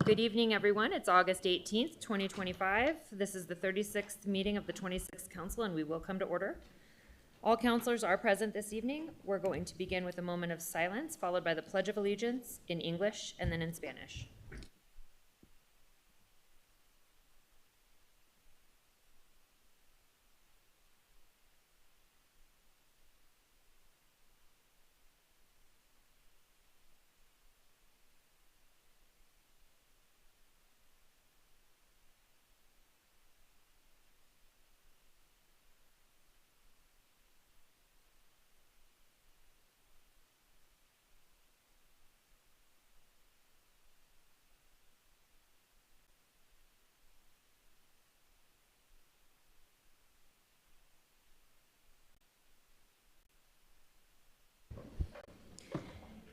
Good evening, everyone. It's August 18th, 2025. This is the 36th meeting of the 26th Council, and we will come to order. All councilors are present this evening. We're going to begin with a moment of silence, followed by the Pledge of Allegiance in English and then in Spanish.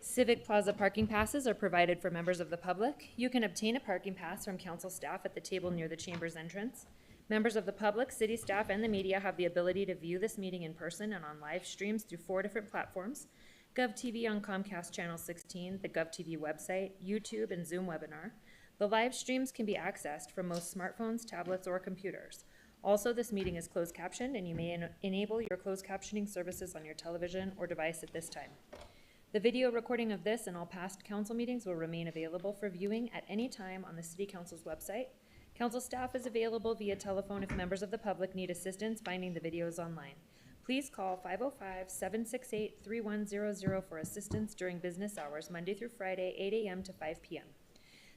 Civic Plaza parking passes are provided for members of the public. You can obtain a parking pass from council staff at the table near the chamber's entrance. Members of the public, city staff, and the media have the ability to view this meeting in person and on live streams through 4 different platforms: GovTV on Comcast Channel 16, the GovTV website, YouTube, and Zoom webinar. The live streams can be accessed from most smartphones, tablets, or computers. Also, this meeting is closed captioned, and you may enable your closed captioning services on your television or device at this time. The video recording of this and all past council meetings will remain available for viewing at any time on the City Council's website. Council staff is available via telephone if members of the public need assistance finding the videos online. Please call 505-768-3100 for assistance during business hours, Monday through Friday, 8 a.m. to 5 p.m.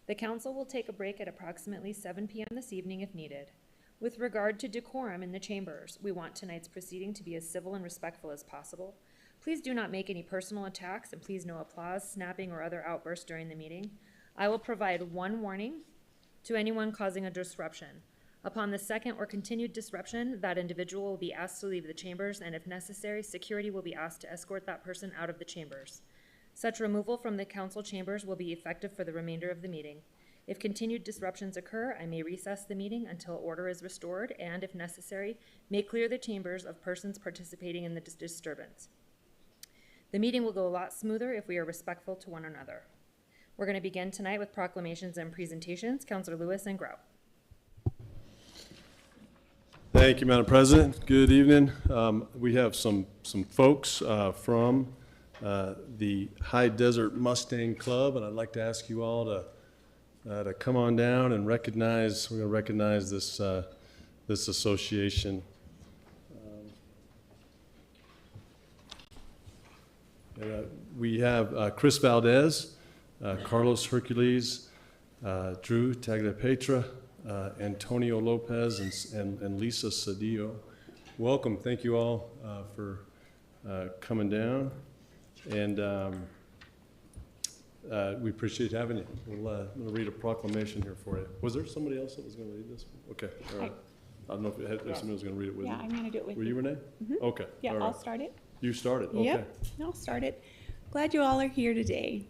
The council will take a break at approximately 7 p.m. this evening if needed. With regard to decorum in the chambers, we want tonight's proceeding to be as civil and respectful as possible. Please do not make any personal attacks, and please no applause, snapping, or other outbursts during the meeting. I will provide one warning to anyone causing a disruption. Upon the second or continued disruption, that individual will be asked to leave the chambers, and if necessary, security will be asked to escort that person out of the chambers. Such removal from the council chambers will be effective for the remainder of the meeting. If continued disruptions occur, I may recess the meeting until order is restored, and if necessary, may clear the chambers of persons participating in the disturbance. The meeting will go a lot smoother if we are respectful to one another. We're going to begin tonight with proclamations and presentations. Councilor Lewis and Grau. Thank you, Madam President. Good evening. We have some folks from the High Desert Mustang Club, and I'd like to ask you all to come on down and recognize. We're going to recognize this this association. We have Chris Valdez, Carlos Hercules, Drew Tagliapetra, Antonio Lopez, and Lisa Cedillo. Welcome. Thank you all for coming down, and we appreciate having you. I'm going to read a proclamation here for you. Was there somebody else that was going to read this? Okay. All right. I don't know if somebody was going to read it with you. Yeah, I'm going to do it with you. Were you, Renee? Mm-hmm. Okay. Yeah, all right. I'll start it. You started. Okay. Yep, I'll start it. Glad you all are here today.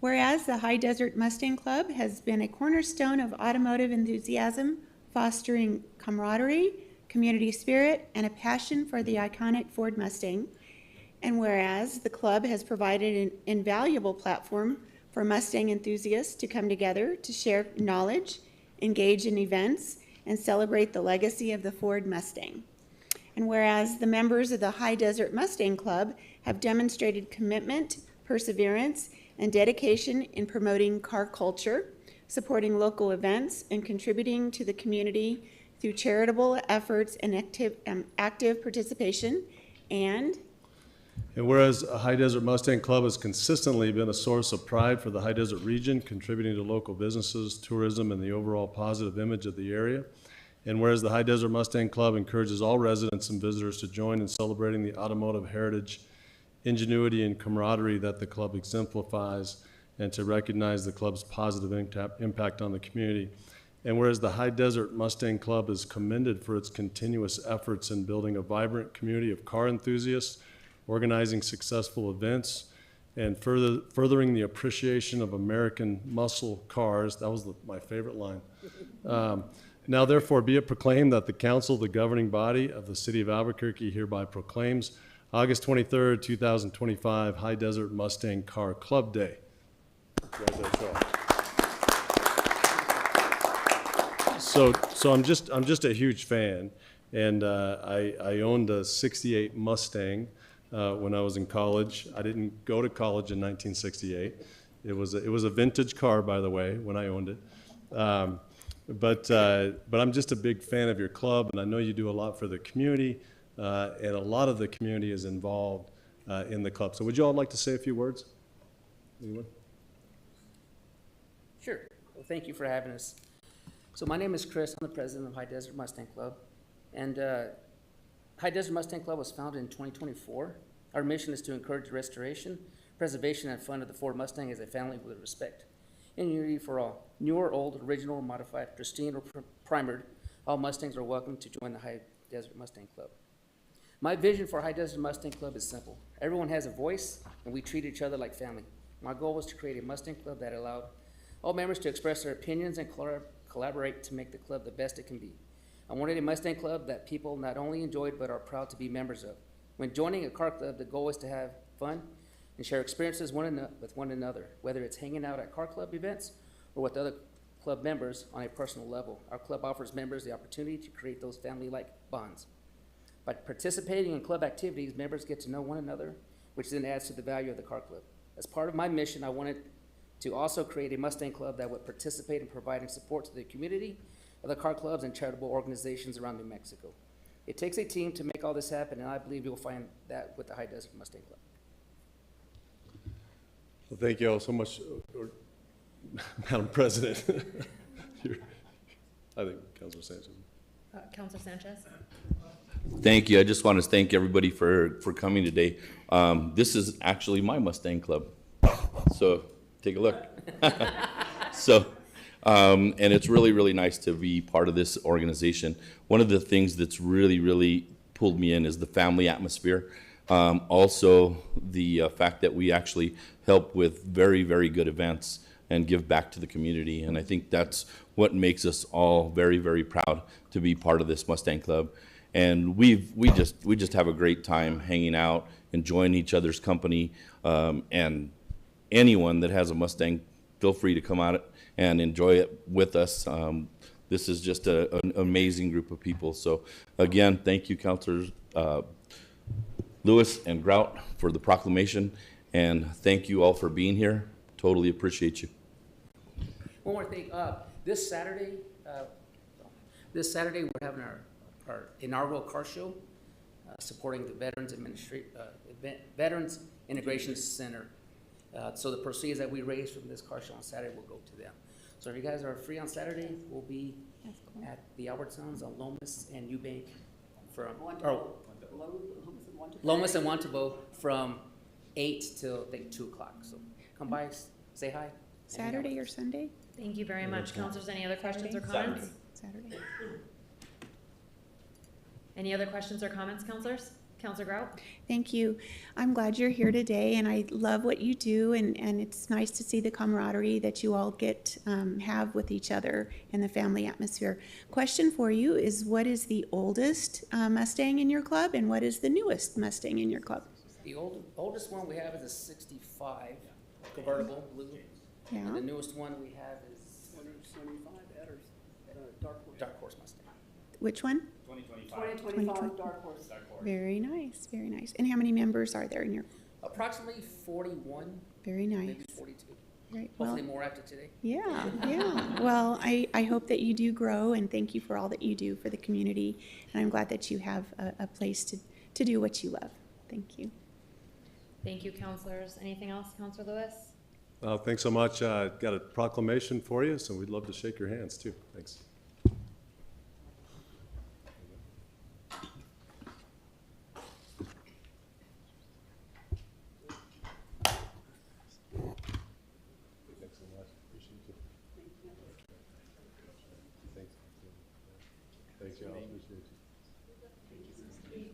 Whereas the High Desert Mustang Club has been a cornerstone of automotive enthusiasm, fostering camaraderie, community spirit, and a passion for the iconic Ford Mustang. And whereas the club has provided an invaluable platform for Mustang enthusiasts to come together to share knowledge, engage in events, and celebrate the legacy of the Ford Mustang. And whereas the members of the High Desert Mustang Club have demonstrated commitment, perseverance, and dedication in promoting car culture, supporting local events, and contributing to the community through charitable efforts and active participation. And whereas High Desert Mustang Club has consistently been a source of pride for the High Desert region, contributing to local businesses, tourism, and the overall positive image of the area. And whereas the High Desert Mustang Club encourages all residents and visitors to join in celebrating the automotive heritage, ingenuity, and camaraderie that the club exemplifies, and to recognize the club's positive impact on the community. And whereas the High Desert Mustang Club is commended for its continuous efforts in building a vibrant community of car enthusiasts, organizing successful events, and furthering the appreciation of American muscle cars. That was my favorite line. Now therefore be it proclaimed that the council, the governing body of the city of Albuquerque, hereby proclaims August 23rd, 2025, High Desert Mustang Car Club Day. So I'm just a huge fan, and I owned a '68 Mustang when I was in college. I didn't go to college in 1968. It was a vintage car, by the way, when I owned it. But I'm just a big fan of your club, and I know you do a lot for the community, and a lot of the community is involved in the club. So would you all like to say a few words? Anyone? Sure. Well, thank you for having us. So my name is Chris. I'm the president of High Desert Mustang Club. And High Desert Mustang Club was founded in 2024. Our mission is to encourage restoration, preservation, and fun of the Ford Mustang as a family with respect and unity for all. New or old, original or modified, pristine or primered, all Mustangs are welcome to join the High Desert Mustang Club. My vision for High Desert Mustang Club is simple. Everyone has a voice, and we treat each other like family. My goal was to create a Mustang Club that allowed all members to express their opinions and collaborate to make the club the best it can be. I wanted a Mustang Club that people not only enjoyed but are proud to be members of. When joining a car club, the goal is to have fun and share experiences with one another, whether it's hanging out at car club events or with other club members on a personal level. Our club offers members the opportunity to create those family-like bonds. By participating in club activities, members get to know one another, which then adds to the value of the car club. As part of my mission, I wanted to also create a Mustang Club that would participate in providing support to the community, other car clubs, and charitable organizations around New Mexico. It takes a team to make all this happen, and I believe you'll find that with the High Desert Mustang Club. Well, thank you all so much, Madam President. I think Councilor Sanchez. Councilor Sanchez? Thank you. I just want to thank everybody for coming today. This is actually my Mustang Club, so take a look. And it's really, really nice to be part of this organization. One of the things that's really, really pulled me in is the family atmosphere. Also, the fact that we actually help with very, very good events and give back to the community. And I think that's what makes us all very, very proud to be part of this Mustang Club. And we just have a great time hanging out, enjoying each other's company. And anyone that has a Mustang, feel free to come out and enjoy it with us. This is just an amazing group of people. So again, thank you, Councilors Lewis and Grout, for the proclamation, and thank you all for being here. Totally appreciate you. One more thing, this Saturday we're having our inaugural car show, supporting the Veterans Integration Center. So the proceeds that we raise from this car show on Saturday will go to them. So if you guys are free on Saturday, we'll be at the Albertsons on Lomas and Eubank Lomas and Wantabo from 8 till I think 2 o'clock. So come by, say hi. Saturday or Sunday? Thank you very much. Councilors, any other questions or comments? Saturday. Any other questions or comments, councilors? Councilor Grout? Thank you. I'm glad you're here today, and I love what you do, and it's nice to see the camaraderie that you all have with each other in the family atmosphere. Question for you is, what is the oldest Mustang in your club, and what is the newest Mustang in your club? The oldest one we have is a 65 convertible blue. Yeah. And the newest one we have is 75 Dark Horse Mustang. Which one? 2025 Dark Horse. Very nice, very nice. And how many members are there in your? Approximately 41, Very nice. maybe 42. Right. Well, Hopefully more after today. yeah, yeah. Well, I hope that you do grow, and thank you for all that you do for the community. And I'm glad that you have a place to do what you love. Thank you. Thank you, councilors. Anything else, Councilor Lewis? Thanks so much. Got a proclamation for you, so we'd love to shake your hands too. Thanks. Thanks, y'all. Appreciate you.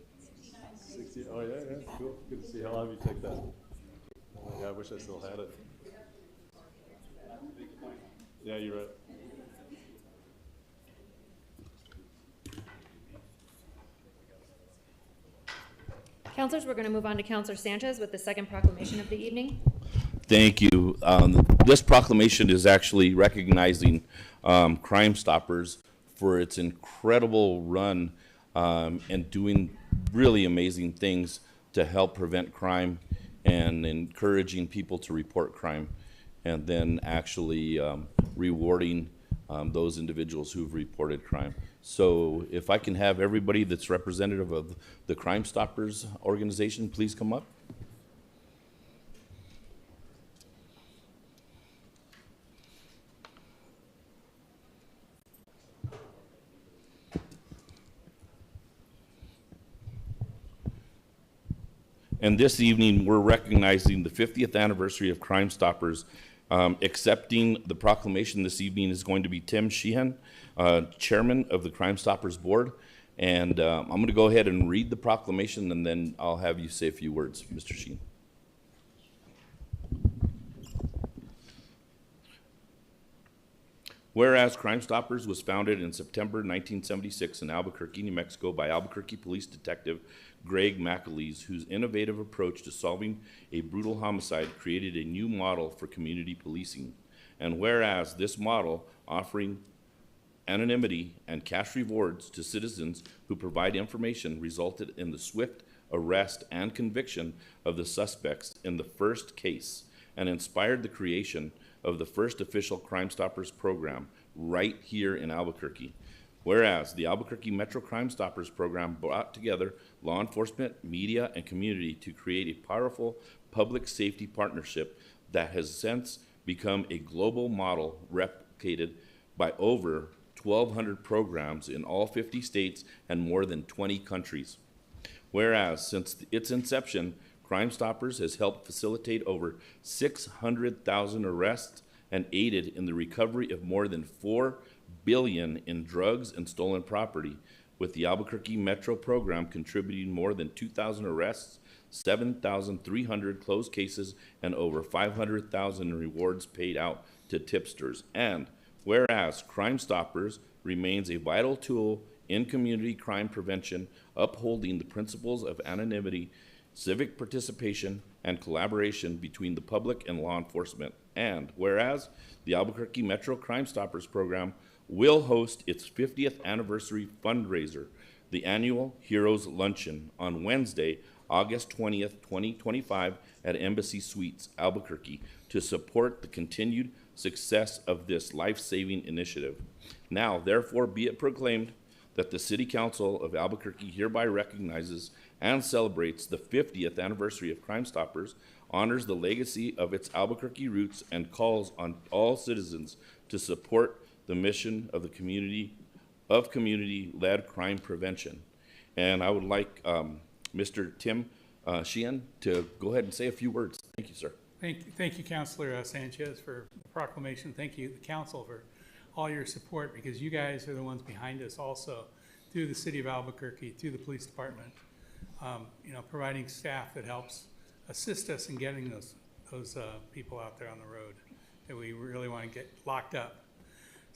60. Oh, yeah, cool. Good to see. How long have you take that? Oh, my God, I wish I still had it. Yeah, you're right. Councilors, we're going to move on to Councilor Sanchez with the second proclamation of the evening. Thank you. This proclamation is actually recognizing Crime Stoppers for its incredible run and doing really amazing things to help prevent crime and encouraging people to report crime, and then actually rewarding those individuals who've reported crime. So if I can have everybody that's representative of the Crime Stoppers organization, please come up. And this evening, we're recognizing the 50th anniversary of Crime Stoppers. Accepting the proclamation this evening is going to be Tim Sheehan, Chairman of the Crime Stoppers Board. And I'm going to go ahead and read the proclamation, and then I'll have you say a few words, Mr. Sheehan. Whereas Crime Stoppers was founded in September 1976 in Albuquerque, New Mexico by Albuquerque Police Detective Greg McAleese, whose innovative approach to solving a brutal homicide created a new model for community policing. And whereas this model, offering anonymity and cash rewards to citizens who provide information, resulted in the swift arrest and conviction of the suspects in the first case and inspired the creation of the first official Crime Stoppers program right here in Albuquerque. Whereas the Albuquerque Metro Crime Stoppers program brought together law enforcement, media, and community to create a powerful public safety partnership that has since become a global model replicated by over 1,200 programs in all 50 states and more than 20 countries. Whereas since its inception, Crime Stoppers has helped facilitate over 600,000 arrests and aided in the recovery of more than $4 billion in drugs and stolen property, with the Albuquerque Metro program contributing more than 2,000 arrests, 7,300 closed cases, and over 500,000 in rewards paid out to tipsters. And whereas Crime Stoppers remains a vital tool in community crime prevention, upholding the principles of anonymity, civic participation, and collaboration between the public and law enforcement. And whereas the Albuquerque Metro Crime Stoppers program will host its 50th anniversary fundraiser, the annual Heroes Luncheon, on Wednesday, August 20th, 2025 at Embassy Suites, Albuquerque, to support the continued success of this life-saving initiative. Now, therefore, be it proclaimed that the City Council of Albuquerque hereby recognizes and celebrates the 50th anniversary of Crime Stoppers, honors the legacy of its Albuquerque roots, and calls on all citizens to support the mission of the community-led crime prevention. And I would like Mr. Tim Sheehan to go ahead and say a few words. Thank you, sir. Thank you, Councilor Sanchez, for the proclamation. Thank you, the council, for all your support, because you guys are the ones behind us also, through the city of Albuquerque, through the police department, providing staff that helps assist us in getting those people out there on the road that we really want to get locked up.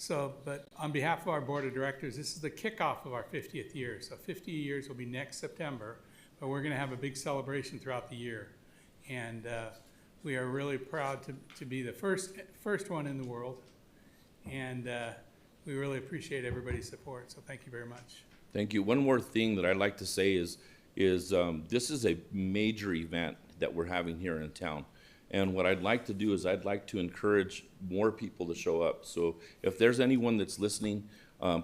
So, but on behalf of our board of directors, this is the kickoff of our 50th year. So 50 years will be next September, but we're going to have a big celebration throughout the year. And we are really proud to be the first one in the world. And we really appreciate everybody's support. So thank you very much. Thank you. One more thing that I'd like to say is this is a major event that we're having here in town. And what I'd like to do is I'd like to encourage more people to show up. So if there's anyone that's listening,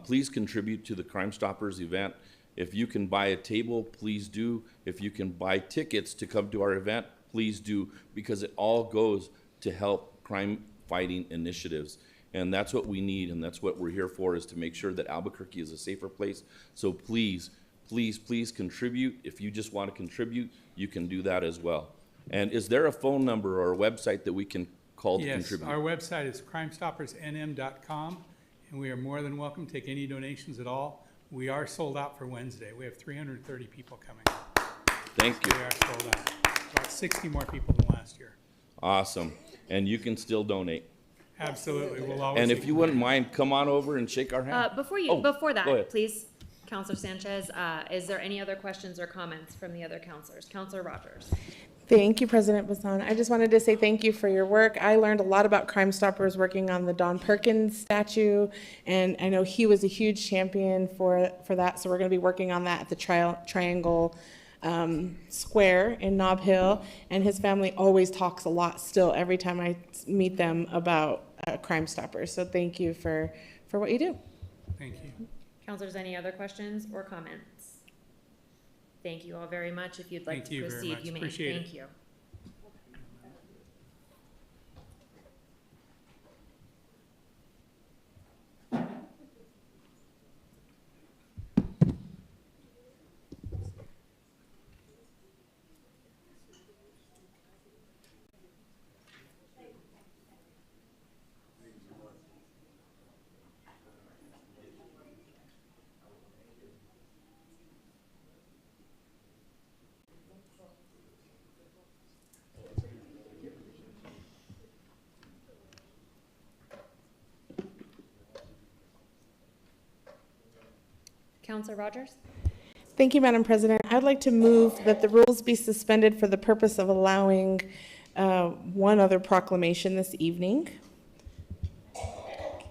please contribute to the Crime Stoppers event. If you can buy a table, please do. If you can buy tickets to come to our event, please do, because it all goes to help crime fighting initiatives. And that's what we need, and that's what we're here for, is to make sure that Albuquerque is a safer place. So please, please, please contribute. If you just want to contribute, you can do that as well. And is there a phone number or a website that we can call to contribute? Yes, our website is crimestoppersnm.com, and we are more than welcome to take any donations at all. We are sold out for Wednesday. We have 330 people coming. Thank you. We are sold out. About 60 more people than last year. Awesome. And you can still donate. Absolutely. We'll always. And if you wouldn't mind, come on over and shake our hand. Before go that, ahead. please, Councilor Sanchez, is there any other questions or comments from the other councilors? Councilor Rogers. Thank you, President Bassan. I just wanted to say thank you for your work. I learned a lot about Crime Stoppers working on the Don Perkins statue, and I know he was a huge champion for that, so we're going to be working on that at the Triangle Square in Nob Hill, and his family always talks a lot still every time I meet them about Crime Stoppers, so thank you for what you do. Thank you. Counselors, any other questions or comments? Thank you all very much. If you'd like Thank to you very proceed, much. you may. Appreciate it. Thank you. Counselor Rogers? Thank you, Madam President. I'd like to move that the rules be suspended for the purpose of allowing one other proclamation this evening.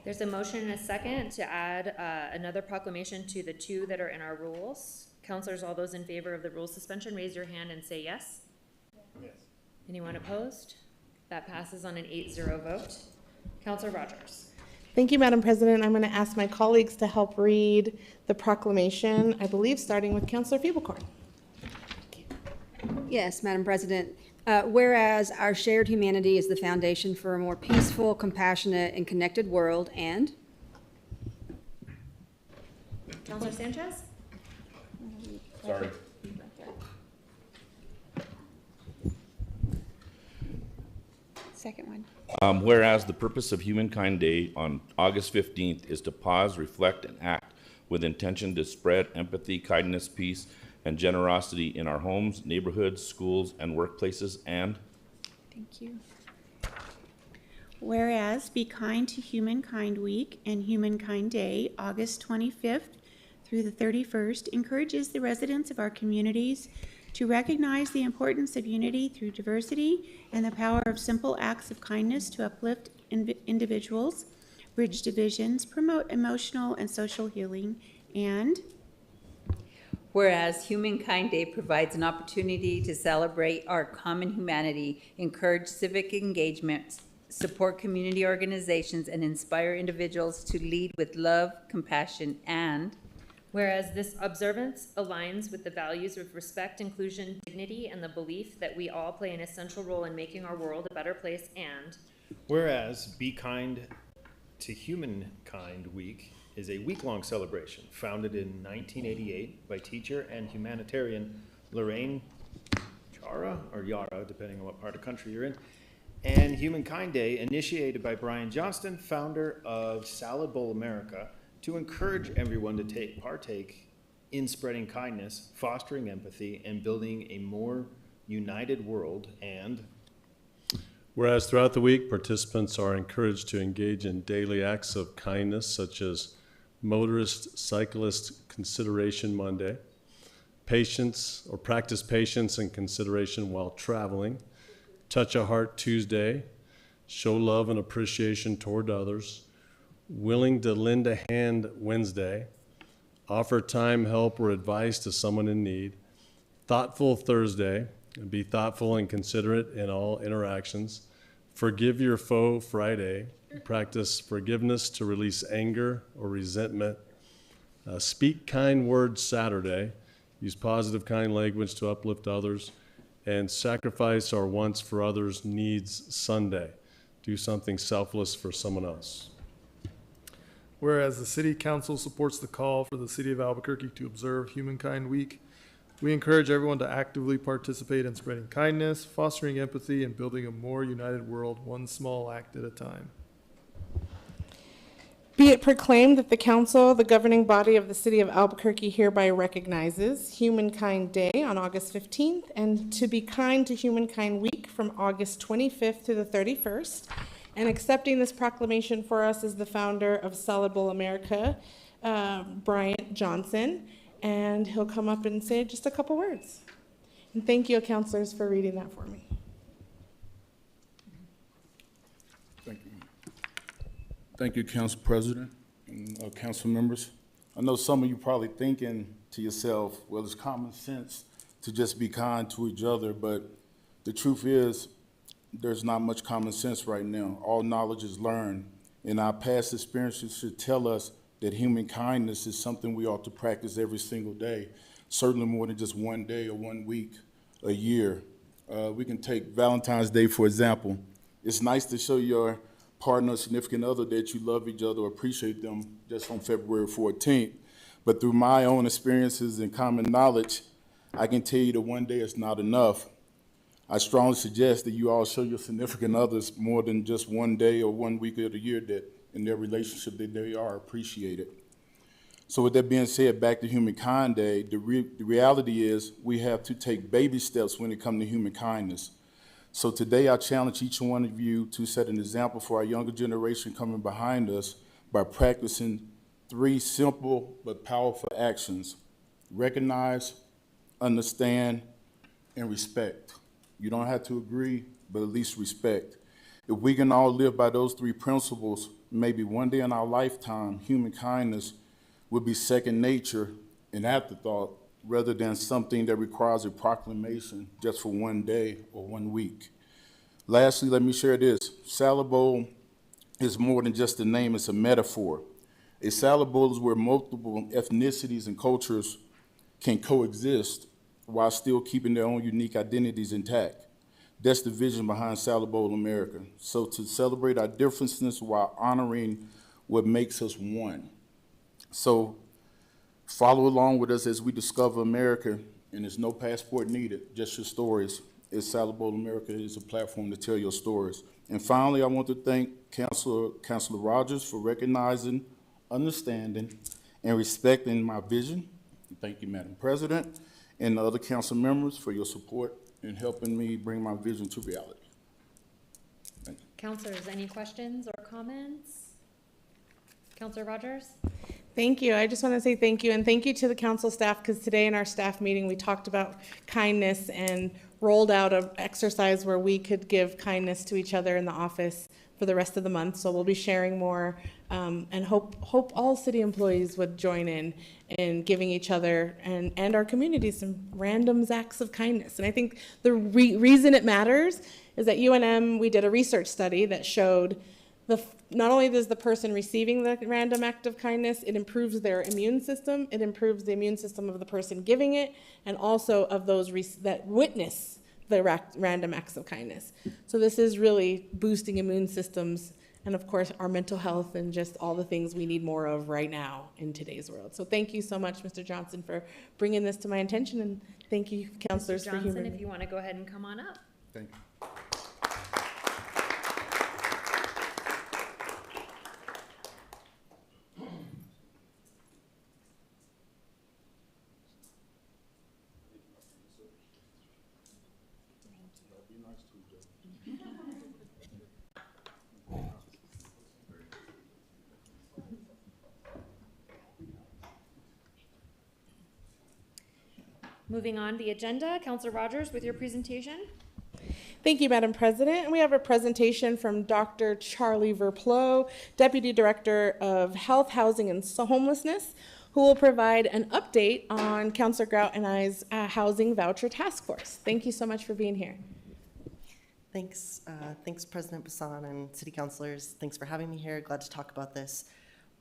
There's a motion and a second to add another proclamation to the two that are in our rules. Counselors, all those in favor of the rule suspension, raise your hand and say yes. Yes. Anyone opposed? That passes on an 8-0 vote. Counselor Rogers? Thank you, Madam President. I'm going to ask my colleagues to help read the proclamation, I believe starting with Councilor Feeblecorn. Yes, Madam President. Whereas our shared humanity is the foundation for a more peaceful, compassionate, and connected world, and Counselor Sanchez? Sorry. Second one. Whereas the purpose of Humankind Day on August 15th is to pause, reflect, and act with intention to spread empathy, kindness, peace, and generosity in our homes, neighborhoods, schools, and workplaces, and Thank you. Whereas Be Kind to Humankind Week and Humankind Day, August 25th through the 31st, encourages the residents of our communities to recognize the importance of unity through diversity and the power of simple acts of kindness to uplift individuals, bridge divisions, promote emotional and social healing, and whereas Humankind Day provides an opportunity to celebrate our common humanity, encourage civic engagement, support community organizations, and inspire individuals to lead with love, compassion, and whereas this observance aligns with the values of respect, inclusion, dignity, and the belief that we all play an essential role in making our world a better place, and whereas Be Kind to Humankind Week is a week-long celebration founded in 1988 by teacher and humanitarian Lorraine Yara, depending on what part of the country you're in, and Humankind Day initiated by Brian Johnston, founder of Salad Bowl America, to encourage everyone to partake in spreading kindness, fostering empathy, and building a more united world. And whereas throughout the week, participants are encouraged to engage in daily acts of kindness, such as Motorist Cyclist Consideration Monday, practice patience and consideration while traveling, Touch a Heart Tuesday, show love and appreciation toward others, Willing to Lend a Hand Wednesday, offer time, help, or advice to someone in need, Thoughtful Thursday, be thoughtful and considerate in all interactions, Forgive Your Foe Friday, practice forgiveness to release anger or resentment, Speak Kind Words Saturday, use positive, kind language to uplift others, and Sacrifice Our Wants for Others Needs Sunday, do something selfless for someone else. Whereas the City Council supports the call for the City of Albuquerque to observe Humankind Week, we encourage everyone to actively participate in spreading kindness, fostering empathy, and building a more united world, one small act at a time. Be it proclaimed that the Council, the governing body of the City of Albuquerque, hereby recognizes Humankind Day on August 15th and To Be Kind to Humankind Week from August 25th to the 31st. And accepting this proclamation for us is the founder of Salad Bowl America, Brian Johnson, and he'll come up and say just a couple words. And thank you, counselors, for reading that for me. Thank you. Thank you, Council President and council members. I know some of you probably thinking to yourself, well, it's common sense to just be kind to each other, but the truth is there's not much common sense right now. All knowledge is learned, and our past experiences should tell us that human kindness is something we ought to practice every single day, certainly more than just one day or 1 week, a year. We can take Valentine's Day, for example. It's nice to show your partner or significant other that you love each other or appreciate them just on February 14th. But through my own experiences and common knowledge, I can tell you that one day is not enough. I strongly suggest that you all show your significant others more than just one day or 1 week of the year that in their relationship that they are appreciated. So with that being said, back to Humankind Day, the reality is we have to take baby steps when it comes to human kindness. So today I challenge each one of you to set an example for our younger generation coming behind us by practicing 3 simple but powerful actions: recognize, understand, and respect. You don't have to agree, but at least respect. If we can all live by those 3 principles, maybe one day in our lifetime, human kindness would be second nature, an afterthought, rather than something that requires a proclamation just for one day or 1 week. Lastly, let me share this. Salad bowl is more than just a name, it's a metaphor. A salad bowl is where multiple ethnicities and cultures can coexist while still keeping their own unique identities intact. That's the vision behind Salad Bowl America. So to celebrate our differences while honoring what makes us one. So follow along with us as we discover America, and there's no passport needed, just your stories. As Salad Bowl America is a platform to tell your stories. And finally, I want to thank Councilor Rogers for recognizing, understanding, and respecting my vision. Thank you, Madam President, and the other council members for your support in helping me bring my vision to reality. Thank you. Councilors, any questions or comments? Councilor Rogers? Thank you. I just want to say thank you, and thank you to the council staff, because today in our staff meeting, we talked about kindness and rolled out an exercise where we could give kindness to each other in the office for the rest of the month. So we'll be sharing more, and hope all city employees would join in giving each other and our community some random acts of kindness. And I think the reason it matters is that UNM, we did a research study that showed not only does the person receiving the random act of kindness, it improves their immune system, it improves the immune system of the person giving it, and also of those that witness the random acts of kindness. So this is really boosting immune systems and, of course, our mental health and just all the things we need more of right now in today's world. So thank you so much, Mr. Johnson, for bringing this to my attention, and thank you, councilors, for Johnson, if you want to go ahead and come on up. Thank you. Moving on the agenda, Councilor Rogers with your presentation. Thank you, Madam President. And we have a presentation from Dr. Charlie Verplo, Deputy Director of Health, Housing, and Homelessness, who will provide an update on Councilor Grout and I's Housing Voucher Task Force. Thank you so much for being here. Thanks, President Bassan and City Councilors. Thanks for having me here. Glad to talk about this.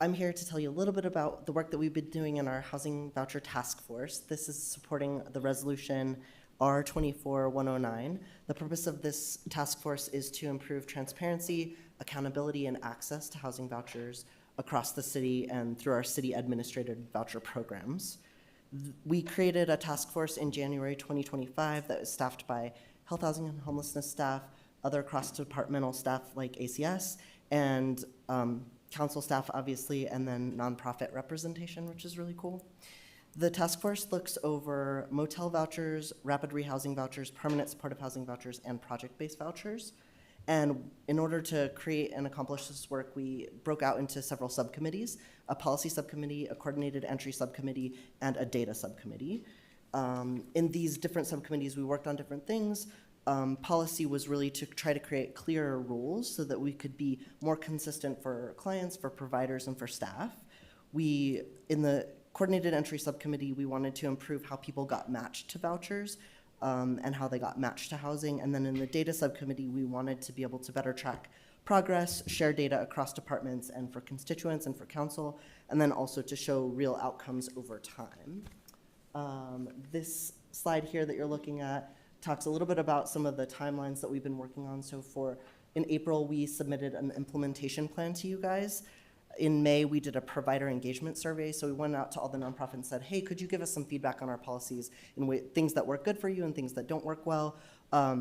I'm here to tell you a little bit about the work that we've been doing in our Housing Voucher Task Force. This is supporting the resolution R24-109. The purpose of this task force is to improve transparency, accountability, and access to housing vouchers across the city and through our city administrated voucher programs. We created a task force in January 2025 that was staffed by health, housing, and homelessness staff, other cross-departmental staff like ACS, and council staff, obviously, and then nonprofit representation, which is really cool. The task force looks over motel vouchers, rapid rehousing vouchers, permanent supportive housing vouchers, and project-based vouchers. And in order to create and accomplish this work, we broke out into several subcommittees: a policy subcommittee, a coordinated entry subcommittee, and a data subcommittee. In these different subcommittees, we worked on different things. Policy was really to try to create clearer rules so that we could be more consistent for clients, for providers, and for staff. In the coordinated entry subcommittee, we wanted to improve how people got matched to vouchers and how they got matched to housing. And then in the data subcommittee, we wanted to be able to better track progress, share data across departments and for constituents and for council, and then also to show real outcomes over time. This slide here that you're looking at talks a little bit about some of the timelines that we've been working on. So in April, we submitted an implementation plan to you guys. In May, we did a provider engagement survey. So we went out to all the nonprofits and said, hey, could you give us some feedback on our policies in things that work good for you and things that don't work well,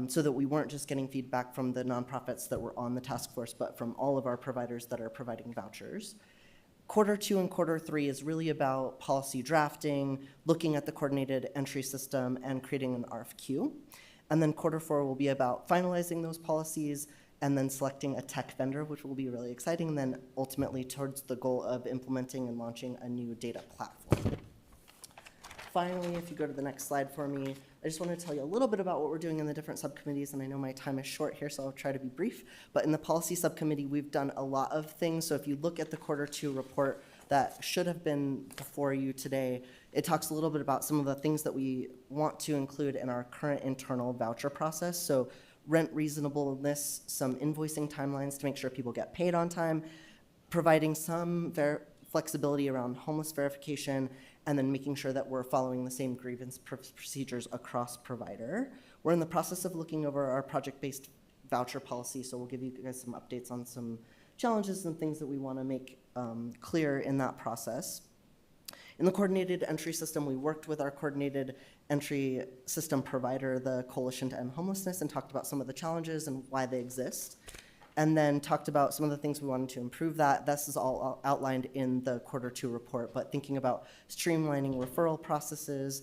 so that we weren't just getting feedback from the nonprofits that were on the task force, but from all of our providers that are providing vouchers. Quarter 2 and quarter 3 is really about policy drafting, looking at the coordinated entry system, and creating an RFQ. And then quarter 4 will be about finalizing those policies and then selecting a tech vendor, which will be really exciting, and then ultimately towards the goal of implementing and launching a new data platform. Finally, if you go to the next slide for me, I just want to tell you a little bit about what we're doing in the different subcommittees, and I know my time is short here, so I'll try to be brief. But in the policy subcommittee, we've done a lot of things. So if you look at the quarter 2 report that should have been before you today, it talks a little bit about some of the things that we want to include in our current internal voucher process. So rent reasonableness, some invoicing timelines to make sure people get paid on time, providing some flexibility around homeless verification, and then making sure that we're following the same grievance procedures across provider. We're in the process of looking over our project-based voucher policy, so we'll give you guys some updates on some challenges and things that we want to make clear in that process. In the coordinated entry system, we worked with our coordinated entry system provider, the Coalition to End Homelessness, and talked about some of the challenges and why they exist. And then talked about some of the things we wanted to improve that. This is all outlined in the quarter 2 report, but thinking about streamlining referral processes,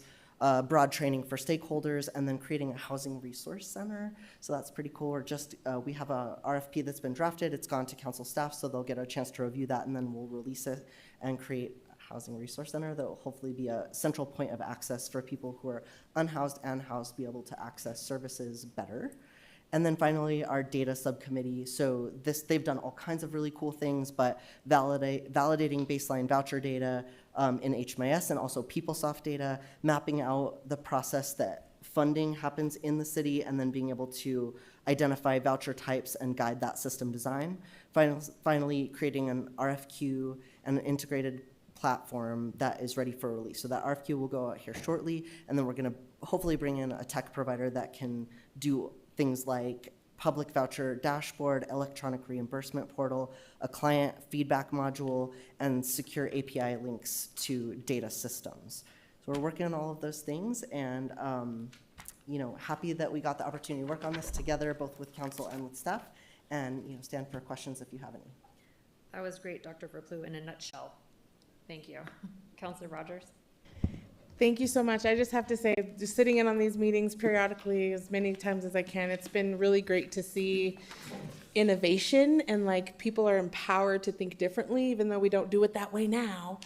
broad training for stakeholders, and then creating a housing resource center. So that's pretty cool. We have a RFP that's been drafted. It's gone to council staff, so they'll get a chance to review that, and then we'll release it and create a housing resource center that will hopefully be a central point of access for people who are unhoused and housed, be able to access services better. And then finally, our data subcommittee. So they've done all kinds of really cool things, but validating baseline voucher data in HMIS and also PeopleSoft data, mapping out the process that funding happens in the city, and then being able to identify voucher types and guide that system design. Finally, creating an RFQ and an integrated platform that is ready for release. So that RFQ will go out here shortly, and then we're going to hopefully bring in a tech provider that can do things like public voucher dashboard, electronic reimbursement portal, a client feedback module, and secure API links to data systems. So we're working on all of those things, and happy that we got the opportunity to work on this together, both with council and with staff, and stand for questions if you have any. That was great, Dr. Verplu, in a nutshell. Thank you. Councilor Rogers? Thank you so much. I just have to say, just sitting in on these meetings periodically as many times as I can, it's been really great to see innovation and people are empowered to think differently, even though we don't do it that way now.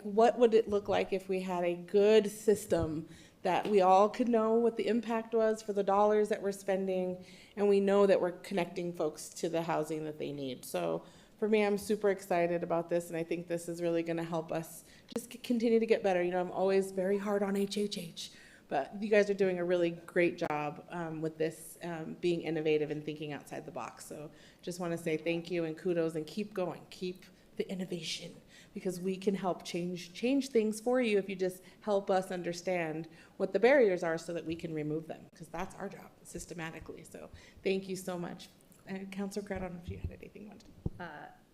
What would it look like if we had a good system that we all could know what the impact was for the dollars that we're spending, and we know that we're connecting folks to the housing that they need. So for me, I'm super excited about this, and I think this is really going to help us just continue to get better. I'm always very hard on HHH, but you guys are doing a really great job with this, being innovative and thinking outside the box. So just want to say thank you and kudos, and keep going. Keep the innovation, because we can help change things for you if you just help us understand what the barriers are so that we can remove them, because that's our job systematically. So thank you so much. And Councilor Grant, I don't know if you had anything you wanted to.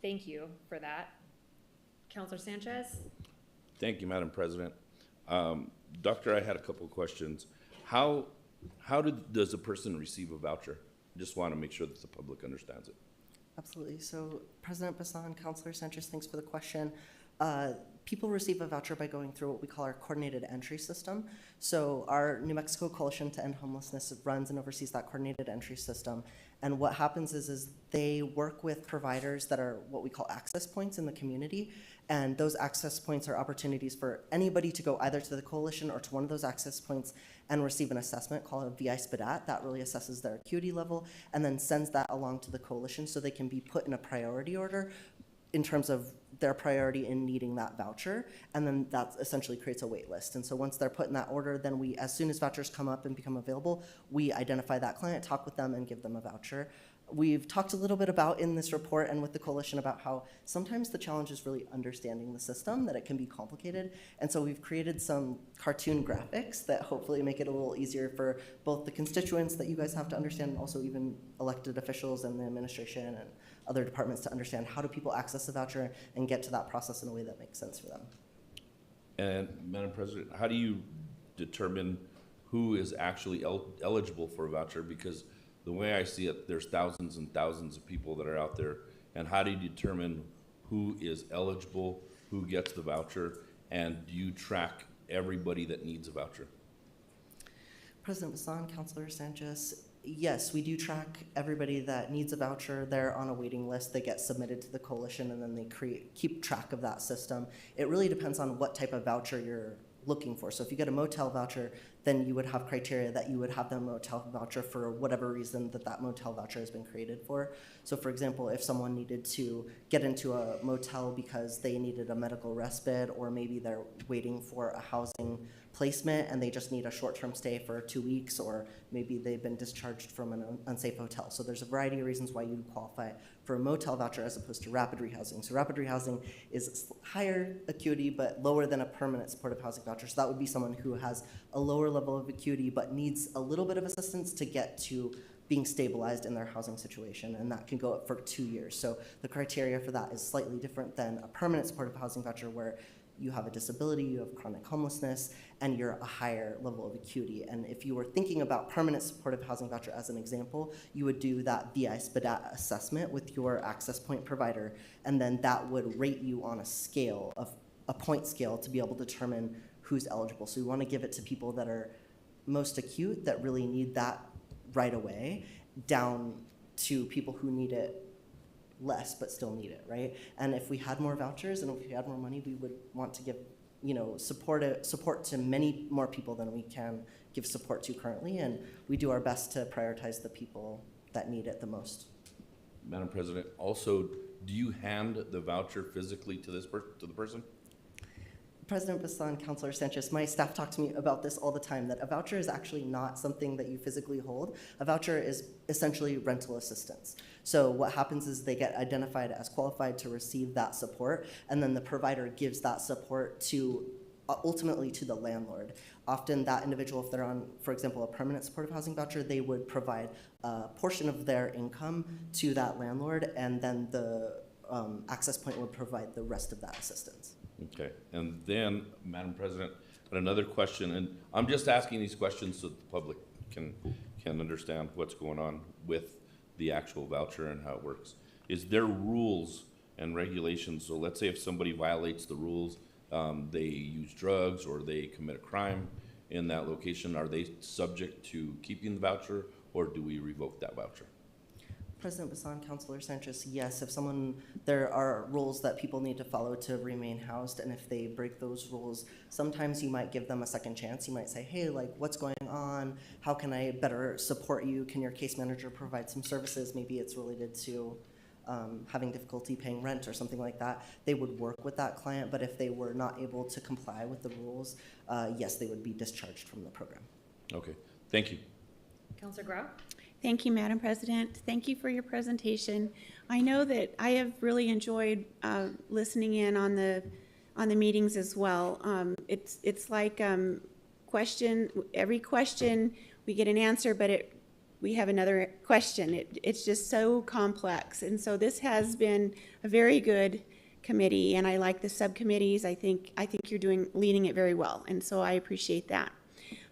Thank you for that. Councilor Sanchez? Thank you, Madam President. Doctor, I had a couple of questions. How does a person receive a voucher? Just want to make sure that the public understands it. Absolutely. So President Bassan, Councilor Sanchez, thanks for the question. People receive a voucher by going through what we call our coordinated entry system. So our New Mexico Coalition to End Homelessness runs and oversees that coordinated entry system. And what happens is they work with providers that are what we call access points in the community. And those access points are opportunities for anybody to go either to the coalition or to one of those access points and receive an assessment called a VI SPDAT that really assesses their acuity level and then sends that along to the coalition so they can be put in a priority order in terms of their priority in needing that voucher, and then that essentially creates a wait list. And so once they're put in that order, then we, as soon as vouchers come up and become available, we identify that client, talk with them, and give them a voucher. We've talked a little bit about in this report and with the coalition about how sometimes the challenge is really understanding the system, that it can be complicated. And so we've created some cartoon graphics that hopefully make it a little easier for both the constituents that you guys have to understand and also even elected officials and the administration and other departments to understand how do people access the voucher and get to that process in a way that makes sense for them. And Madam President, how do you determine who is actually eligible for a voucher? Because the way I see it, there's thousands and thousands of people that are out there. And how do you determine who is eligible, who gets the voucher, and do you track everybody that needs a voucher? President Basan, Councilor Sanchez, yes, we do track everybody that needs a voucher. They're on a waiting list. They get submitted to the coalition, and then they keep track of that system. It really depends on what type of voucher you're looking for. So if you get a motel voucher, then you would have criteria that you would have the motel voucher for whatever reason that motel voucher has been created for. So for example, if someone needed to get into a motel because they needed a medical respite, or maybe they're waiting for a housing placement and they just need a short-term stay for 2 weeks, or maybe they've been discharged from an unsafe hotel. So there's a variety of reasons why you qualify for a motel voucher as opposed to rapid rehousing. So rapid rehousing is higher acuity but lower than a permanent supportive housing voucher. So that would be someone who has a lower level of acuity but needs a little bit of assistance to get to being stabilized in their housing situation, and that can go up for 2 years. So the criteria for that is slightly different than a permanent supportive housing voucher, where you have a disability, you have chronic homelessness, and you're a higher level of acuity. And if you were thinking about permanent supportive housing voucher as an example, you would do that VI SPDAT assessment with your access point provider, and then that would rate you on a scale, of a point scale, to be able to determine who's eligible. So we want to give it to people that are most acute, that really need that right away, down to people who need it less but still need it, right? And if we had more vouchers and if we had more money, we would want to give, support to many more people than we can give support to currently, and we do our best to prioritize the people that need it the most. Madam President, also, do you hand the voucher physically to the person? President Basan, Councilor Sanchez, my staff talk to me about this all the time, that a voucher is actually not something that you physically hold. A voucher is essentially rental assistance. So what happens is they get identified as qualified to receive that support, and then the provider gives that support to ultimately to the landlord. Often that individual, if they're on, for example, a permanent supportive housing voucher, they would provide a portion of their income to that landlord, and then the access point would provide the rest of that assistance. Okay, and then, Madam President, another question, and I'm just asking these questions so the public can understand what's going on with the actual voucher and how it works. Is there rules and regulations? So let's say if somebody violates the rules, they use drugs or they commit a crime in that location, are they subject to keeping the voucher, or do we revoke that voucher? President Basan, Councilor Sanchez, yes, there are rules that people need to follow to remain housed, and if they break those rules, sometimes you might give them a second chance. You might say, hey, what's going on? How can I better support you? Can your case manager provide some services? Maybe it's related to having difficulty paying rent or something like that. They would work with that client, but if they were not able to comply with the rules, yes, they would be discharged from the program. Okay, thank you. Councilor Grau? Thank you, Madam President. Thank you for your presentation. I know that I have really enjoyed listening in on the meetings as well. It's like every question we get an answer, but we have another question. It's just so complex, and so this has been a very good committee, and I like the subcommittees. I think you're leading it very well, and so I appreciate that.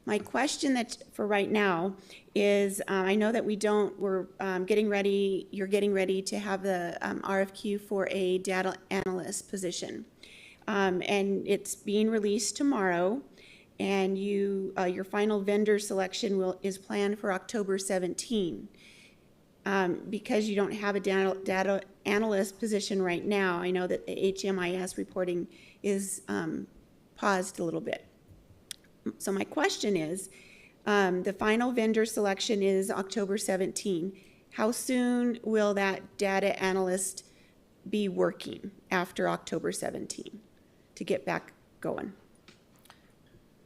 My question for right now is, I know that you're getting ready to have the RFQ for a data analyst position. And it's being released tomorrow, and your final vendor selection is planned for October 17. because you don't have a data analyst position right now, I know that the HMIS reporting is paused a little bit. So my question is, the final vendor selection is October 17. How soon will that data analyst be working after October 17 to get back going?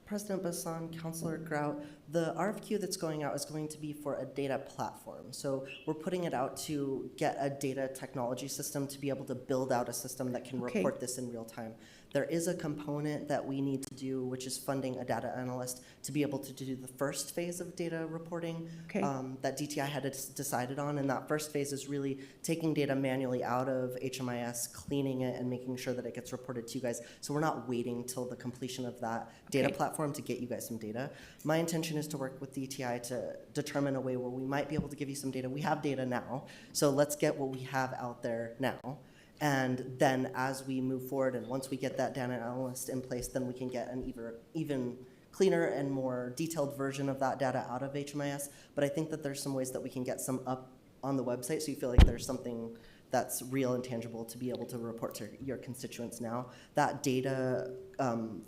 President Bassan, Councilor Grout, the RFQ that's going out is going to be for a data platform. So we're putting it out to get a data technology system to be able to build out a system that can report this in real time. There is a component that we need to do, which is funding a data analyst to be able to do the first phase of data reporting that DTI had decided on. And that first phase is really taking data manually out of HMIS, cleaning it, and making sure that it gets reported to you guys. So we're not waiting till the completion of that data platform to get you guys some data. My intention is to work with DTI to determine a way where we might be able to give you some data. We have data now, so let's get what we have out there now. And then as we move forward and once we get that data analyst in place, then we can get an even cleaner and more detailed version of that data out of HMIS. But I think that there's some ways that we can get some up on the website so you feel like there's something that's real and tangible to be able to report to your constituents now. That data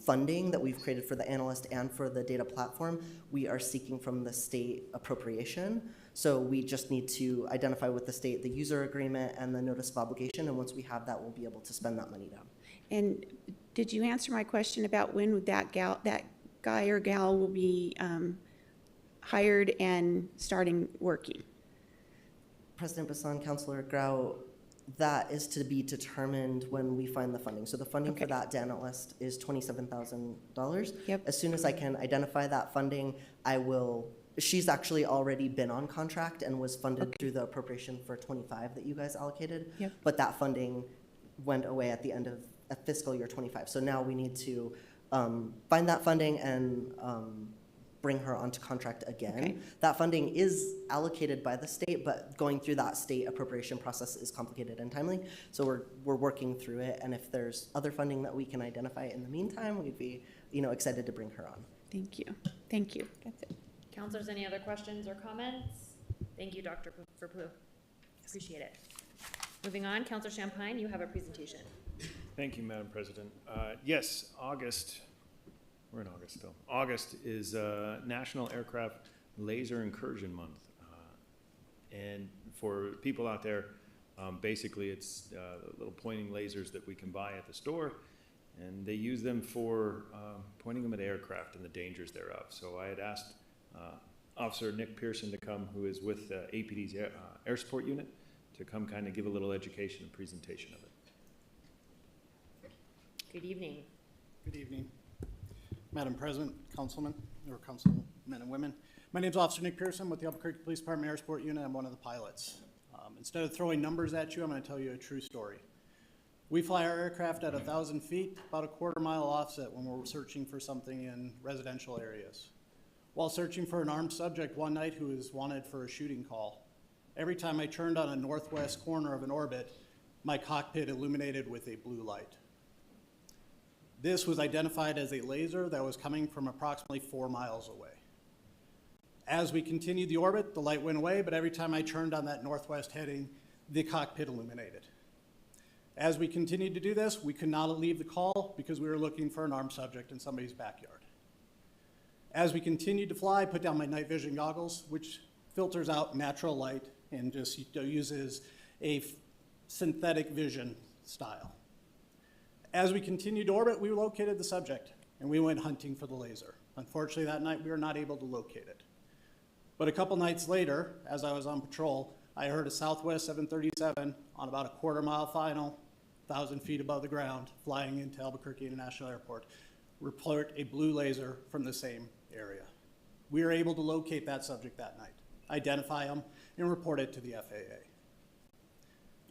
funding that we've created for the analyst and for the data platform, we are seeking from the state appropriation. So we just need to identify with the state the user agreement and the notice of obligation, and once we have that, we'll be able to spend that money down. And did you answer my question about when would that guy or gal will be hired and starting working? President Bassan, Councilor Grau, that is to be determined when we find the funding. So the funding for that data analyst is $27,000. Yep. As soon as I can identify that funding, I will. She's actually already been on contract and was funded through the appropriation for 25 that you guys allocated. Yep. But that funding went away at the end of fiscal year 25. So now we need to find that funding and bring her onto contract again. That funding is allocated by the state, but going through that state appropriation process is complicated and timely. So we're working through it, and if there's other funding that we can identify in the meantime, we'd be excited to bring her on. Thank you. Thank you. That's it. Councilors, any other questions or comments? Thank you, Dr. Verplu. Appreciate it. Moving on, Councilor Champagne, you have a presentation. Thank you, Madam President. Yes, August, we're in August still. August is National Aircraft Laser Incursion Month. And for people out there, basically it's little pointing lasers that we can buy at the store, and they use them for pointing them at aircraft and the dangers thereof. So I had asked Officer Nick Pearson to come, who is with APD's Air Support Unit, to come kind of give a little education and presentation of it. Good evening. Good evening. Madam President, councilmen, or councilmen and women. My name is Officer Nick Pearson with the Albuquerque Police Department Air Support Unit. I'm one of the pilots. Instead of throwing numbers at you, I'm going to tell you a true story. We fly our aircraft at 1,000 feet, about a quarter-mile offset when we're searching for something in residential areas. While searching for an armed subject one night who was wanted for a shooting call, every time I turned on a northwest corner of an orbit, my cockpit illuminated with a blue light. This was identified as a laser that was coming from approximately 4 miles away. As we continued the orbit, the light went away, but every time I turned on that northwest heading, the cockpit illuminated. As we continued to do this, we could not leave the call because we were looking for an armed subject in somebody's backyard. As we continued to fly, I put down my night vision goggles, which filters out natural light and just uses a synthetic vision style. As we continued to orbit, we located the subject, and we went hunting for the laser. Unfortunately, that night, we were not able to locate it. But a couple nights later, as I was on patrol, I heard a Southwest 737 on about a quarter-mile final, 1,000 feet above the ground, flying into Albuquerque International Airport, report a blue laser from the same area. We were able to locate that subject that night, identify him, and report it to the FAA.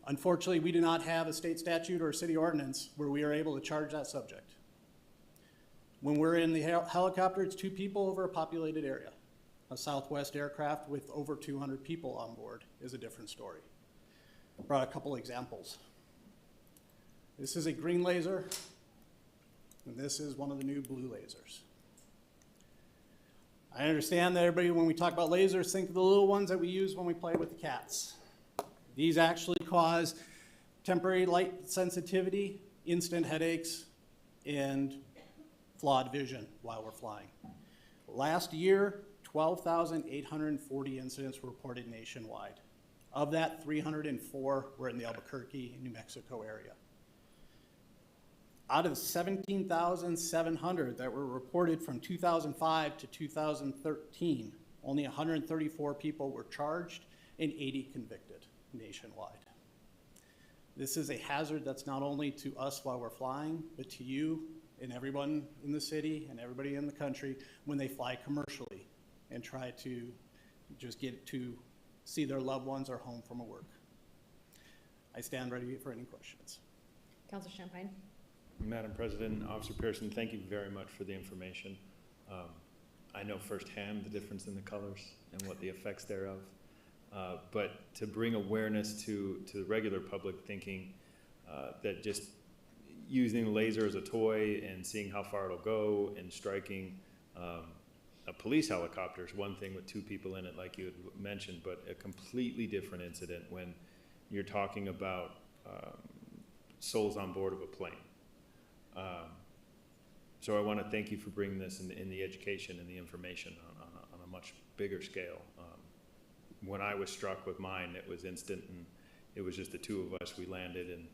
Unfortunately, we do not have a state statute or a city ordinance where we are able to charge that subject. When we're in the helicopter, it's 2 people over a populated area. A Southwest aircraft with over 200 people on board is a different story. I brought a couple examples. This is a green laser, and this is one of the new blue lasers. I understand that everybody, when we talk about lasers, think of the little ones that we use when we play with the cats. These actually cause temporary light sensitivity, instant headaches, and flawed vision while we're flying. Last year, 12,840 incidents were reported nationwide. Of that, 304 were in the Albuquerque, New Mexico area. Out of 17,700 that were reported from 2005 to 2013, only 134 people were charged and 80 convicted nationwide. This is a hazard that's not only to us while we're flying, but to you and everyone in the city and everybody in the country when they fly commercially and try to just get to see their loved ones or home from work. I stand ready for any questions. Councilor Champagne? Madam President, Officer Pearson, thank you very much for the information. I know firsthand the difference in the colors and what the effects thereof. But to bring awareness to the regular public thinking that just using the laser as a toy and seeing how far it'll go and striking a police helicopter is one thing with two people in it, like you had mentioned, but a completely different incident when you're talking about souls on board of a plane. So I want to thank you for bringing this in the education and the information on a much bigger scale. When I was struck with mine, it was instant, and it was just the two of us. We landed, and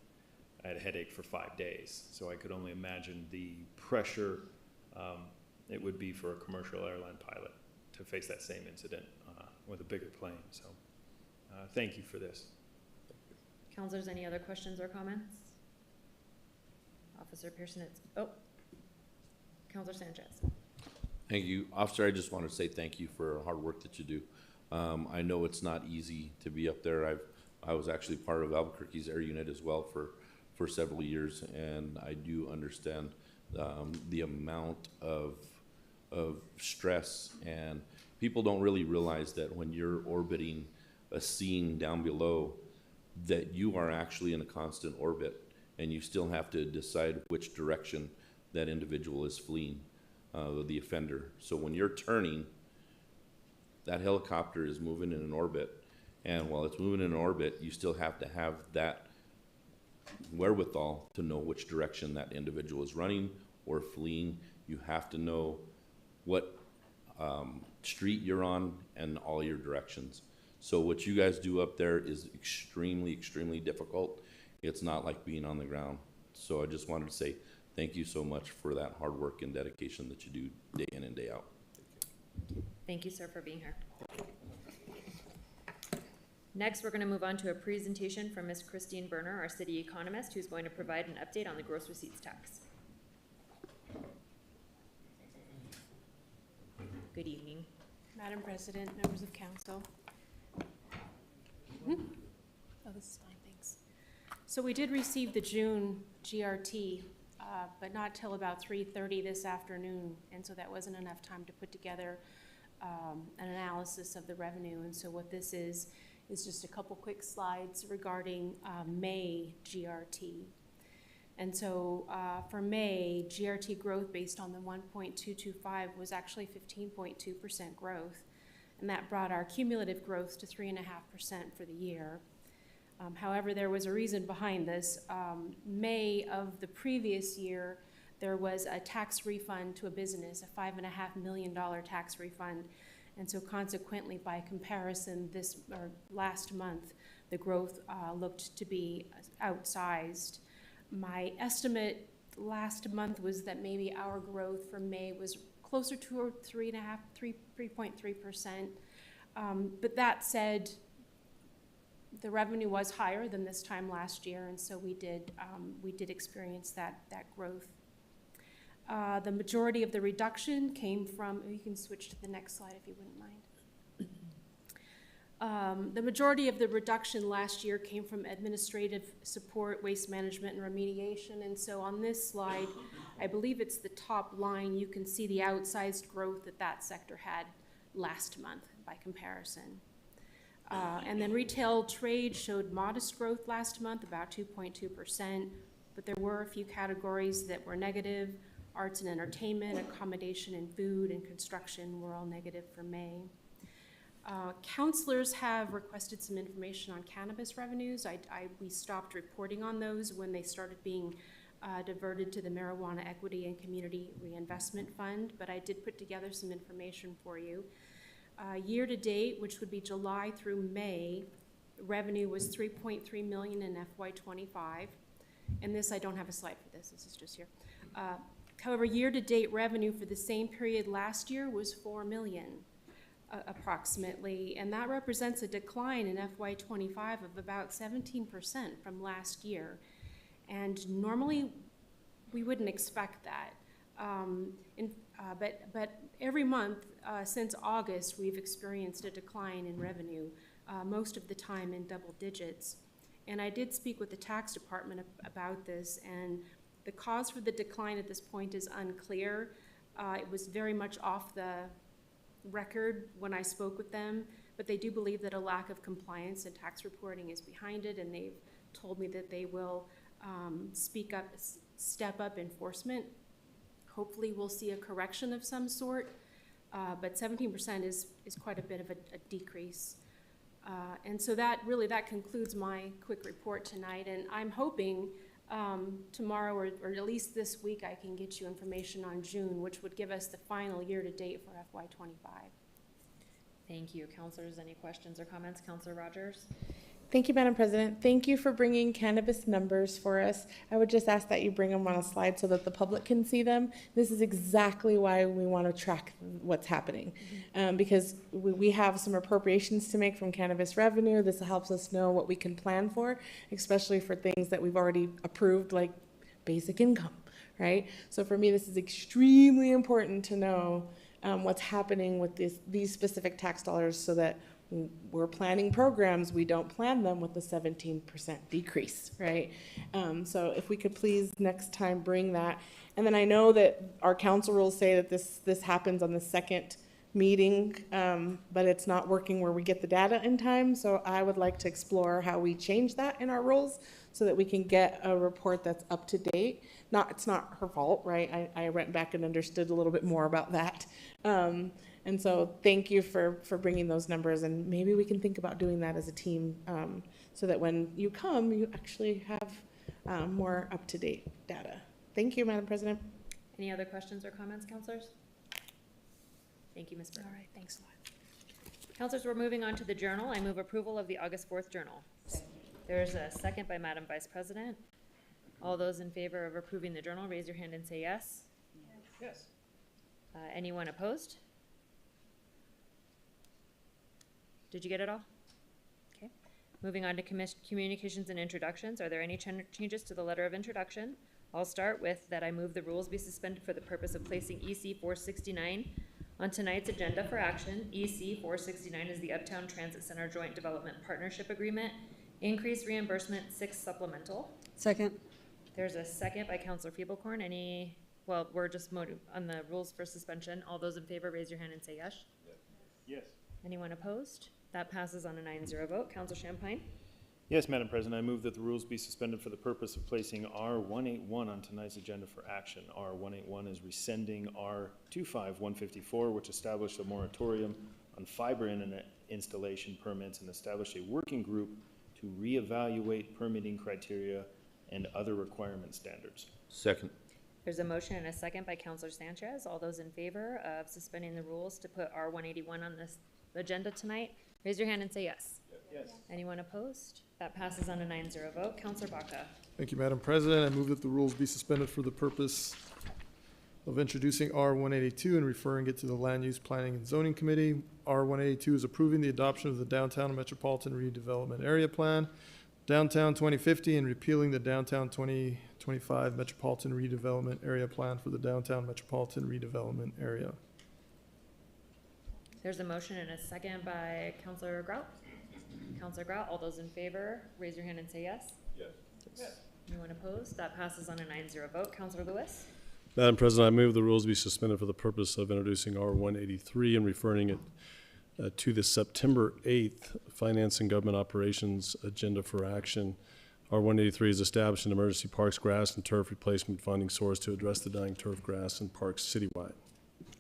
I had a headache for 5 days. So I could only imagine the pressure it would be for a commercial airline pilot to face that same incident with a bigger plane. So thank you for this. Councilors, any other questions or comments? Officer Pearson, Councilor Sanchez. Thank you. Officer, I just want to say thank you for hard work that you do. I know it's not easy to be up there. I was actually part of Albuquerque's air unit as well for several years, and I do understand the amount of stress, and people don't really realize that when you're orbiting a scene down below, that you are actually in a constant orbit, and you still have to decide which direction that individual is fleeing, the offender. So when you're turning, that helicopter is moving in an orbit, and while it's moving in an orbit, you still have to have that wherewithal to know which direction that individual is running or fleeing. You have to know what street you're on and all your directions. So what you guys do up there is extremely, extremely difficult. It's not like being on the ground. So I just wanted to say thank you so much for that hard work and dedication that you do day in and day out. Thank you, sir, for being here. Next, we're going to move on to a presentation from Ms. Christine Berner, our city economist, who's going to provide an update on the gross receipts tax. Good evening. Madam President, members of council. Oh, this is fine, thanks. So we did receive the June GRT, but not till about 3:30 this afternoon, and so that wasn't enough time to put together an analysis of the revenue. And so what this is just a couple quick slides regarding May GRT. And so for May, GRT growth based on the 1.225 was actually 15.2% growth, and that brought our cumulative growth to 3.5% for the year. However, there was a reason behind this. May of the previous year, there was a tax refund to a business, a $5.5 million tax refund. And so consequently, by comparison, last month, the growth looked to be outsized. My estimate last month was that maybe our growth for May was closer to 3.3%. But that said, the revenue was higher than this time last year, and so we did experience that growth. The majority of the reduction came from, you can switch to the next slide if you wouldn't mind. The majority of the reduction last year came from administrative support, waste management, and remediation. And so on this slide, I believe it's the top line, you can see the outsized growth that sector had last month by comparison. And then retail trade showed modest growth last month, about 2.2%, but there were a few categories that were negative. Arts and entertainment, accommodation and food, and construction were all negative for May. Counselors have requested some information on cannabis revenues. We stopped reporting on those when they started being diverted to the Marijuana Equity and Community Reinvestment Fund, but I did put together some information for you. Year to date, which would be July through May, revenue was $3.3 million in FY25. And this, I don't have a slide for this. This is just here. However, year to date revenue for the same period last year was $4 million. Approximately, and that represents a decline in FY25 of about 17% from last year. And normally, we wouldn't expect that. But every month since August, we've experienced a decline in revenue, most of the time in double digits. And I did speak with the tax department about this, and the cause for the decline at this point is unclear. It was very much off the record when I spoke with them, but they do believe that a lack of compliance and tax reporting is behind it, and they've told me that they will step up enforcement. Hopefully we'll see a correction of some sort, but 17% is quite a bit of a decrease. And so that concludes my quick report tonight, and I'm hoping tomorrow or at least this week I can get you information on June, which would give us the final year to date for FY25. Thank you. Counselors, any questions or comments? Counselor Rogers? Thank you, Madam President. Thank you for bringing cannabis numbers for us. I would just ask that you bring them on a slide so that the public can see them. This is exactly why we want to track what's happening, because we have some appropriations to make from cannabis revenue. This helps us know what we can plan for, especially for things that we've already approved, like basic income, right? So for me, this is extremely important to know what's happening with these specific tax dollars, so that we're planning programs, we don't plan them with a 17% decrease, right? So if we could please next time bring that. And then I know that our council rules say that this happens on the second meeting, but it's not working where we get the data in time. So I would like to explore how we change that in our rules so that we can get a report that's up to date. It's not her fault, right? I went back and understood a little bit more about that. And so thank you for bringing those numbers, and maybe we can think about doing that as a team, so that when you come, you actually have more up-to-date data. Thank you, Madam President. Any other questions or comments, counselors? Thank you, Ms. Burke. All right, thanks a lot. Counselors, we're moving on to the journal. I move approval of the August 4th journal. There's a second by Madam Vice President. All those in favor of approving the journal, raise your hand and say yes. Yes. Anyone opposed? Did you get it all? Okay. Moving on to communications and introductions. Are there any changes to the letter of introduction? I'll start with that I move the rules be suspended for the purpose of placing EC 469 on tonight's agenda for action. EC 469 is the Uptown Transit Center Joint Development Partnership Agreement, Increased Reimbursement 6 Supplemental. Second. There's a second by Councilor Feeblecorn. Well, we're just on the rules for suspension. All those in favor, raise your hand and say yes. Yes. Anyone opposed? That passes on a 9-0 vote. Councilor Champagne? Yes, Madam President, I move that the rules be suspended for the purpose of placing R181 on tonight's agenda for action. R181 is rescinding R25154, which established a moratorium on fiber internet installation permits and established a working group to reevaluate permitting criteria and other requirement standards. Second. There's a motion and a second by Councilor Sanchez. All those in favor of suspending the rules to put R181 on this agenda tonight, raise your hand and say yes. Yes. Anyone opposed? That passes on a 9-0 vote. Councilor Baca? Thank you, Madam President. I move that the rules be suspended for the purpose of introducing R182 and referring it to the Land Use Planning and Zoning Committee. R182 is approving the adoption of the Downtown Metropolitan Redevelopment Area Plan, Downtown 2050, and repealing the Downtown 2025 Metropolitan Redevelopment Area Plan for the Downtown Metropolitan Redevelopment Area. There's a motion and a second by Councilor Grout. Councilor Grout, all those in favor, raise your hand and say yes. Yes. Anyone opposed? That passes on a 9-0 vote. Councilor Lewis? Madam President, I move the rules be suspended for the purpose of introducing R183 and referring it to the September 8th Finance and Government Operations Agenda for Action. R183 is establish an emergency parks grass and turf replacement funding source to address the dying turf grass in parks citywide.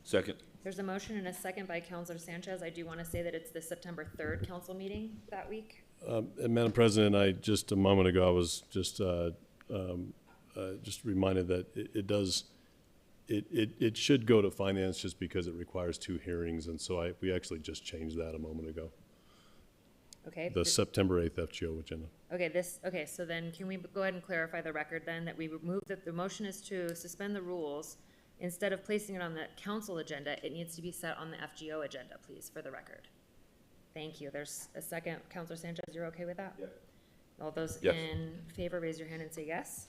Second. There's a motion and a second by Counselor Sanchez. I do want to say that it's the September 3rd council meeting that week. And Madam President, I just a moment ago, I was just reminded that it should go to finance just because it requires 2 hearings, and so we actually just changed that a moment ago. Okay. The September 8th FGO agenda. Okay, so then can we go ahead and clarify the record then that we remove that the motion is to suspend the rules. Instead of placing it on the council agenda, it needs to be set on the FGO agenda, please, for the record. Thank you. There's a second. Counselor Sanchez, you're okay with that? Yes. All those in favor, raise your hand and say yes.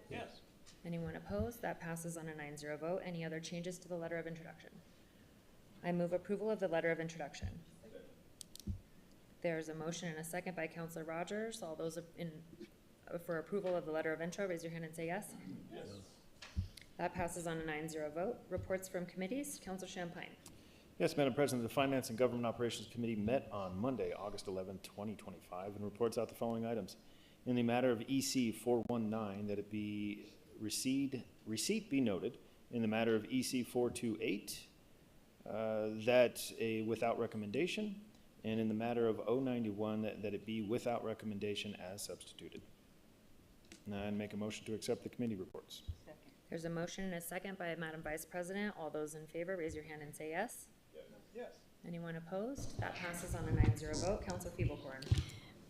Yes. Anyone opposed? That passes on a 9-0 vote. Any other changes to the letter of introduction? I move approval of the letter of introduction. There's a motion and a second by Counselor Rogers. All those for approval of the letter of intro, raise your hand and say yes. Yes. That passes on a 9-0 vote. Reports from committees. Counselor Champagne. Yes, Madam President, the Finance and Government Operations Committee met on Monday, August 11, 2025, and reports out the following items. In the matter of EC 419, that it be receipt be noted. In the matter of EC 428, that a without recommendation. And in the matter of 091, that it be without recommendation as substituted. And make a motion to accept the committee reports. There's a motion and a second by Madam Vice President. All those in favor, raise your hand and say yes. Yes. Anyone opposed? That passes on a 9-0 vote. Counselor Feeblecorn.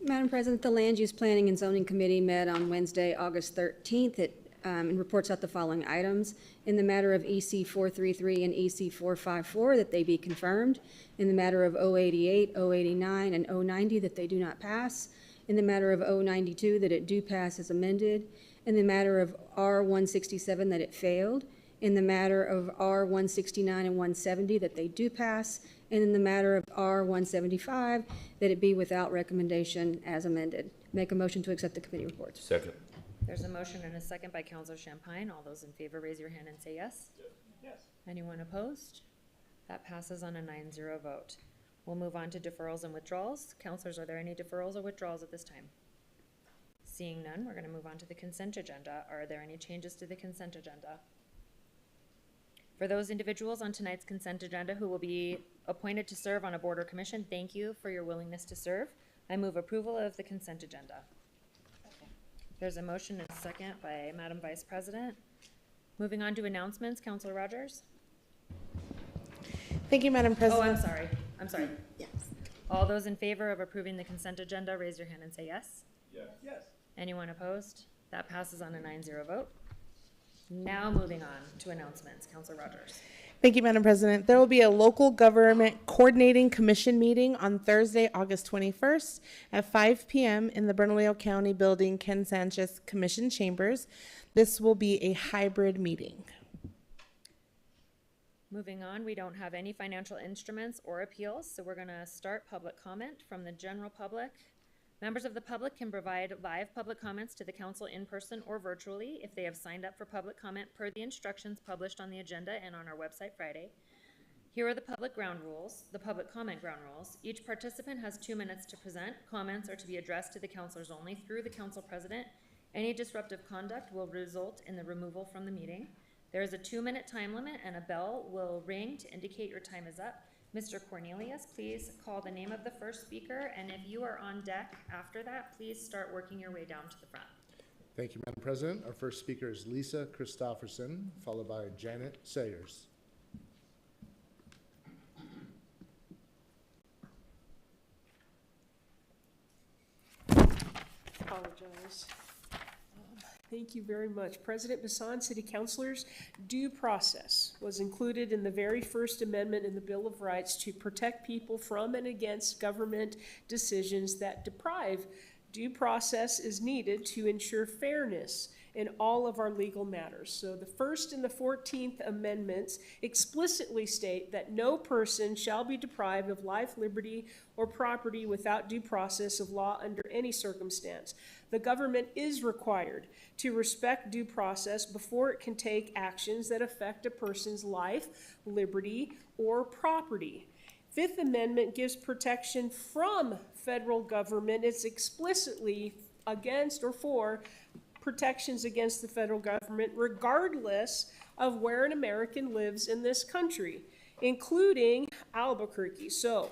Madam President, the Land Use Planning and Zoning Committee met on Wednesday, August 13th, and reports out the following items. In the matter of EC 433 and EC 454, that they be confirmed. In the matter of 088, 089, and 090, that they do not pass. In the matter of 092, that it do pass as amended. In the matter of R167, that it failed. In the matter of R169 and 170, that they do pass. And in the matter of R175, that it be without recommendation as amended. Make a motion to accept the committee reports. Second. There's a motion and a second by Counselor Champagne. All those in favor, raise your hand and say yes. Yes. Anyone opposed? That passes on a 9-0 vote. We'll move on to deferrals and withdrawals. Counselors, are there any deferrals or withdrawals at this time? Seeing none, we're going to move on to the consent agenda. Are there any changes to the consent agenda? For those individuals on tonight's consent agenda who will be appointed to serve on a board or commission, thank you for your willingness to serve. I move approval of the consent agenda. There's a motion and a second by Madam Vice President. Moving on to announcements, Counselor Rogers. Thank you, Madam President. Oh, I'm sorry. Yes. All those in favor of approving the consent agenda, raise your hand and say yes. Yes. Yes. Anyone opposed? That passes on a 9-0 vote. Now moving on to announcements, Counselor Rogers. Thank you, Madam President. There will be a local government coordinating commission meeting on Thursday, August 21st at 5 p.m. in the Bernalillo County Building, Ken Sanchez Commission Chambers. This will be a hybrid meeting. Moving on, we don't have any financial instruments or appeals, so we're going to start public comment from the general public. Members of the public can provide live public comments to the council in person or virtually if they have signed up for public comment per the instructions published on the agenda and on our website Friday. Here are the public ground rules, the public comment ground rules. Each participant has 2 minutes to present. Comments are to be addressed to the councilors only through the council president. Any disruptive conduct will result in the removal from the meeting. There is a 2-minute time limit and a bell will ring to indicate your time is up. Mr. Cornelius, please call the name of the first speaker, and if you are on deck after that, please start working your way down to the front. Thank you, Madam President. Our first speaker is Lisa Christopherson, followed by Janet Sayers. Apologize. Thank you very much. President Bassan, City Councilors, due process was included in the very first amendment in the Bill of Rights to protect people from and against government decisions that deprive. Due process is needed to ensure fairness in all of our legal matters. So the First and the 14th Amendments explicitly state that no person shall be deprived of life, liberty, or property without due process of law under any circumstance. The government is required to respect due process before it can take actions that affect a person's life, liberty, or property. Fifth Amendment gives protection from federal government. It's explicitly against or for protections against the federal government, regardless of where an American lives in this country, including Albuquerque. So,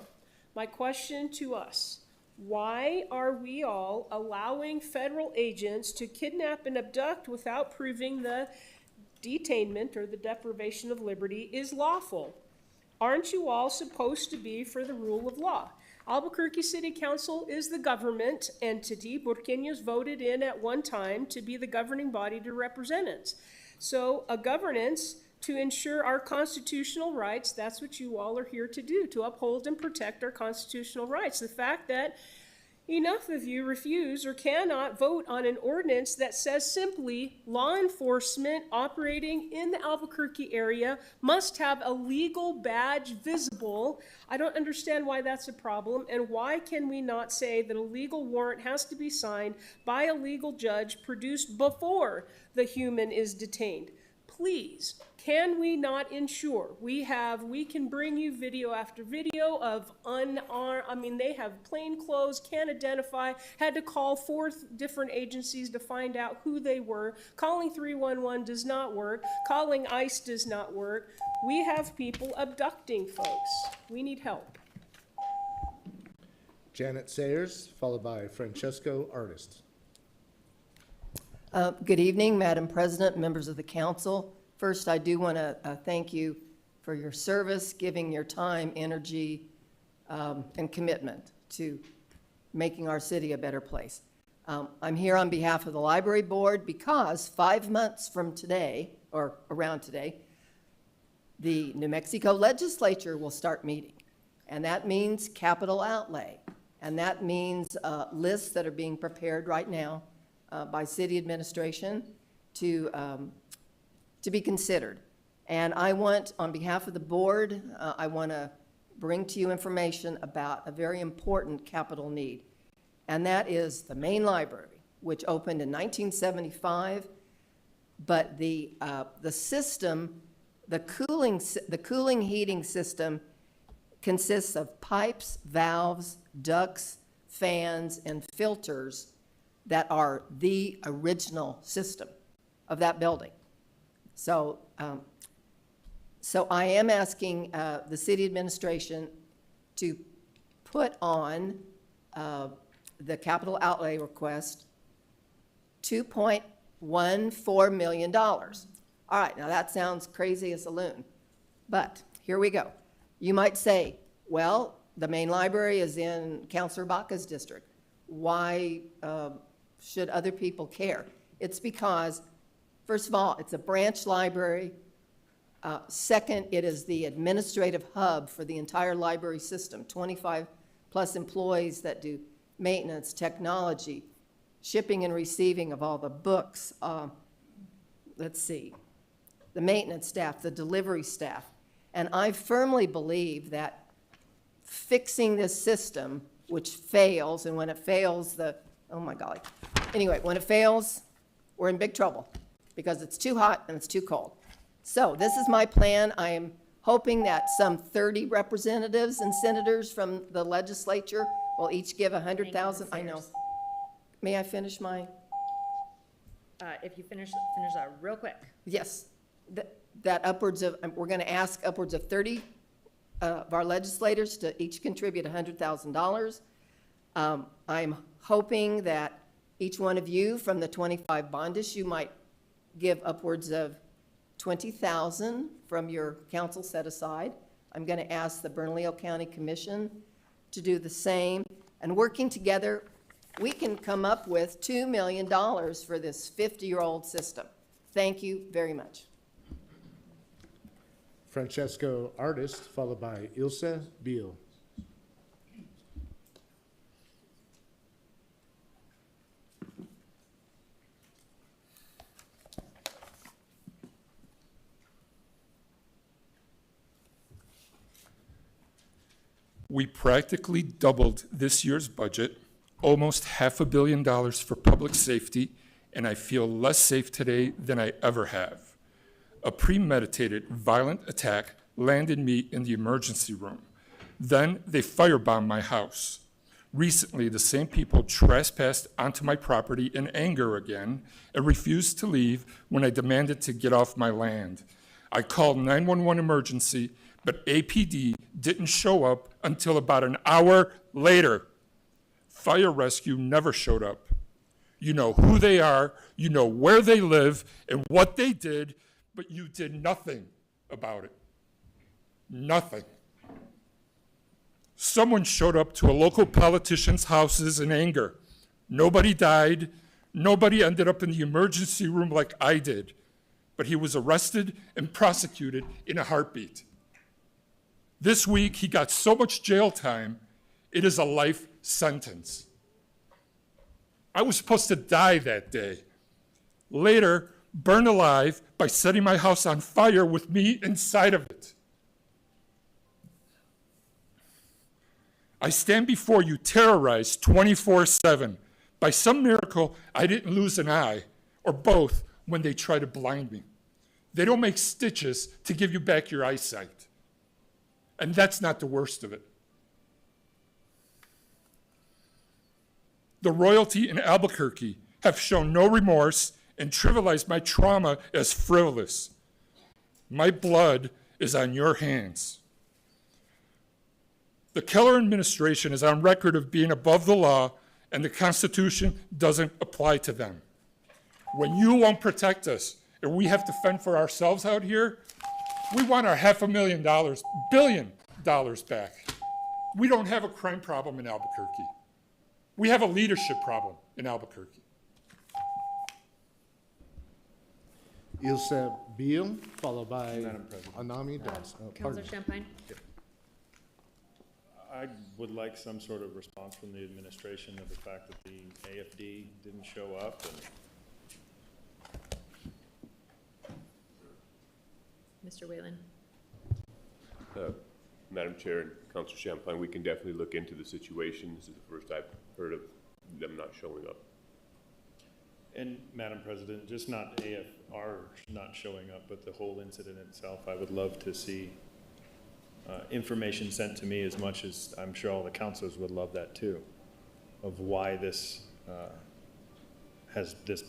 my question to us, why are we all allowing federal agents to kidnap and abduct without proving the detainment or the deprivation of liberty is lawful? Aren't you all supposed to be for the rule of law? Albuquerque City Council is the government entity Burqueños voted in at one time to be the governing body to represent us. So a governance to ensure our constitutional rights, that's what you all are here to do, to uphold and protect our constitutional rights. The fact that enough of you refuse or cannot vote on an ordinance that says simply law enforcement operating in the Albuquerque area must have a legal badge visible. I don't understand why that's a problem, and why can we not say that a legal warrant has to be signed by a legal judge produced before the human is detained? Please, can we not ensure we can bring you video after video of unarmed, they have plain clothes, can't identify, had to call 4 different agencies to find out who they were. Calling 311 does not work. Calling ICE does not work. We have people abducting folks. We need help. Janet Sayers, followed by Francesco Artist. Good evening, Madam President, members of the council. First, I do want to thank you for your service, giving your time, energy, and commitment to making our city a better place. I'm here on behalf of the library board because 5 months from today, or around today, the New Mexico legislature will start meeting. And that means capital outlay. And that means lists that are being prepared right now by city administration to be considered. And I want, on behalf of the board, I want to bring to you information about a very important capital need. And that is the main library, which opened in 1975. But the system, the cooling heating system consists of pipes, valves, ducts, fans, and filters that are the original system of that building. So, so I am asking the city administration to put on the capital outlay request $2.14 million. All right, now that sounds crazy as a loon, but here we go. You might say, well, the main library is in Councilor Baca's district. Why should other people care? It's because, first of all, it's a branch library. Second, it is the administrative hub for the entire library system, 25 plus employees that do maintenance, technology, shipping and receiving of all the books. Let's see, the maintenance staff, the delivery staff. And I firmly believe that fixing this system, which fails, and when it fails, oh my golly. Anyway, when it fails, we're in big trouble because it's too hot and it's too cold. So this is my plan. I am hoping that some 30 representatives and senators from the legislature will each give 100,000. I know. May I finish my? If you finish that real quick. Yes. That upwards of, we're going to ask upwards of 30 of our legislators to each contribute $100,000. I'm hoping that each one of you from the 25 bond issue might give upwards of $20,000 from your council set aside. I'm going to ask the Bernalillo County Commission to do the same. And working together, we can come up with $2 million for this 50-year-old system. Thank you very much. Francesco Artist, followed by Ilse Beal. We practically doubled this year's budget, almost $500 million for public safety, and I feel less safe today than I ever have. A premeditated, violent attack landed me in the emergency room. Then they firebombed my house. Recently, the same people trespassed onto my property in anger again and refused to leave when I demanded to get off my land. I called 911 emergency, but APD didn't show up until about an hour later. Fire rescue never showed up. You know who they are, you know where they live and what they did, but you did nothing about it. Nothing. Someone showed up to a local politician's houses in anger. Nobody died. Nobody ended up in the emergency room like I did. But he was arrested and prosecuted in a heartbeat. This week, he got so much jail time, it is a life sentence. I was supposed to die that day. Later, burned alive by setting my house on fire with me inside of it. I stand before you terrorized 24/7. By some miracle, I didn't lose an eye, or both, when they try to blind me. They don't make stitches to give you back your eyesight. And that's not the worst of it. The royalty in Albuquerque have shown no remorse and trivialized my trauma as frivolous. My blood is on your hands. The Keller administration is on record of being above the law, and the Constitution doesn't apply to them. When you won't protect us and we have to fend for ourselves out here, we want our $500,000, billion dollars back. We don't have a crime problem in Albuquerque. We have a leadership problem in Albuquerque. Ilse Beal, followed by Madam President. Anami Das. Counselor Champagne? I would like some sort of response from the administration of the fact that the AFD didn't show up. Mr. Whalen? Madam Chair and Councilor Champagne, we can definitely look into the situation. This is the first I've heard of them not showing up. And Madam President, just not AFR not showing up, but the whole incident itself, I would love to see information sent to me, as much as I'm sure all the councilors would love that too, of why this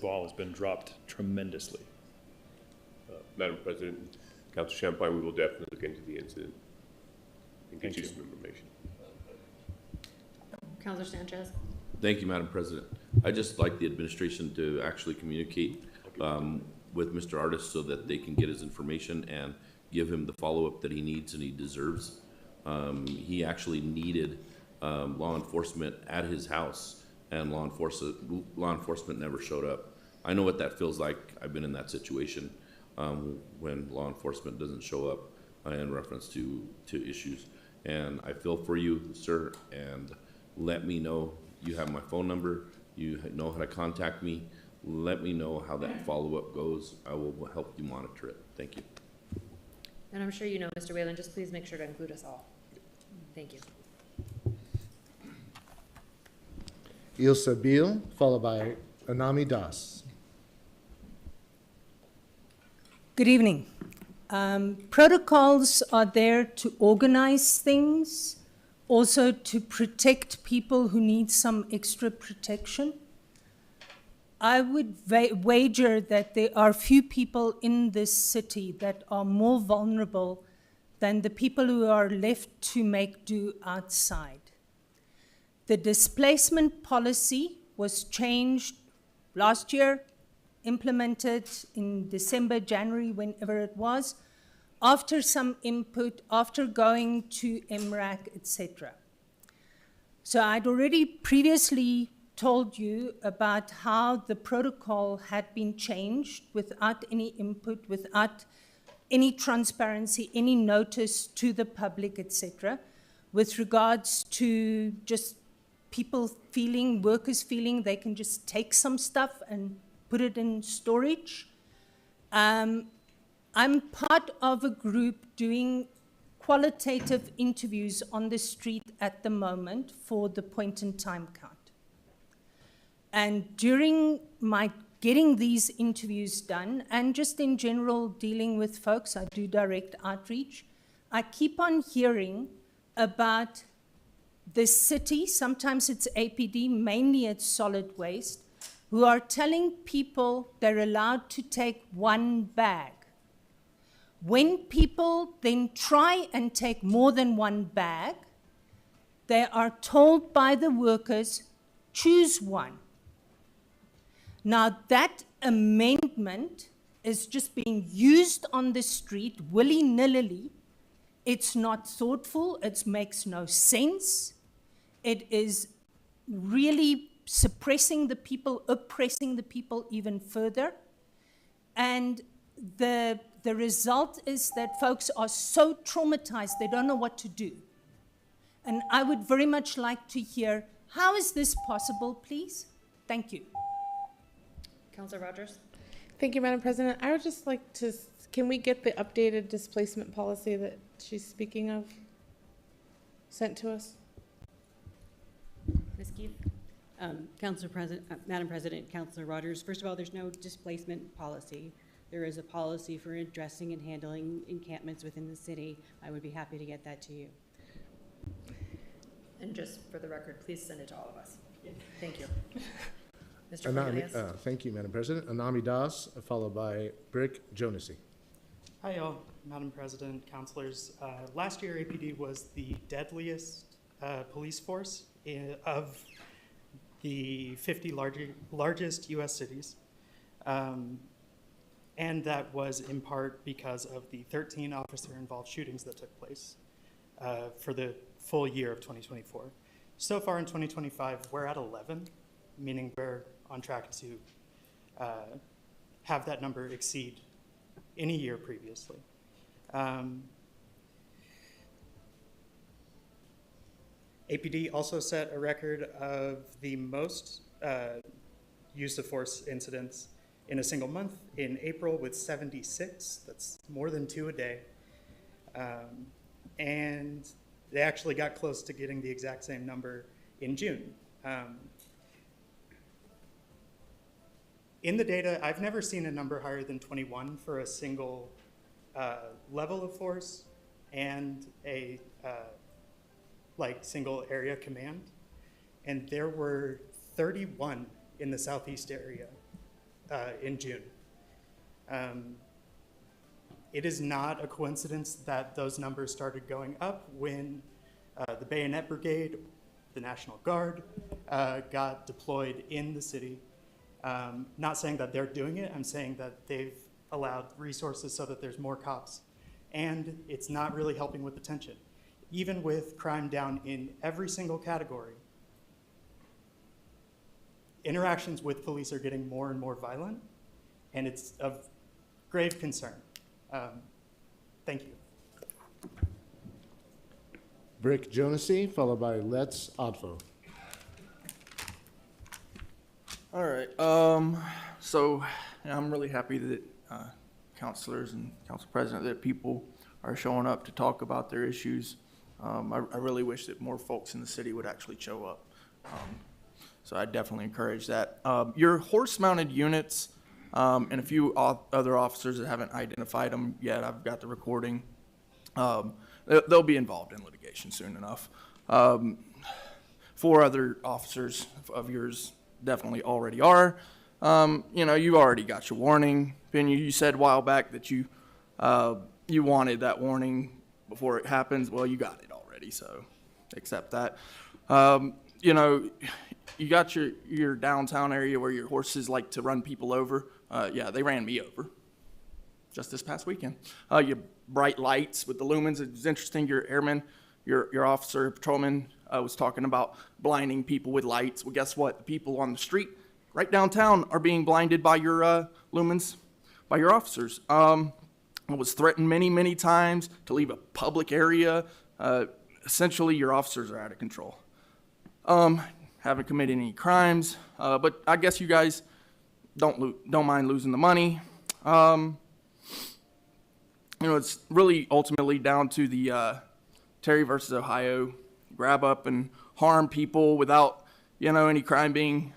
ball has been dropped tremendously. Madam President, Councilor Champagne, we will definitely look into the incident and get you some information. Counselor Sanchez? Thank you, Madam President. I'd just like the administration to actually communicate with Mr. Artis so that they can get his information and give him the follow-up that he needs and he deserves. He actually needed law enforcement at his house, and law enforcement never showed up. I know what that feels like. I've been in that situation when law enforcement doesn't show up in reference to issues. And I feel for you, sir, and let me know. You have my phone number. You know how to contact me. Let me know how that follow-up goes. I will help you monitor it. Thank you. And I'm sure you know, Mr. Whalen, just please make sure to include us all. Thank you. Ilse Beal, followed by Anami Das. Good evening. Protocols are there to organize things, also to protect people who need some extra protection. I would wager that there are few people in this city that are more vulnerable than the people who are left to make do outside. The displacement policy was changed last year, implemented in December, January, whenever it was, after some input, after going to MRAC, etc. So I'd already previously told you about how the protocol had been changed without any input, without any transparency, any notice to the public, etc., with regards to just people feeling, workers feeling they can just take some stuff and put it in storage. I'm part of a group doing qualitative interviews on the street at the moment for the point-in-time count. And during my getting these interviews done, and just in general dealing with folks, I do direct outreach, I keep on hearing about the city, sometimes it's APD, mainly it's solid waste, who are telling people they're allowed to take one bag. When people then try and take more than one bag, they are told by the workers, choose one. Now that amendment is just being used on the street willy-nilly. It's not thoughtful, it makes no sense. It is really suppressing the people, oppressing the people even further. And the result is that folks are so traumatized, they don't know what to do. And I would very much like to hear, how is this possible, please? Thank you. Councilor Rogers? Thank you, Madam President. I would just like to, can we get the updated displacement policy that she's speaking of sent to us? Ms. Keefe? Madam President, Councilor Rogers, first of all, there's no displacement policy. There is a policy for addressing and handling encampments within the city. I would be happy to get that to you. And just for the record, please send it to all of us. Thank you. Mr. Anami, Cornelius? thank you, Madam President. Anami Das, followed by Brick Jonesy. Hi, all. Madam President, councilors. Last year, APD was the deadliest police force of the 50 largest U.S. cities. And that was in part because of the 13 officer-involved shootings that took place for the full year of 2024. So far in 2025, we're at 11, meaning we're on track to have that number exceed any year previously. APD also set a record of the most use of force incidents in a single month in April with 76. That's more than 2 a day. And they actually got close to getting the exact same number in June. In the data, I've never seen a number higher than 21 for a single level of force and a single area command. And there were 31 in the southeast area in June. It is not a coincidence that those numbers started going up when the Bayonet Brigade, the National Guard, got deployed in the city. Not saying that they're doing it, I'm saying that they've allowed resources so that there's more cops. And it's not really helping with the tension. Even with crime down in every single category, interactions with police are getting more and more violent, and it's of grave concern. Thank you. Brick Jonesy, followed by Let's Odfo. All right. So I'm really happy that councilors and council president, that people are showing up to talk about their issues. I really wish that more folks in the city would actually show up. So I definitely encourage that. Your horse-mounted units and a few other officers that haven't identified them yet, I've got the recording. They'll be involved in litigation soon enough. 4 other officers of yours definitely already are. You've already got your warning. Ben, you said a while back that you wanted that warning before it happens. Well, you got it already, so accept that. You got your downtown area where your horses like to run people over. Yeah, they ran me over just this past weekend. Your bright lights with the lumens. It was interesting. Your airman, your officer, patrolman was talking about blinding people with lights. Well, guess what? The people on the street right downtown are being blinded by your lumens, by your officers. I was threatened many, many times to leave a public area. Essentially, your officers are out of control. Haven't committed any crimes, but I guess you guys don't mind losing the money. It's really ultimately down to the Terry versus Ohio, grab up and harm people without, any crime being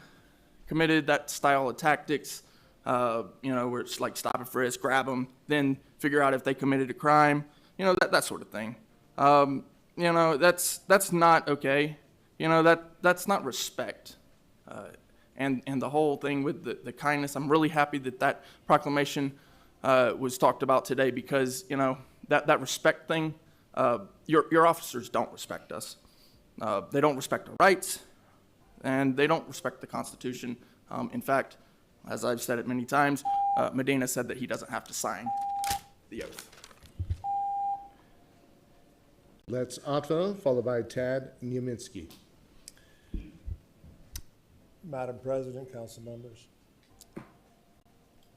committed, that style of tactics, where it's like stop and frisk, grab them, then figure out if they committed a crime, that sort of thing. That's not okay. You know, that's not respect. And the whole thing with the kindness, I'm really happy that that proclamation was talked about today, because, you know, that respect thing, your officers don't respect us. They don't respect our rights, and they don't respect the Constitution. In fact, as I've said it many times, Medina said that he doesn't have to sign the oath. Let's Otto, followed by Tad Niemitzki. Madam President, council members.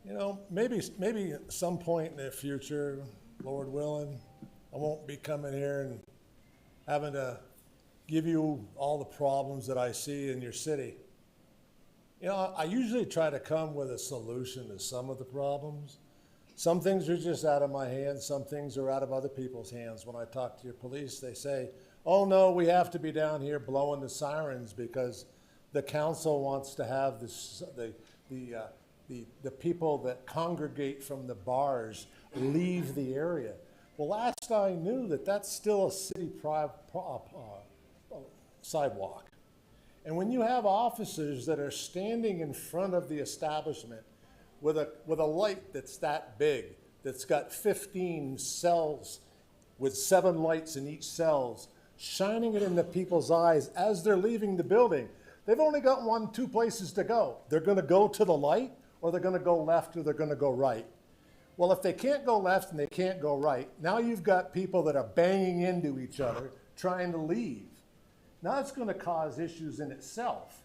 You know, maybe at some point in the future, Lord willing, I won't be coming here and having to give you all the problems that I see in your city. You know, I usually try to come with a solution to some of the problems. Some things are just out of my hands, some things are out of other people's hands. When I talk to your police, they say, oh no, we have to be down here blowing the sirens because the council wants to have this, the people that congregate from the bars leave the area. Well, last I knew that's still a city sidewalk. And when you have officers that are standing in front of the establishment with a light that's that big, that's got 15 cells with 7 lights in each cells, shining it into people's eyes as they're leaving the building, they've only got 2 places to go. They're gonna go to the light, or they're gonna go left, or they're gonna go right. Well, if they can't go left and they can't go right, now you've got people that are banging into each other, trying to leave. Now it's gonna cause issues in itself.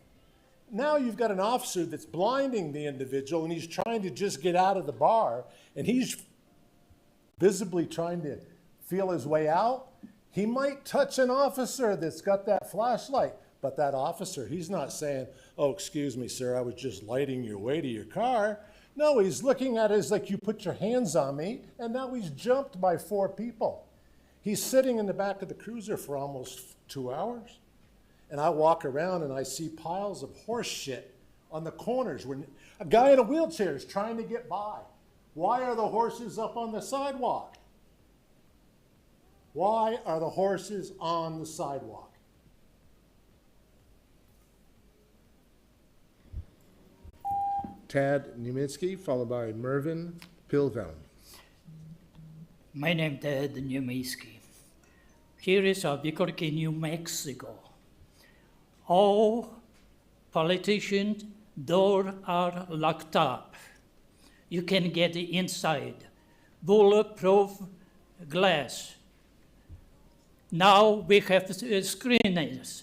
Now you've got an officer that's blinding the individual and he's trying to just get out of the bar and he's visibly trying to feel his way out. He might touch an officer that's got that flashlight, but that officer, he's not saying, oh, excuse me, sir, I was just lighting your way to your car. No, he's looking at it as like, you put your hands on me, and now he's jumped by 4 people. He's sitting in the back of the cruiser for almost 2 hours. And I walk around and I see piles of horse shit on the corners when a guy in a wheelchair is trying to get by. Why are the horses up on the sidewalk? Why are the horses on the sidewalk? Tad Niemitzki, followed by Mervyn Pilvelm. My name is Tad Niemitzki. Here is Albuquerque, New Mexico. All politicians' doors are locked up. You can get inside. Bulletproof glass. Now we have screeners.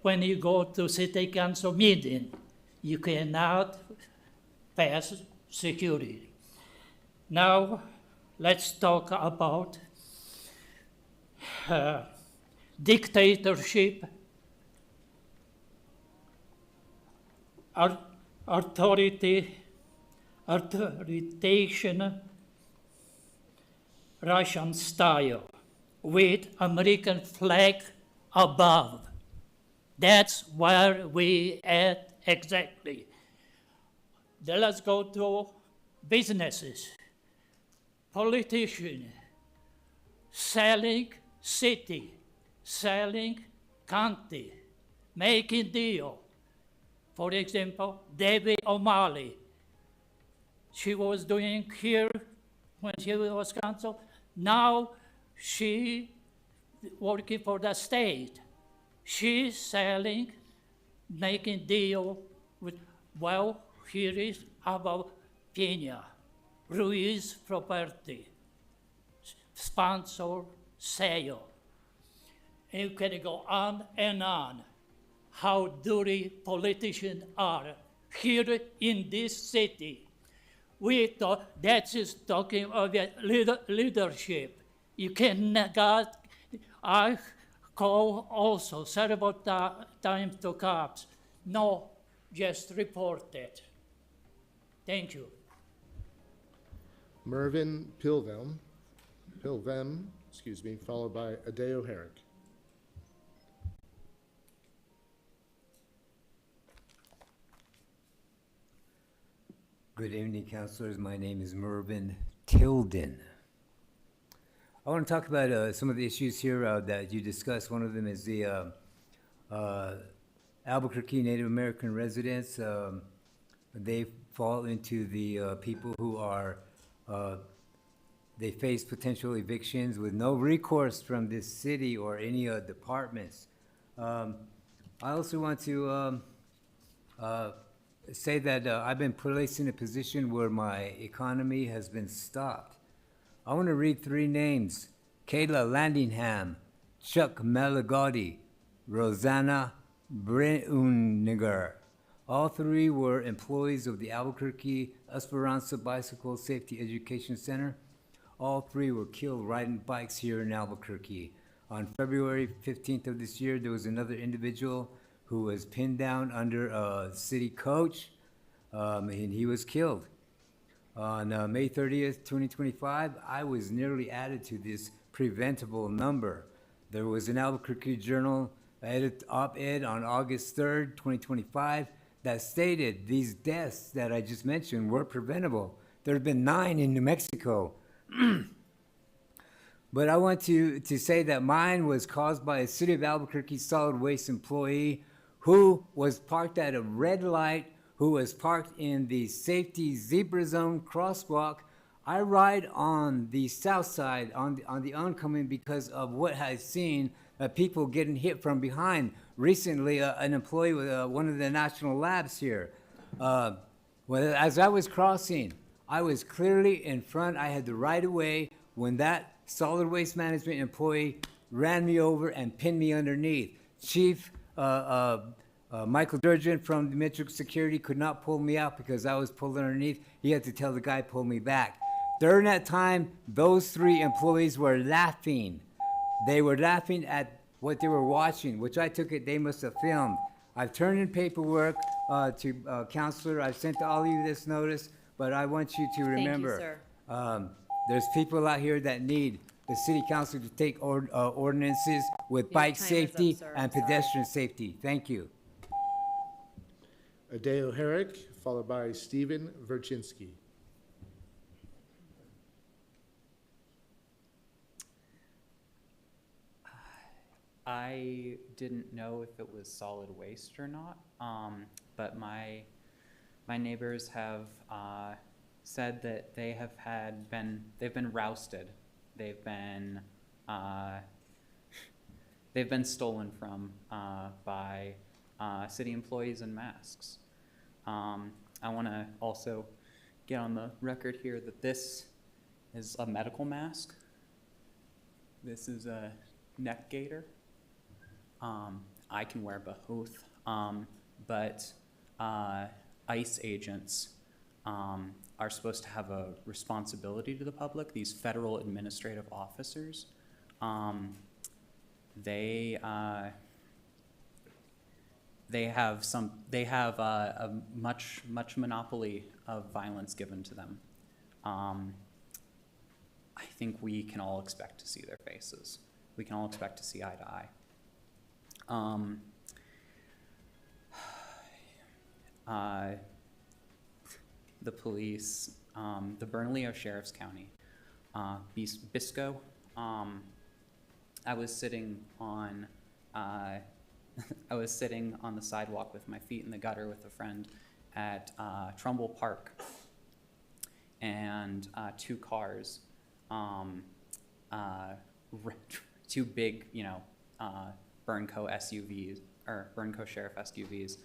When you go to city council meeting, you cannot pass security. Now let's talk about dictatorship, authoritarian Russian style with American flag above. That's where we at exactly. Then let's go to businesses, politicians, selling city, selling county, making deal. For example, Debbie O'Malley, she was doing here when she was council. Now she working for the state. She's selling, making deal with, well, here is about Pena, Ruiz property, sponsor sale. And you can go on and on. How dirty politicians are here in this city. We thought that is talking about leadership. You cannot, I call also several times to cops. No, just report it. Thank you. Mervyn Pilvelm, followed by Adeo Herrick. Good evening, councilors. My name is Mervyn Tilden. I want to talk about some of the issues here that you discussed. One of them is the Albuquerque Native American residents, they fall into the people who are, they face potential evictions with no recourse from this city or any departments. I also want to say that I've been placed in a position where my economy has been stopped. I want to read 3 names: Kayla Landingham, Chuck Malagotti, Rosanna Breuniger. All 3 were employees of the Albuquerque Esperanza Bicycle Safety Education Center. All 3 were killed riding bikes here in Albuquerque. On February 15th of this year, there was another individual who was pinned down under a city coach, and he was killed. On May 30th, 2025, I was nearly added to this preventable number. There was an Albuquerque Journal op-ed on August 3rd, 2025, that stated these deaths that I just mentioned were preventable. There have been 9 in New Mexico. But I want to say that mine was caused by a City of Albuquerque solid waste employee who was parked at a red light, who was parked in the safety zebra zone crosswalk. I ride on the south side, on the oncoming, because of what I've seen, people getting hit from behind. Recently, an employee with one of the national labs here, as I was crossing, I was clearly in front. I had the right of way when that solid waste management employee ran me over and pinned me underneath. Chief Michael Durgin from the Metro Security could not pull me out because I was pulled underneath. He had to tell the guy, pull me back. During that time, those 3 employees were laughing. They were laughing at what they were watching, which I took it they must have filmed. I've turned in paperwork to Counselor. I've sent to all of you this notice, but I want you to remember. Thank you, sir. There's people out here that need the city council to take ordinances with bike time is up, safety sir. and pedestrian safety. Thank you. Adeo Herrick, followed by Stephen Verchinsky. I didn't know if it was solid waste or not, but my neighbors have said that they've been rousted, they've been stolen from by city employees in masks. I want to also get on the record here that this is a medical mask. This is a neck gaiter. I can wear both, but ICE agents are supposed to have a responsibility to the public. These federal administrative officers, they have a much monopoly of violence given to them. I think we can all expect to see their faces. We can all expect to see eye to eye. The police, the Bernalillo Sheriff's County, Bisco. I was sitting on the sidewalk with my feet in the gutter with a friend at Trumbull Park, and 2 cars, 2 big, Burnco SUVs, or Burnco Sheriff SUVs,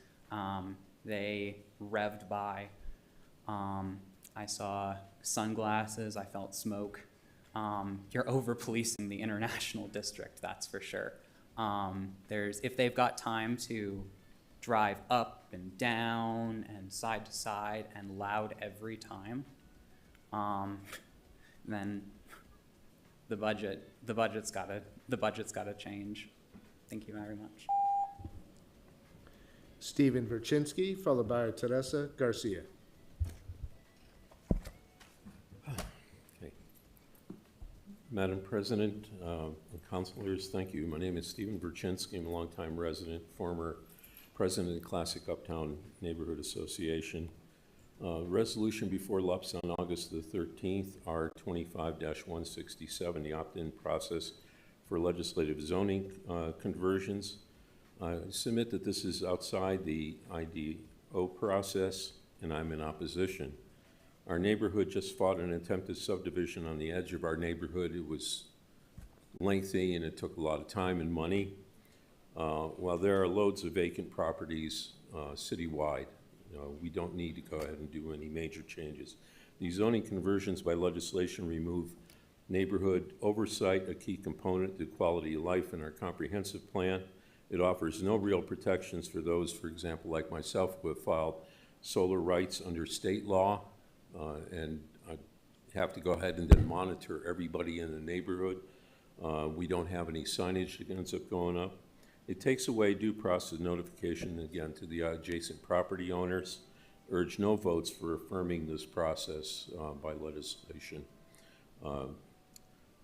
they revved by. I saw sunglasses, I felt smoke. You're over-policing the international district, that's for sure. If they've got time to drive up and down and side to side and loud every time, then the budget's gotta change. Thank you very much. Stephen Verchinsky, followed by Teresa Garcia. Okay. Madam President, councilors, thank you. My name is Stephen Verchinsky. I'm a longtime resident, former president of the Classic Uptown Neighborhood Association. Resolution before LUPS on August the 13th, R25-167, the opt-in process for legislative zoning conversions. I submit that this is outside the IDO process, and I'm in opposition. Our neighborhood just fought an attempted subdivision on the edge of our neighborhood. It was lengthy and it took a lot of time and money. While there are loads of vacant properties citywide, we don't need to go ahead and do any major changes. These zoning conversions by legislation remove neighborhood oversight, a key component to quality of life in our comprehensive plan. It offers no real protections for those, for example, like myself, who have filed solar rights under state law, and I have to go ahead and then monitor everybody in the neighborhood. We don't have any signage that ends up going up. It takes away due process notification, again, to the adjacent property owners. Urge no votes for affirming this process by legislation. On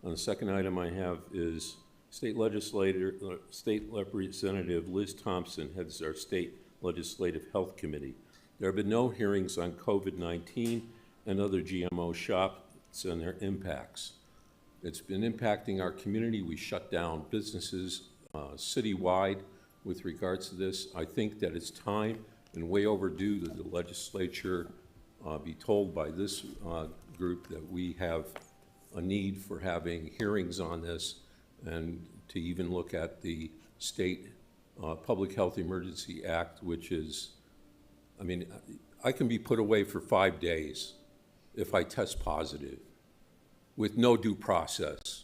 the second item I have is State Representative Liz Thompson heads our State Legislative Health Committee. There have been no hearings on COVID-19 and other GMO shops and their impacts. It's been impacting our community. We shut down businesses citywide with regards to this. I think that it's time and way overdue that the legislature be told by this group that we have a need for having hearings on this, and to even look at the State Public Health Emergency Act, which is, I mean, I can be put away for 5 days if I test positive with no due process.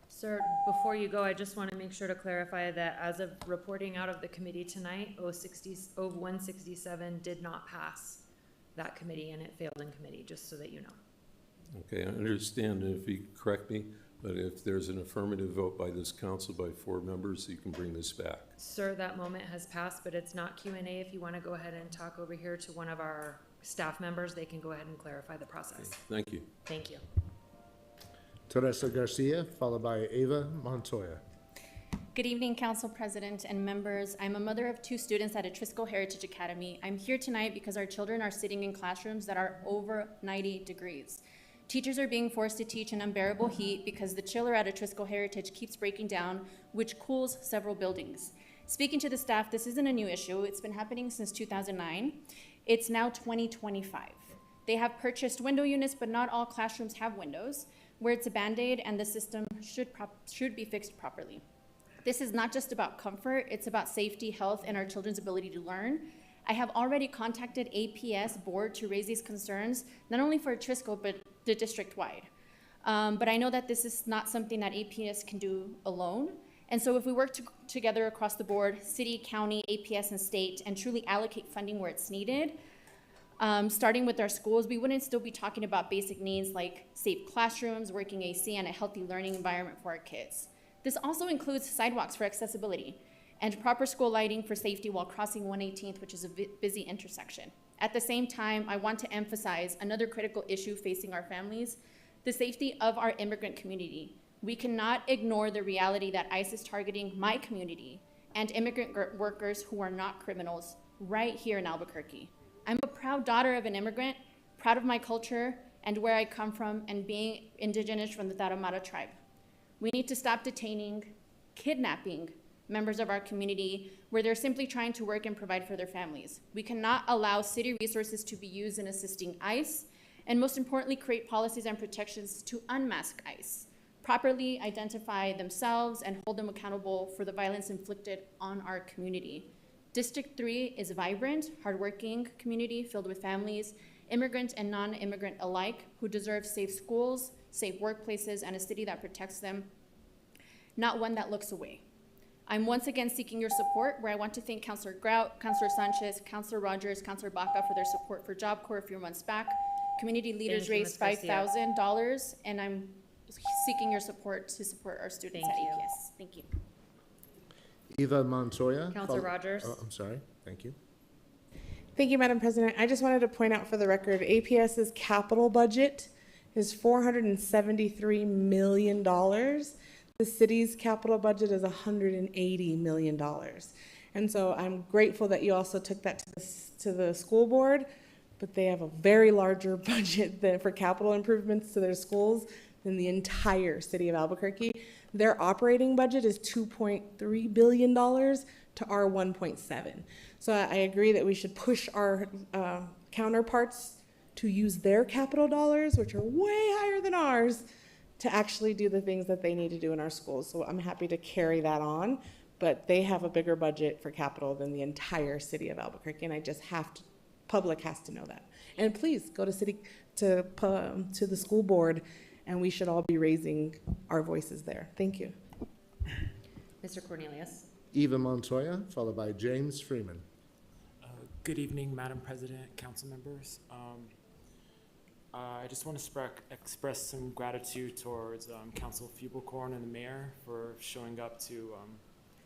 Sir, before you go, I just want to make sure to clarify that as of reporting out of the committee tonight, 167 did not pass that committee, and it failed in committee, just so that you know. Okay, I understand if you correct me, but if there's an affirmative vote by this council by 4 members, you can bring this back. Sir, that moment has passed, but it's not Q&A. If you want to go ahead and talk over here to one of our staff members, they can go ahead and clarify the process. Okay, thank you. Thank you. Teresa Garcia, followed by Ava Montoya. Good evening, Council President and members. I'm a mother of 2 students at Atrisco Heritage Academy. I'm here tonight because our children are sitting in classrooms that are over 90 degrees. Teachers are being forced to teach in unbearable heat because the chiller at Atrisco Heritage keeps breaking down, which cools several buildings. Speaking to the staff, this isn't a new issue. It's been happening since 2009. It's now 2025. They have purchased window units, but not all classrooms have windows, where it's a Band-Aid and the system should be fixed properly. This is not just about comfort, it's about safety, health, and our children's ability to learn. I have already contacted APS board to raise these concerns, not only for Atrisco, but the district-wide. But I know that this is not something that APS can do alone. And so if we work together across the board, city, county, APS, and state, and truly allocate funding where it's needed, starting with our schools, we wouldn't still be talking about basic needs like safe classrooms, working AC, and a healthy learning environment for our kids. This also includes sidewalks for accessibility and proper school lighting for safety while crossing 118th, which is a busy intersection. At the same time, I want to emphasize another critical issue facing our families, the safety of our immigrant community. We cannot ignore the reality that ICE is targeting my community and immigrant workers who are not criminals right here in Albuquerque. I'm a proud daughter of an immigrant, proud of my culture and where I come from, and being indigenous from the Tarahumara tribe. We need to stop detaining, kidnapping members of our community where they're simply trying to work and provide for their families. We cannot allow city resources to be used in assisting ICE, and most importantly, create policies and protections to unmask ICE, properly identify themselves and hold them accountable for the violence inflicted on our community. District 3 is a vibrant, hardworking community filled with families, immigrant and non-immigrant alike, who deserve safe schools, safe workplaces, and a city that protects them, not one that looks away. I'm once again seeking your support, where I want to thank Councilor Grout, Councilor Sanchez, Councilor Rogers, Councilor Baca for their support for Job Corps a few months back. Community leaders raised $5,000, and I'm seeking your support to support our students at APS. Thank you. Eva Montoya. Councilor Rogers. Oh, I'm sorry. Thank you. Thank you, Madam President. I just wanted to point out for the record, APS's capital budget is $473 million. The city's capital budget is $180 million. And so I'm grateful that you also took that to the school board, but they have a very larger budget for capital improvements to their schools than the entire city of Albuquerque. Their operating budget is $2.3 billion to our 1.7. So I agree that we should push our counterparts to use their capital dollars, which are way higher than ours, to actually do the things that they need to do in our schools. So I'm happy to carry that on, but they have a bigger budget for capital than the entire city of Albuquerque, and I just have to, public has to know that. And please go to the school board, and we should all be raising our voices there. Thank you. Mr. Cornelius. Eva Montoya, followed by James Freeman. Good evening, Madam President, council members. I just want to express some gratitude towards Council Fubelkorn and the mayor for showing up to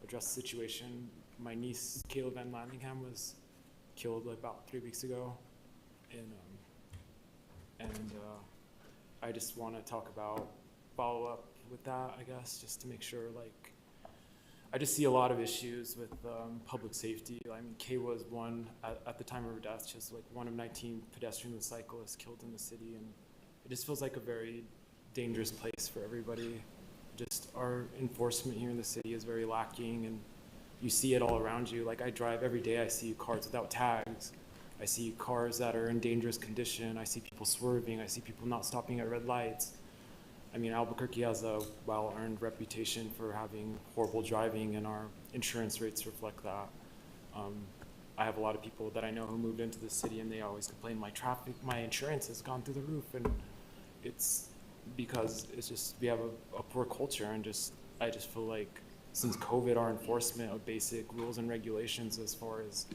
address the situation. My niece, Kayla Van Landingham, was killed about 3 weeks ago. And I just want to talk about follow-up with that, I guess, just to make sure, like, I just see a lot of issues with public safety. I mean, Kay was one, at the time of her death, she was like one of 19 pedestrians and cyclists killed in the city, and it just feels like a very dangerous place for everybody. Just our enforcement here in the city is very lacking, and you see it all around you. Like, I drive every day, I see cars without tags. I see cars that are in dangerous condition. I see people swerving. I see people not stopping at red lights. I mean, Albuquerque has a well-earned reputation for having horrible driving, and our insurance rates reflect that. I have a lot of people that I know who moved into the city, and they always complain, my insurance has gone through the roof, and it's because it's just, we have a poor culture, and I just feel like since COVID, our enforcement of basic rules and regulations as far as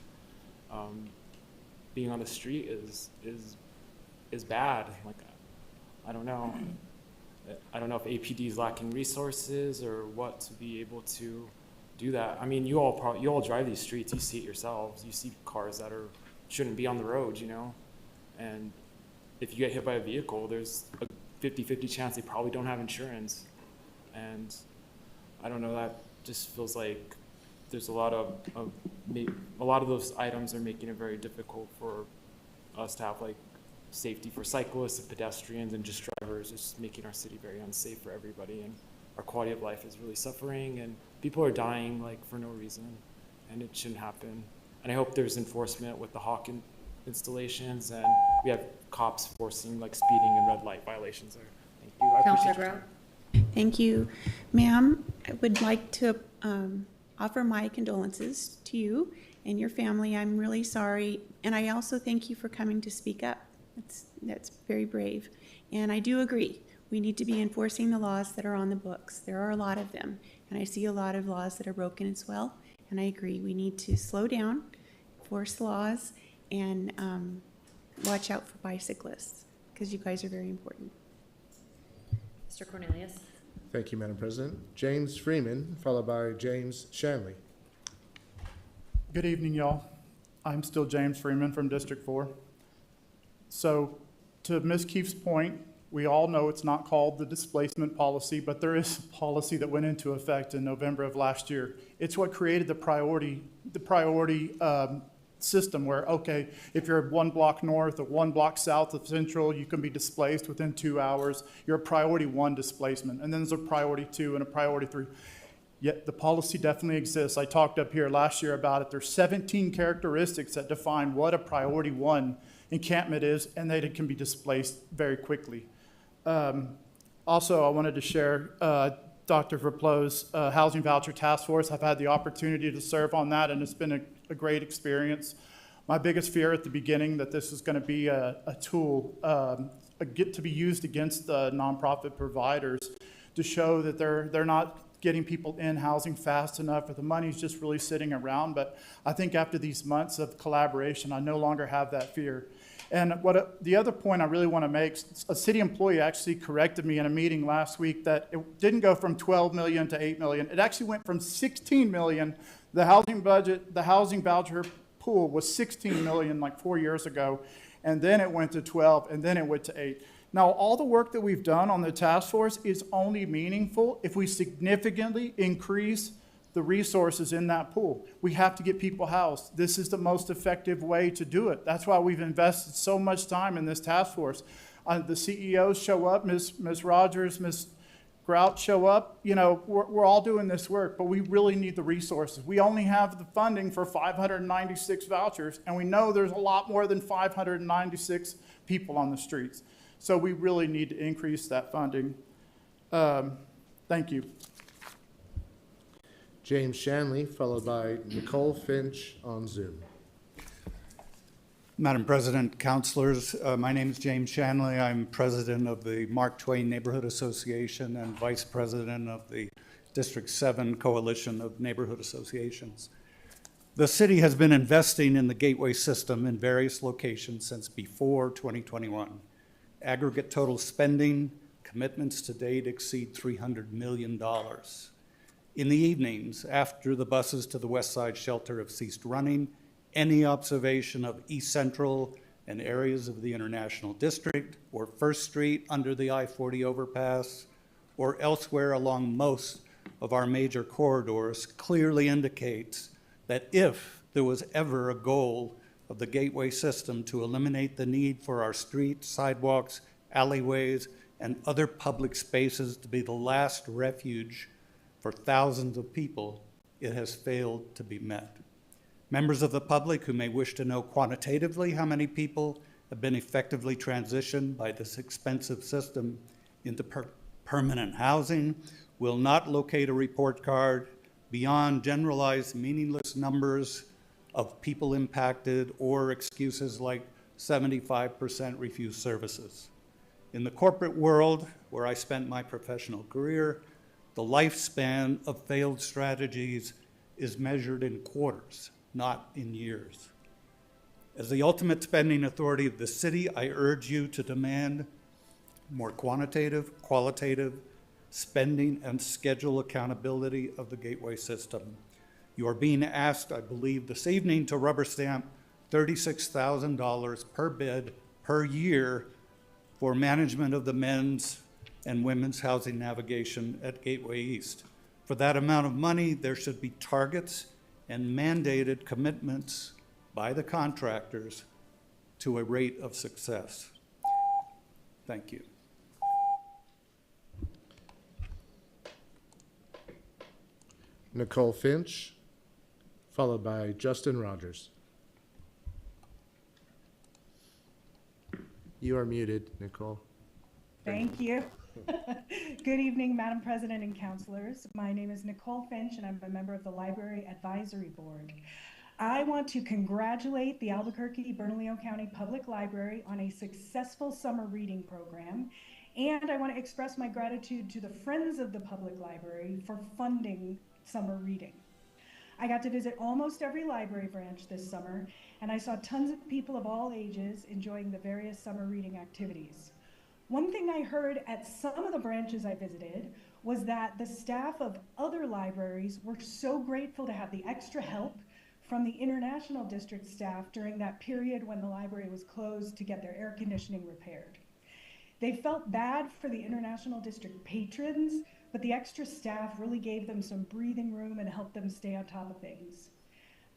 being on the street is bad. Like, I don't know. I don't know if APD is lacking resources or what to be able to do that. I mean, you all drive these streets. You see it yourselves. You see cars that shouldn't be on the road, you know. And if you get hit by a vehicle, there's a 50-50 chance they probably don't have insurance. And I don't know. That just feels like there's a lot of those items are making it very difficult for us to have like safety for cyclists and pedestrians and just drivers. It's just making our city very unsafe for everybody, and our quality of life is really suffering, and people are dying like for no reason, and it shouldn't happen. And I hope there's enforcement with the hawk installations, and we have cops forcing like speeding and red light violations there. Thank you. I appreciate your time. Thank you, ma'am. I would like to offer my condolences to you and your family. I'm really sorry, and I also thank you for coming to speak up. That's very brave. And I do agree, we need to be enforcing the laws that are on the books. There are a lot of them, and I see a lot of laws that are broken as well, and I agree, we need to slow down, enforce laws, and watch out for bicyclists, because you guys are very important. Mr. Cornelius. Thank you, Madam President. James Freeman, followed by James Shanley. Good evening, y'all. I'm still James Freeman from District 4. So to Ms. Keefe's point, we all know it's not called the displacement policy, but there is a policy that went into effect in November of last year. It's what created the priority system where, okay, if you're 1 block north or 1 block south of Central, you can be displaced within 2 hours. You're a priority 1 displacement, and then there's a priority 2 and a priority 3. Yet the policy definitely exists. I talked up here last year about it. There's 17 characteristics that define what a priority 1 encampment is, and that it can be displaced very quickly. Also, I wanted to share Dr. Verplo's Housing Voucher Task Force. I've had the opportunity to serve on that, and it's been a great experience. My biggest fear at the beginning that this is going to be a tool to be used against nonprofit providers to show that they're not getting people in housing fast enough, or the money's just really sitting around. But I think after these months of collaboration, I no longer have that fear. And the other point I really want to make, a city employee actually corrected me in a meeting last week that it didn't go from 12 million to 8 million. It actually went from 16 million. The housing budget, the housing voucher pool was 16 million like 4 years ago, and then it went to 12, and then it went to 8. Now, all the work that we've done on the task force is only meaningful if we significantly increase the resources in that pool. We have to get people housed. This is the most effective way to do it. That's why we've invested so much time in this task force. The CEOs show up, Ms. Rogers, Ms. Grout show up, you know, we're all doing this work, but we really need the resources. We only have the funding for 596 vouchers, and we know there's a lot more than 596 people on the streets. So we really need to increase that funding. Thank you. James Shanley, followed by Nicole Finch on Zoom. Madam President, councilors, my name is James Shanley. I'm president of the Mark Twain Neighborhood Association and vice president of the District 7 Coalition of Neighborhood Associations. The city has been investing in the gateway system in various locations since before 2021. Aggregate total spending commitments to date exceed $300 million. In the evenings, after the buses to the West Side Shelter have ceased running, any observation of East Central and areas of the International District or First Street under the I-40 overpass or elsewhere along most of our major corridors clearly indicates that if there was ever a goal of the gateway system to eliminate the need for our streets, sidewalks, alleyways, and other public spaces to be the last refuge for thousands of people, it has failed to be met. Members of the public who may wish to know quantitatively how many people have been effectively transitioned by this expensive system into permanent housing will not locate a report card beyond generalized meaningless numbers of people impacted or excuses like 75% refused services. In the corporate world, where I spent my professional career, the lifespan of failed strategies is measured in quarters, not in years. As the ultimate spending authority of the city, I urge you to demand more quantitative, qualitative spending and schedule accountability of the gateway system. You are being asked, I believe, this evening to rubber stamp $36,000 per bid per year for management of the men's and women's housing navigation at Gateway East. For that amount of money, there should be targets and mandated commitments by the contractors to a rate of success. Thank you. Nicole Finch, followed by Justin Rogers. You are muted, Nicole. Thank you. Good evening, Madam President and councilors. My name is Nicole Finch, and I'm a member of the Library Advisory Board. I want to congratulate the Albuquerque Bernalillo County Public Library on a successful summer reading program, and I want to express my gratitude to the Friends of the Public Library for funding summer reading. I got to visit almost every library branch this summer, and I saw tons of people of all ages enjoying the various summer reading activities. One thing I heard at some of the branches I visited was that the staff of other libraries were so grateful to have the extra help from the International District staff during that period when the library was closed to get their air conditioning repaired. They felt bad for the International District patrons, but the extra staff really gave them some breathing room and helped them stay on top of things.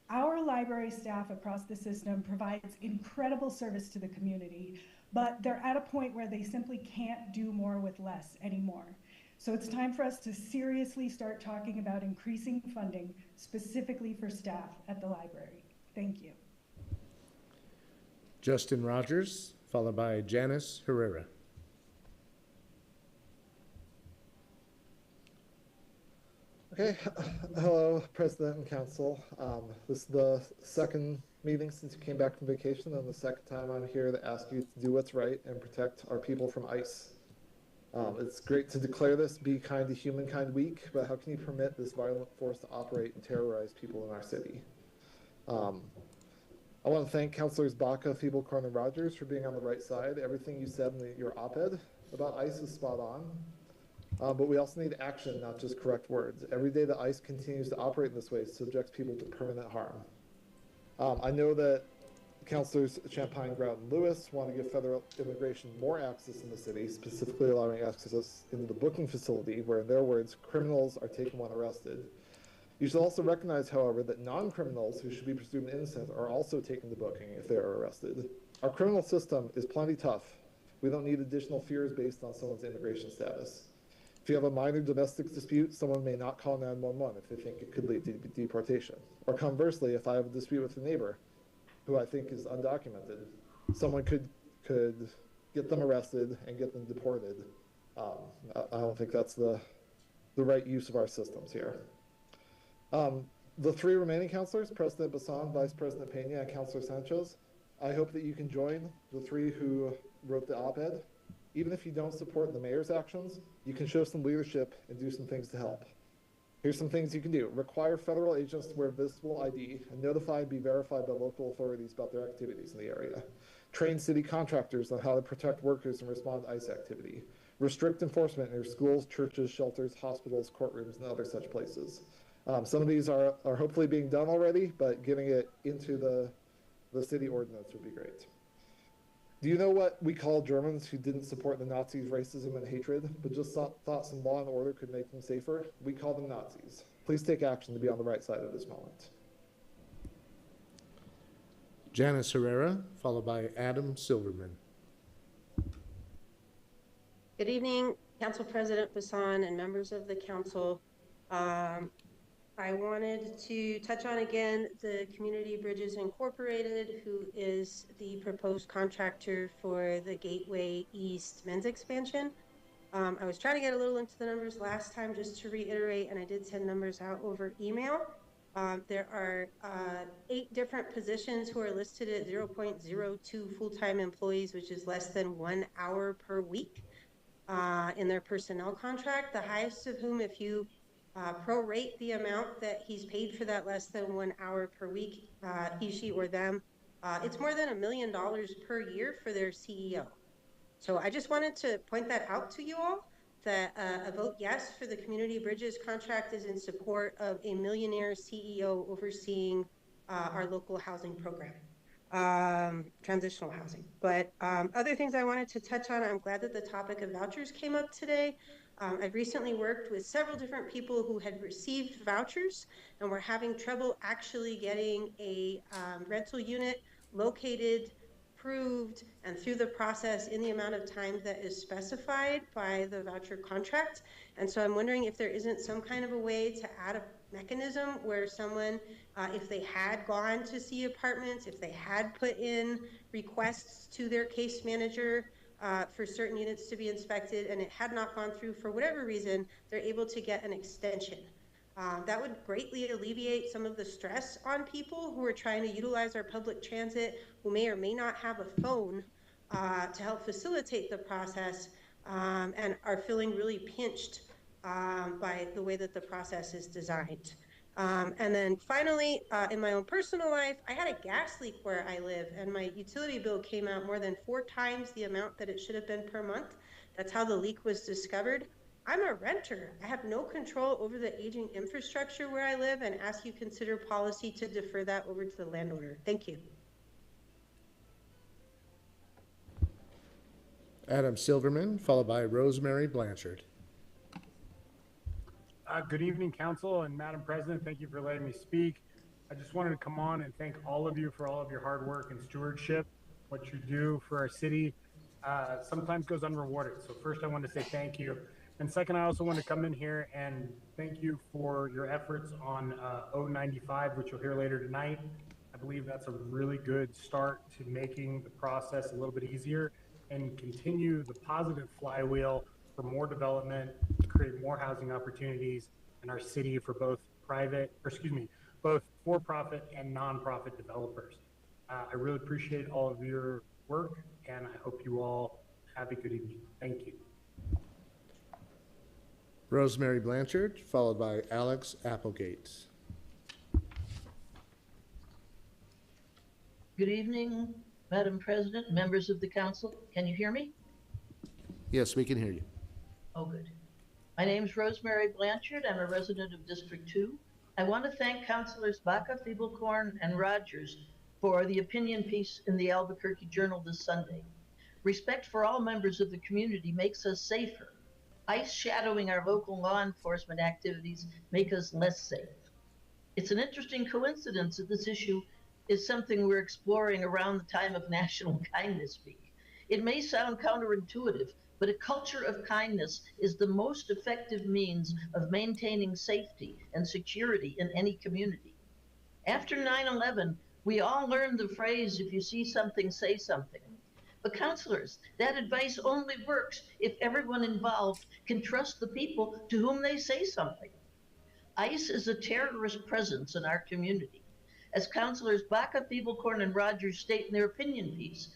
Our library staff across the system provides incredible service to the community, but they're at a point where they simply can't do more with less anymore. So it's time for us to seriously start talking about increasing funding specifically for staff at the library. Thank you. Justin Rogers, followed by Janice Herrera. Okay, hello, President and Council. This is the second meeting since you came back from vacation, and the second time I'm here to ask you to do what's right and protect our people from ICE. It's great to declare this Be Kind to Humankind Week, but how can you permit this violent force to operate and terrorize people in our city? I want to thank Councilors Baca, Feeblecorn, and Rogers for being on the right side. Everything you said in your op-ed about ICE is spot on. But we also need action, not just correct words. Every day that ICE continues to operate in this way subjects people to permanent harm. I know that Councilors Champagne, Grout, and Lewis want to give federal immigration more access in the city, specifically allowing access into the booking facility, where in their words, criminals are taken when arrested. You should also recognize, however, that non-criminals who should be presumed innocent are also taken to booking if they are arrested. Our criminal system is plenty tough. We don't need additional fears based on someone's immigration status. If you have a minor domestic dispute, someone may not call 911 if they think it could lead to deportation. Or conversely, if I have a dispute with a neighbor who I think is undocumented, someone could get them arrested and get them deported. I don't think that's the right use of our systems here. The three remaining counselors, President Bassan, Vice President Pena, and Counselor Sanchez, I hope that you can join the three who wrote the op-ed. Even if you don't support the mayor's actions, you can show some leadership and do some things to help. Here's some things you can do. Require federal agents to wear visible ID and notify and be verified by local authorities about their activities in the area. Train city contractors on how to protect workers and respond to ICE activity. Restrict enforcement in your schools, churches, shelters, hospitals, courtrooms, and other such places. Some of these are hopefully being done already, but getting it into the city ordinance would be great. Do you know what we call Germans who didn't support the Nazis' racism and hatred, but just thought some law and order could make them safer? We call them Nazis. Please take action to be on the right side of this moment. Janice Herrera, followed by Adam Silverman. Good evening, Council President Bassan and members of the council. I wanted to touch on again the Community Bridges Incorporated, who is the proposed contractor for the Gateway East men's expansion. I was trying to get a little into the numbers last time just to reiterate, and I did send numbers out over email. There are 8 different positions who are listed at 0.02 full-time employees, which is less than 1 hour per week in their personnel contract, the highest of whom, if you prorate the amount that he's paid for that less than 1 hour per week, he, she, or them, it's more than $1 million per year for their CEO. So I just wanted to point that out to you all, that a vote yes for the Community Bridges contract is in support of a millionaire CEO overseeing our local housing program, transitional housing. But other things I wanted to touch on, I'm glad that the topic of vouchers came up today. I've recently worked with several different people who had received vouchers and were having trouble actually getting a rental unit located, approved, and through the process in the amount of time that is specified by the voucher contract. And so I'm wondering if there isn't some kind of a way to add a mechanism where someone, if they had gone to see apartments, if they had put in requests to their case manager for certain units to be inspected and it had not gone through for whatever reason, they're able to get an extension. That would greatly alleviate some of the stress on people who are trying to utilize our public transit, who may or may not have a phone to help facilitate the process and are feeling really pinched by the way that the process is designed. And then finally, in my own personal life, I had a gas leak where I live, and my utility bill came out more than 4 times the amount that it should have been per month. That's how the leak was discovered. I'm a renter. I have no control over the aging infrastructure where I live, and ask you consider policy to defer that over to the landowner. Thank you. Adam Silverman, followed by Rosemary Blanchard. Good evening, Council and Madam President. Thank you for letting me speak. I just wanted to come on and thank all of you for all of your hard work and stewardship. What you do for our city sometimes goes unrewarded. So first, I want to say thank you. And second, I also want to come in here and thank you for your efforts on O95, which you'll hear later tonight. I believe that's a really good start to making the process a little bit easier and continue the positive flywheel for more development, to create more housing opportunities in our city for both both for-profit and non-profit developers. I really appreciate all of your work, and I hope you all have a good evening. Thank you. Rosemary Blanchard, followed by Alex Applegate. Good evening, Madam President, members of the council. Can you hear me? Yes, we can hear you. Oh, good. My name is Rosemary Blanchard. I'm a resident of District 2. I want to thank Councilors Baca, Feeblecorn, and Rogers for the opinion piece in the Albuquerque Journal this Sunday. Respect for all members of the community makes us safer. ICE shadowing our local law enforcement activities make us less safe. It's an interesting coincidence that this issue is something we're exploring around the time of National Kindness Week. It may sound counterintuitive, but a culture of kindness is the most effective means of maintaining safety and security in any community. After 9/11, we all learned the phrase, if you see something, say something. But counselors, that advice only works if everyone involved can trust the people to whom they say something. ICE is a terrorist presence in our community. As counselors Baca, Feeblecorn, and Rogers state in their opinion piece,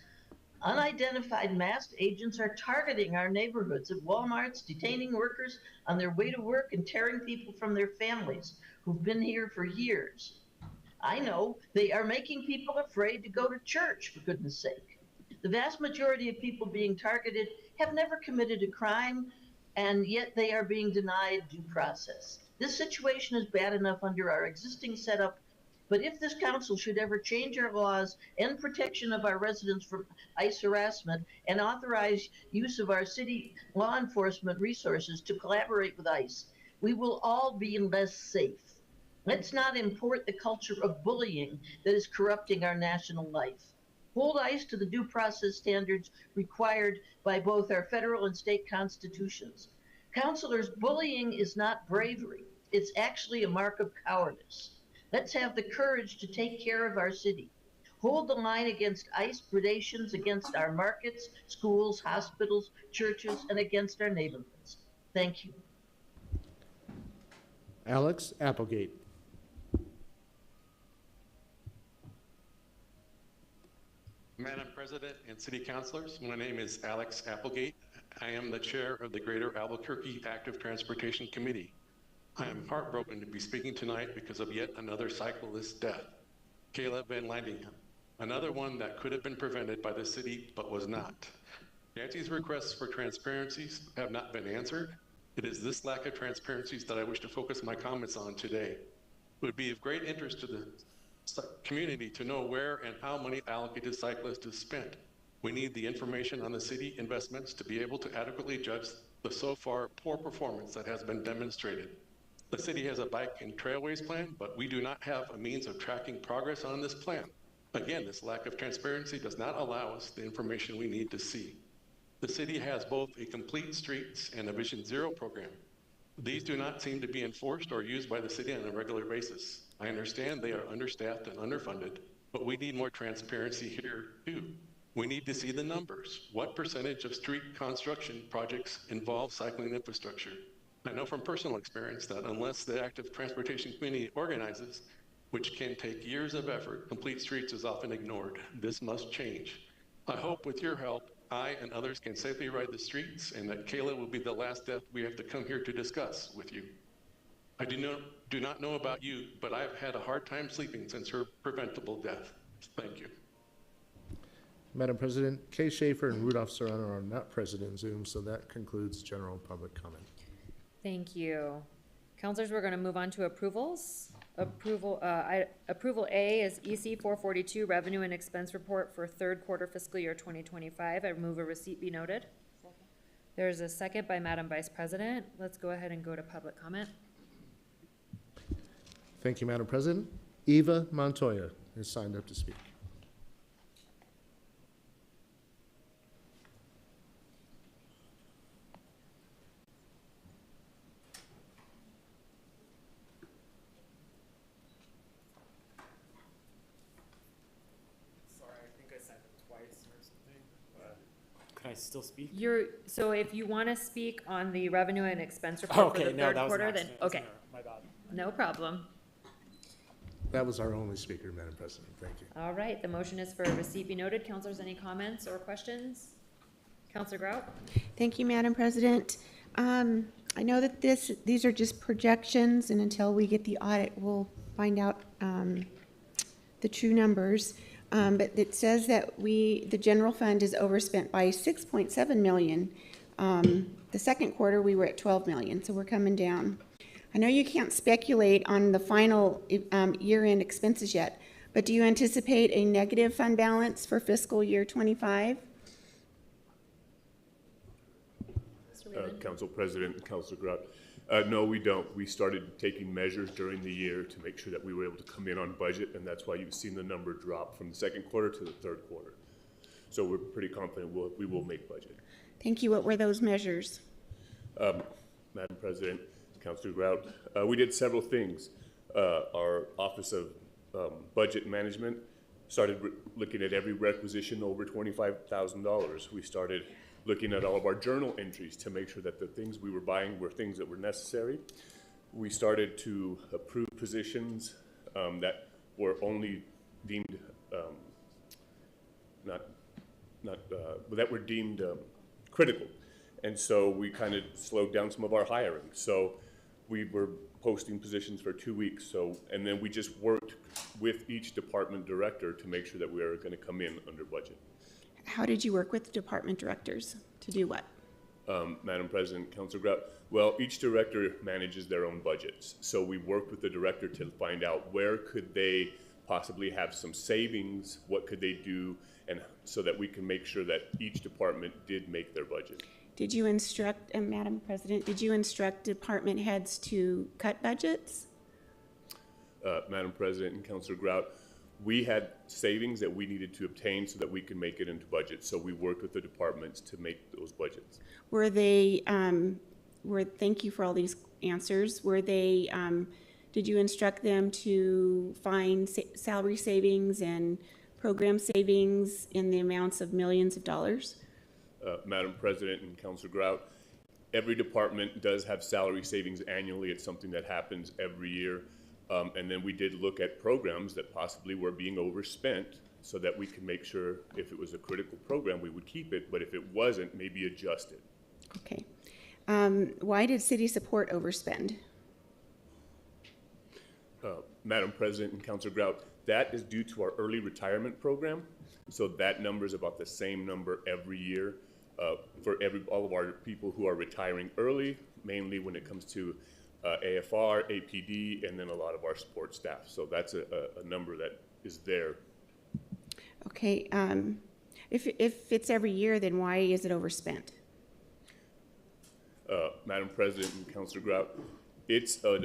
unidentified masked agents are targeting our neighborhoods at Walmarts, detaining workers on their way to work and tearing people from their families who've been here for years. I know they are making people afraid to go to church, for goodness sake. The vast majority of people being targeted have never committed a crime, and yet they are being denied due process. This situation is bad enough under our existing setup, but if this council should ever change our laws and protection of our residents from ICE harassment and authorize use of our city law enforcement resources to collaborate with ICE, we will all be less safe. Let's not import the culture of bullying that is corrupting our national life. Hold ICE to the due process standards required by both our federal and state constitutions. Counselors, bullying is not bravery. It's actually a mark of cowardice. Let's have the courage to take care of our city. Hold the line against ICE predations against our markets, schools, hospitals, churches, and against our neighborhoods. Thank you. Alex Applegate. Madam President and City Councilors, my name is Alex Applegate. I am the chair of the Greater Albuquerque Active Transportation Committee. I am heartbroken to be speaking tonight because of yet another cyclist death, Kayla Van Landingham, another one that could have been prevented by the city but was not. Nancy's requests for transparencies have not been answered. It is this lack of transparencies that I wish to focus my comments on today. It would be of great interest to the community to know where and how money allocated to cyclists is spent. We need the information on the city investments to be able to adequately judge the so far poor performance that has been demonstrated. The city has a bike and trailways plan, but we do not have a means of tracking progress on this plan. Again, this lack of transparency does not allow us the information we need to see. The city has both a complete streets and a Vision Zero program. These do not seem to be enforced or used by the city on a regular basis. I understand they are understaffed and underfunded, but we need more transparency here too. We need to see the numbers. What percentage of street construction projects involve cycling infrastructure? I know from personal experience that unless the active transportation community organizes, which can take years of effort, complete streets is often ignored. This must change. I hope with your help, I and others can safely ride the streets and that Kayla will be the last death we have to come here to discuss with you. I do not know about you, but I've had a hard time sleeping since her preventable death. Thank you. Madam President, Kay Schaefer and Rudolph Serrano are not present in Zoom, so that concludes general public comment. Thank you. Councilors, we're going to move on to approvals. Approval A is EC 442 Revenue and Expense Report for third quarter fiscal year 2025. I move a receipt be noted. There's a second by Madam Vice President. Let's go ahead and go to public comment. Thank you, Madam President. Eva Montoya is signed up to speak. Sorry, I think I sent it twice or something, but could I still speak? So if you want to speak on the revenue and expense report for the third quarter, then, okay. My bad. No problem. That was our only speaker, Madam President. Thank you. All right, the motion is for a receipt be noted. Councilors, any comments or questions? Councilor Grout? Thank you, Madam President. I know that these are just projections, and until we get the audit, we'll find out the true numbers. But it says that the general fund is overspent by 6.7 million. The second quarter, we were at 12 million, so we're coming down. I know you can't speculate on the final year-end expenses yet, but do you anticipate a negative fund balance for fiscal year 25? Council President, Councilor Grout. No, we don't. We started taking measures during the year to make sure that we were able to come in on budget, and that's why you've seen the number drop from the second quarter to the third quarter. So we're pretty confident we will make budget. Thank you. What were those measures? Madam President, Councilor Grout, we did several things. Our Office of Budget Management started looking at every requisition over $25,000. We started looking at all of our journal entries to make sure that the things we were buying were things that were necessary. We started to approve positions that were only deemed that were deemed critical. And so we kind of slowed down some of our hiring. So we were posting positions for 2 weeks. And then we just worked with each department director to make sure that we are going to come in under budget. How did you work with the department directors to do what? Madam President, Councilor Grout, well, each director manages their own budgets. So we worked with the director to find out where could they possibly have some savings, what could they do, and so that we can make sure that each department did make their budget. Did you instruct, Madam President, did you instruct department heads to cut budgets? Madam President and Councilor Grout, we had savings that we needed to obtain so that we could make it into budget. So we worked with the departments to make those budgets. Were they, thank you for all these answers. Were they, did you instruct them to find salary savings and program savings in the amounts of millions of dollars? Madam President and Councilor Grout, every department does have salary savings annually. It's something that happens every year. And then we did look at programs that possibly were being overspent so that we could make sure if it was a critical program, we would keep it, but if it wasn't, maybe adjust it. Okay. Why did city support overspend? Madam President and Councilor Grout, that is due to our early retirement program. So that number is about the same number every year for all of our people who are retiring early, mainly when it comes to AFR, APD, and then a lot of our support staff. So that's a number that is there. Okay. If it's every year, then why is it overspent? Madam President and Councilor Grout, it's a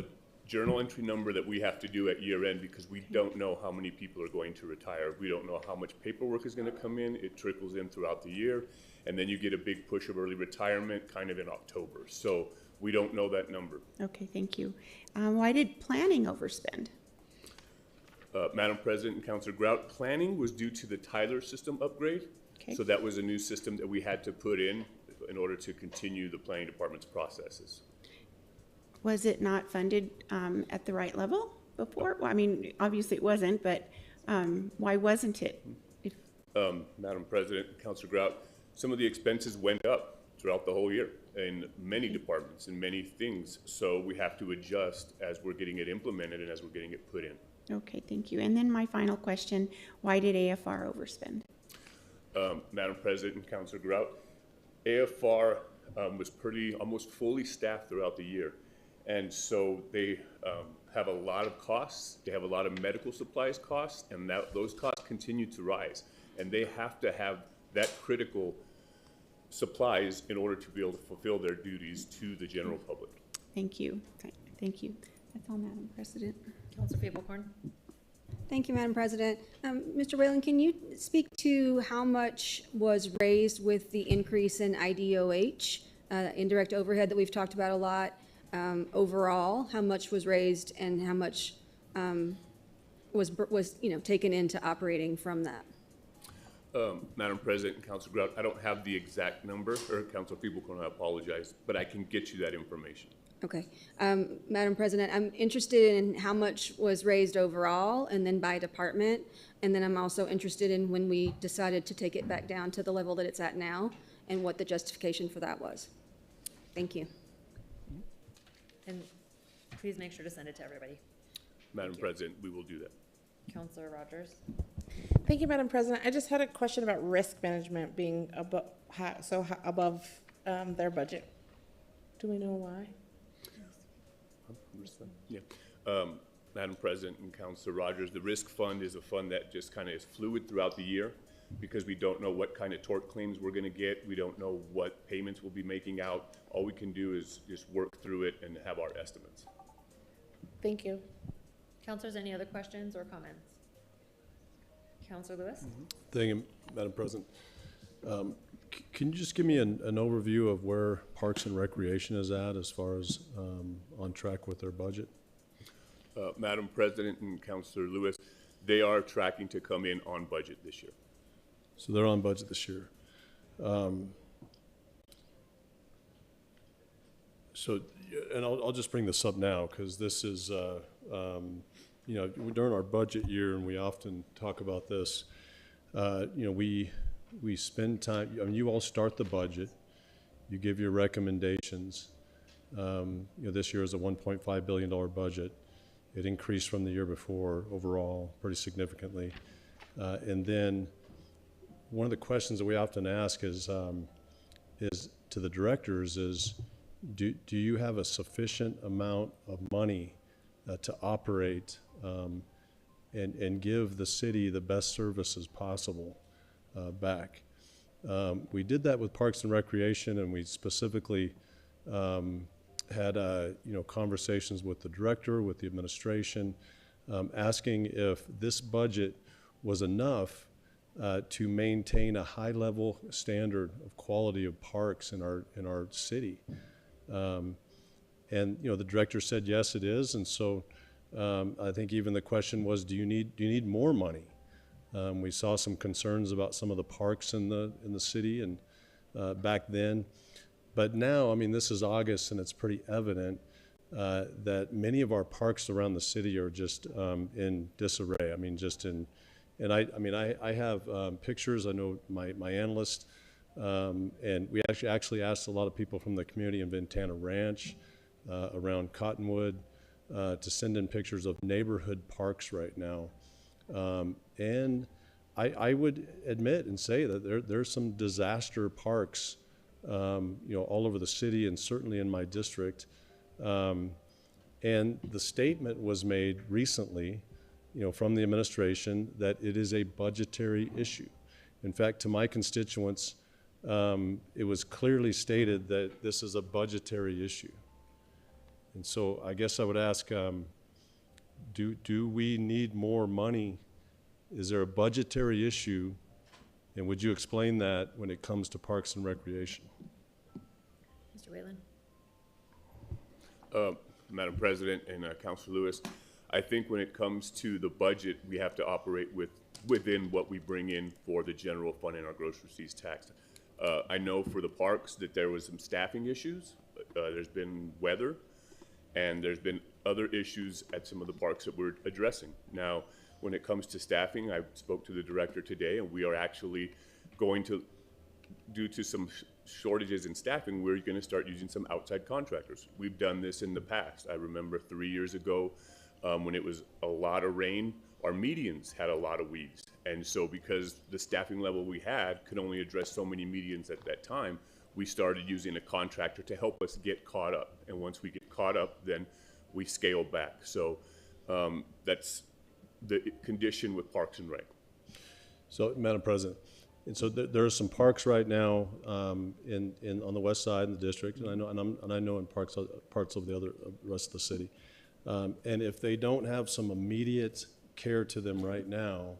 journal entry number that we have to do at year end because we don't know how many people are going to retire. We don't know how much paperwork is going to come in. It trickles in throughout the year. And then you get a big push of early retirement kind of in October. So we don't know that number. Okay, thank you. Why did planning overspend? Madam President and Councilor Grout, planning was due to the Tyler system upgrade. Okay. So that was a new system that we had to put in order to continue the planning department's processes. Was it not funded at the right level before? Well, I mean, obviously it wasn't, but why wasn't it? Madam President, Councilor Grout, some of the expenses went up throughout the whole year in many departments and many things. So we have to adjust as we're getting it implemented and as we're getting it put in. Okay, thank you. And then my final question, why did AFR overspend? Madam President and Councilor Grout, AFR was almost fully staffed throughout the year. And so they have a lot of costs. They have a lot of medical supplies costs, and those costs continue to rise. And they have to have that critical supplies in order to be able to fulfill their duties to the general public. Thank you. Thank you. That's all, Madam President. Councilor Fablecorn. Thank you, Madam President. Mr. Whalen, can you speak to how much was raised with the increase in IDOH, indirect overhead that we've talked about a lot? Overall, how much was raised and how much was taken into operating from that? Madam President and Councilor Grout, I don't have the exact number, or Councilor Fablecorn, I apologize, but I can get you that information. Okay. Madam President, I'm interested in how much was raised overall and then by department. And then I'm also interested in when we decided to take it back down to the level that it's at now and what the justification for that was. Thank you. And please make sure to send it to everybody. Madam President, we will do that. Councilor Rogers. Thank you, Madam President. I just had a question about risk management being above their budget. Do we know why? Yeah. Madam President and Councilor Rogers, the risk fund is a fund that just kind of is fluid throughout the year because we don't know what kind of tort claims we're going to get. We don't know what payments we'll be making out. All we can do is just work through it and have our estimates. Thank you. Councilors, any other questions or comments? Councilor Lewis? Thank you, Madam President. Can you just give me an overview of where Parks and Recreation is at as far as on track with their budget? Madam President and Councilor Lewis, they are tracking to come in on budget this year. So they're on budget this year. So, and I'll just bring this up now because this is, you know, during our budget year, and we often talk about this, you know, we spend time, I mean, you all start the budget, you give your recommendations. You know, this year is a $1.5 billion budget. It increased from the year before overall pretty significantly. And then one of the questions that we often ask is to the directors is, do you have a sufficient amount of money to operate and give the city the best services possible back? We did that with Parks and Recreation, and we specifically had you know, conversations with the director, with the administration, asking if this budget was enough to maintain a high level standard of quality of parks in our city. And you know, the director said yes, it is, and so I think even the question was, do you need more money? We saw some concerns about some of the parks in the city and back then. But now, I mean, this is August, and it's pretty evident that many of our parks around the city are just in disarray. I mean, just in, and I have pictures. I know my analyst, and we actually asked a lot of people from the community in Ventana Ranch, around Cottonwood, to send in pictures of neighborhood parks right now. And I would admit and say that there's some disaster parks, you know, all over the city and certainly in my district. And the statement was made recently, you know, from the administration that it is a budgetary issue. In fact, to my constituents, it was clearly stated that this is a budgetary issue. And so I guess I would ask, do we need more money? Is there a budgetary issue? And would you explain that when it comes to Parks and Recreation? Mr. Whalen. Madam President and Councilor Lewis, I think when it comes to the budget, we have to operate within what we bring in for the general fund and our gross receipts tax. I know for the parks that there was some staffing issues. There's been weather, and there's been other issues at some of the parks that we're addressing. Now, when it comes to staffing, I spoke to the director today, and we are actually going to, due to some shortages in staffing, we're going to start using some outside contractors. We've done this in the past. I remember 3 years ago when it was a lot of rain, our medians had a lot of weeds. And so because the staffing level we had could only address so many medians at that time, we started using a contractor to help us get caught up. And once we get caught up, then we scale back. So that's the condition with Parks and Rec. So, Madam President, and so there are some parks right now on the west side in the district, and I know in parts of the other rest of the city. And if they don't have some immediate care to them right now,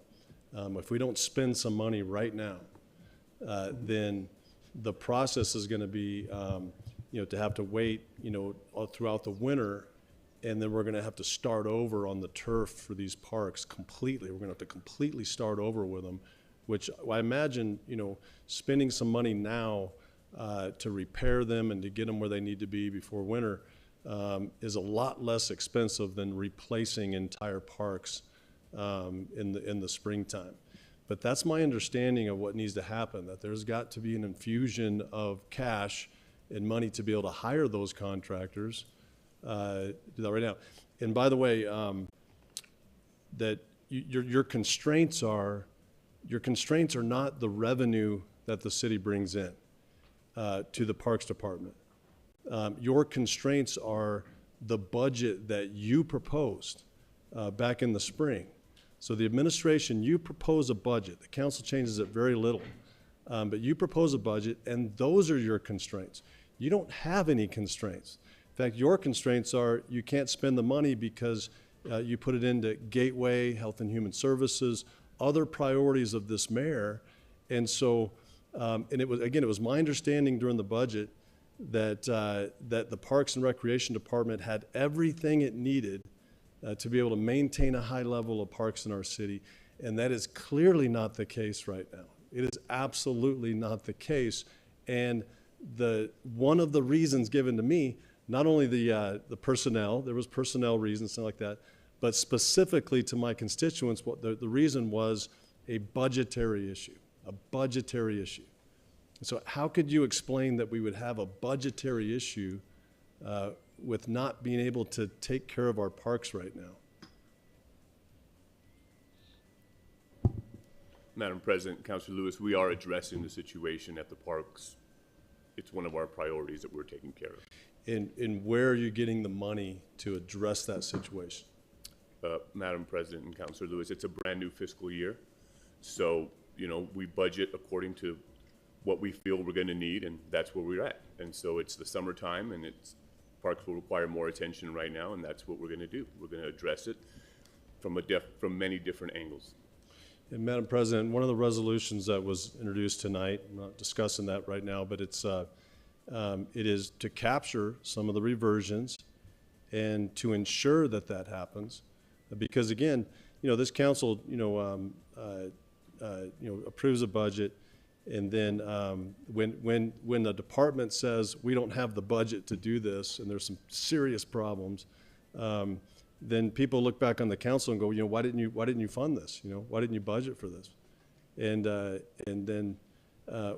if we don't spend some money right now, then the process is going to be, you know, to have to wait, you know, throughout the winter, and then we're going to have to start over on the turf for these parks completely. We're going to have to completely start over with them, which I imagine, you know, spending some money now to repair them and to get them where they need to be before winter is a lot less expensive than replacing entire parks in the springtime. But that's my understanding of what needs to happen, that there's got to be an infusion of cash and money to be able to hire those contractors. Do that right now. And by the way, that your constraints are not the revenue that the city brings in to the Parks Department. Your constraints are the budget that you proposed back in the spring. So the administration, you propose a budget. The council changes it very little, but you propose a budget, and those are your constraints. You don't have any constraints. In fact, your constraints are you can't spend the money because you put it into Gateway, Health and Human Services, other priorities of this mayor. And so And it was my understanding during the budget that the Parks and Recreation Department had everything it needed to be able to maintain a high level of parks in our city. And that is clearly not the case right now. It is absolutely not the case. And one of the reasons given to me, not only the personnel, there was personnel reasons, something like that, but specifically to my constituents, the reason was a budgetary issue, a budgetary issue. So how could you explain that we would have a budgetary issue with not being able to take care of our parks right now? Madam President, Councilor Lewis, we are addressing the situation at the parks. It's one of our priorities that we're taking care of. And where are you getting the money to address that situation? Madam President and Councilor Lewis, it's a brand new fiscal year. So, we budget according to what we feel we're going to need, and that's where we're at. And so it's the summertime, and parks will require more attention right now, and that's what we're going to do. We're going to address it from many different angles. And Madam President, one of the resolutions that was introduced tonight, I'm not discussing that right now, but it is to capture some of the reversions and to ensure that happens. Because again, this council, approves a budget, and then when the department says we don't have the budget to do this, and there's some serious problems, then people look back on the council and go, why didn't you fund this? Why didn't you budget for this? And then,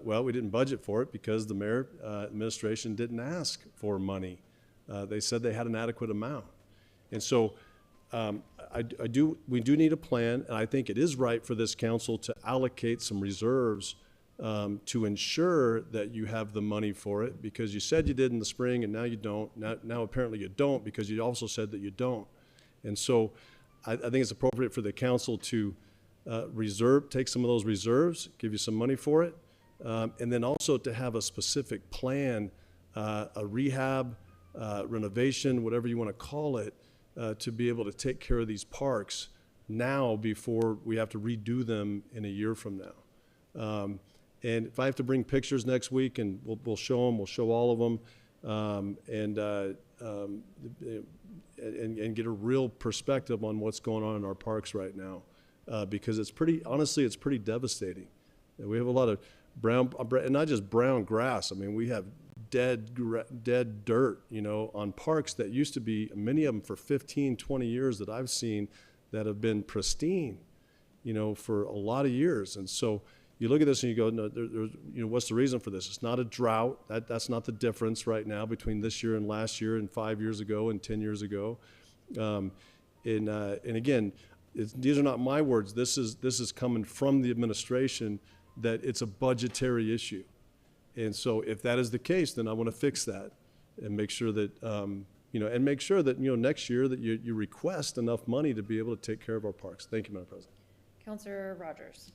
we didn't budget for it because the mayor administration didn't ask for money. They said they had an adequate amount. And so we do need a plan, and I think it is right for this council to allocate some reserves to ensure that you have the money for it, because you said you did in the spring and now you don't. Now apparently you don't, because you also said that you don't. And so I think it's appropriate for the council to take some of those reserves, give you some money for it, and then also to have a specific plan, a rehab, renovation, whatever you want to call it, to be able to take care of these parks now before we have to redo them in a year from now. And if I have to bring pictures next week, and we'll show them, we'll show all of them, and get a real perspective on what's going on in our parks right now, because it's pretty devastating. We have a lot of brown, and not just brown grass. I mean, we have dead dirt, on parks that used to be, many of them for 15, 20 years that I've seen that have been pristine, for a lot of years. And so you look at this and you go, no, what's the reason for this? It's not a drought. That's not the difference right now between this year and last year and 5 years ago and 10 years ago. And again, these are not my words. This is coming from the administration, that it's a budgetary issue. And so if that is the case, then I want to fix that and make sure that, next year that you request enough money to be able to take care of our parks. Thank you, Madam President. Councilor Rogers.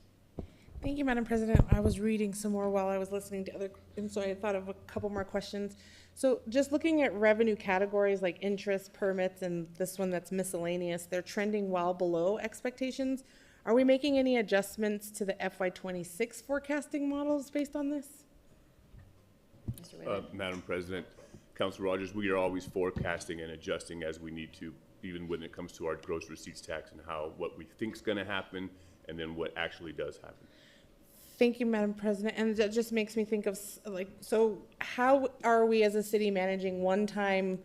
Thank you, Madam President. I was reading some more while I was listening to other, and so I thought of a couple more questions. So just looking at revenue categories like interest, permits, and this one that's miscellaneous, they're trending well below expectations. Are we making any adjustments to the FY26 forecasting models based on this? Madam President, Councilor Rogers, we are always forecasting and adjusting as we need to, even when it comes to our gross receipts tax and what we think is going to happen and then what actually does happen. Thank you, Madam President. And that just makes me think of, so how are we as a city managing one-time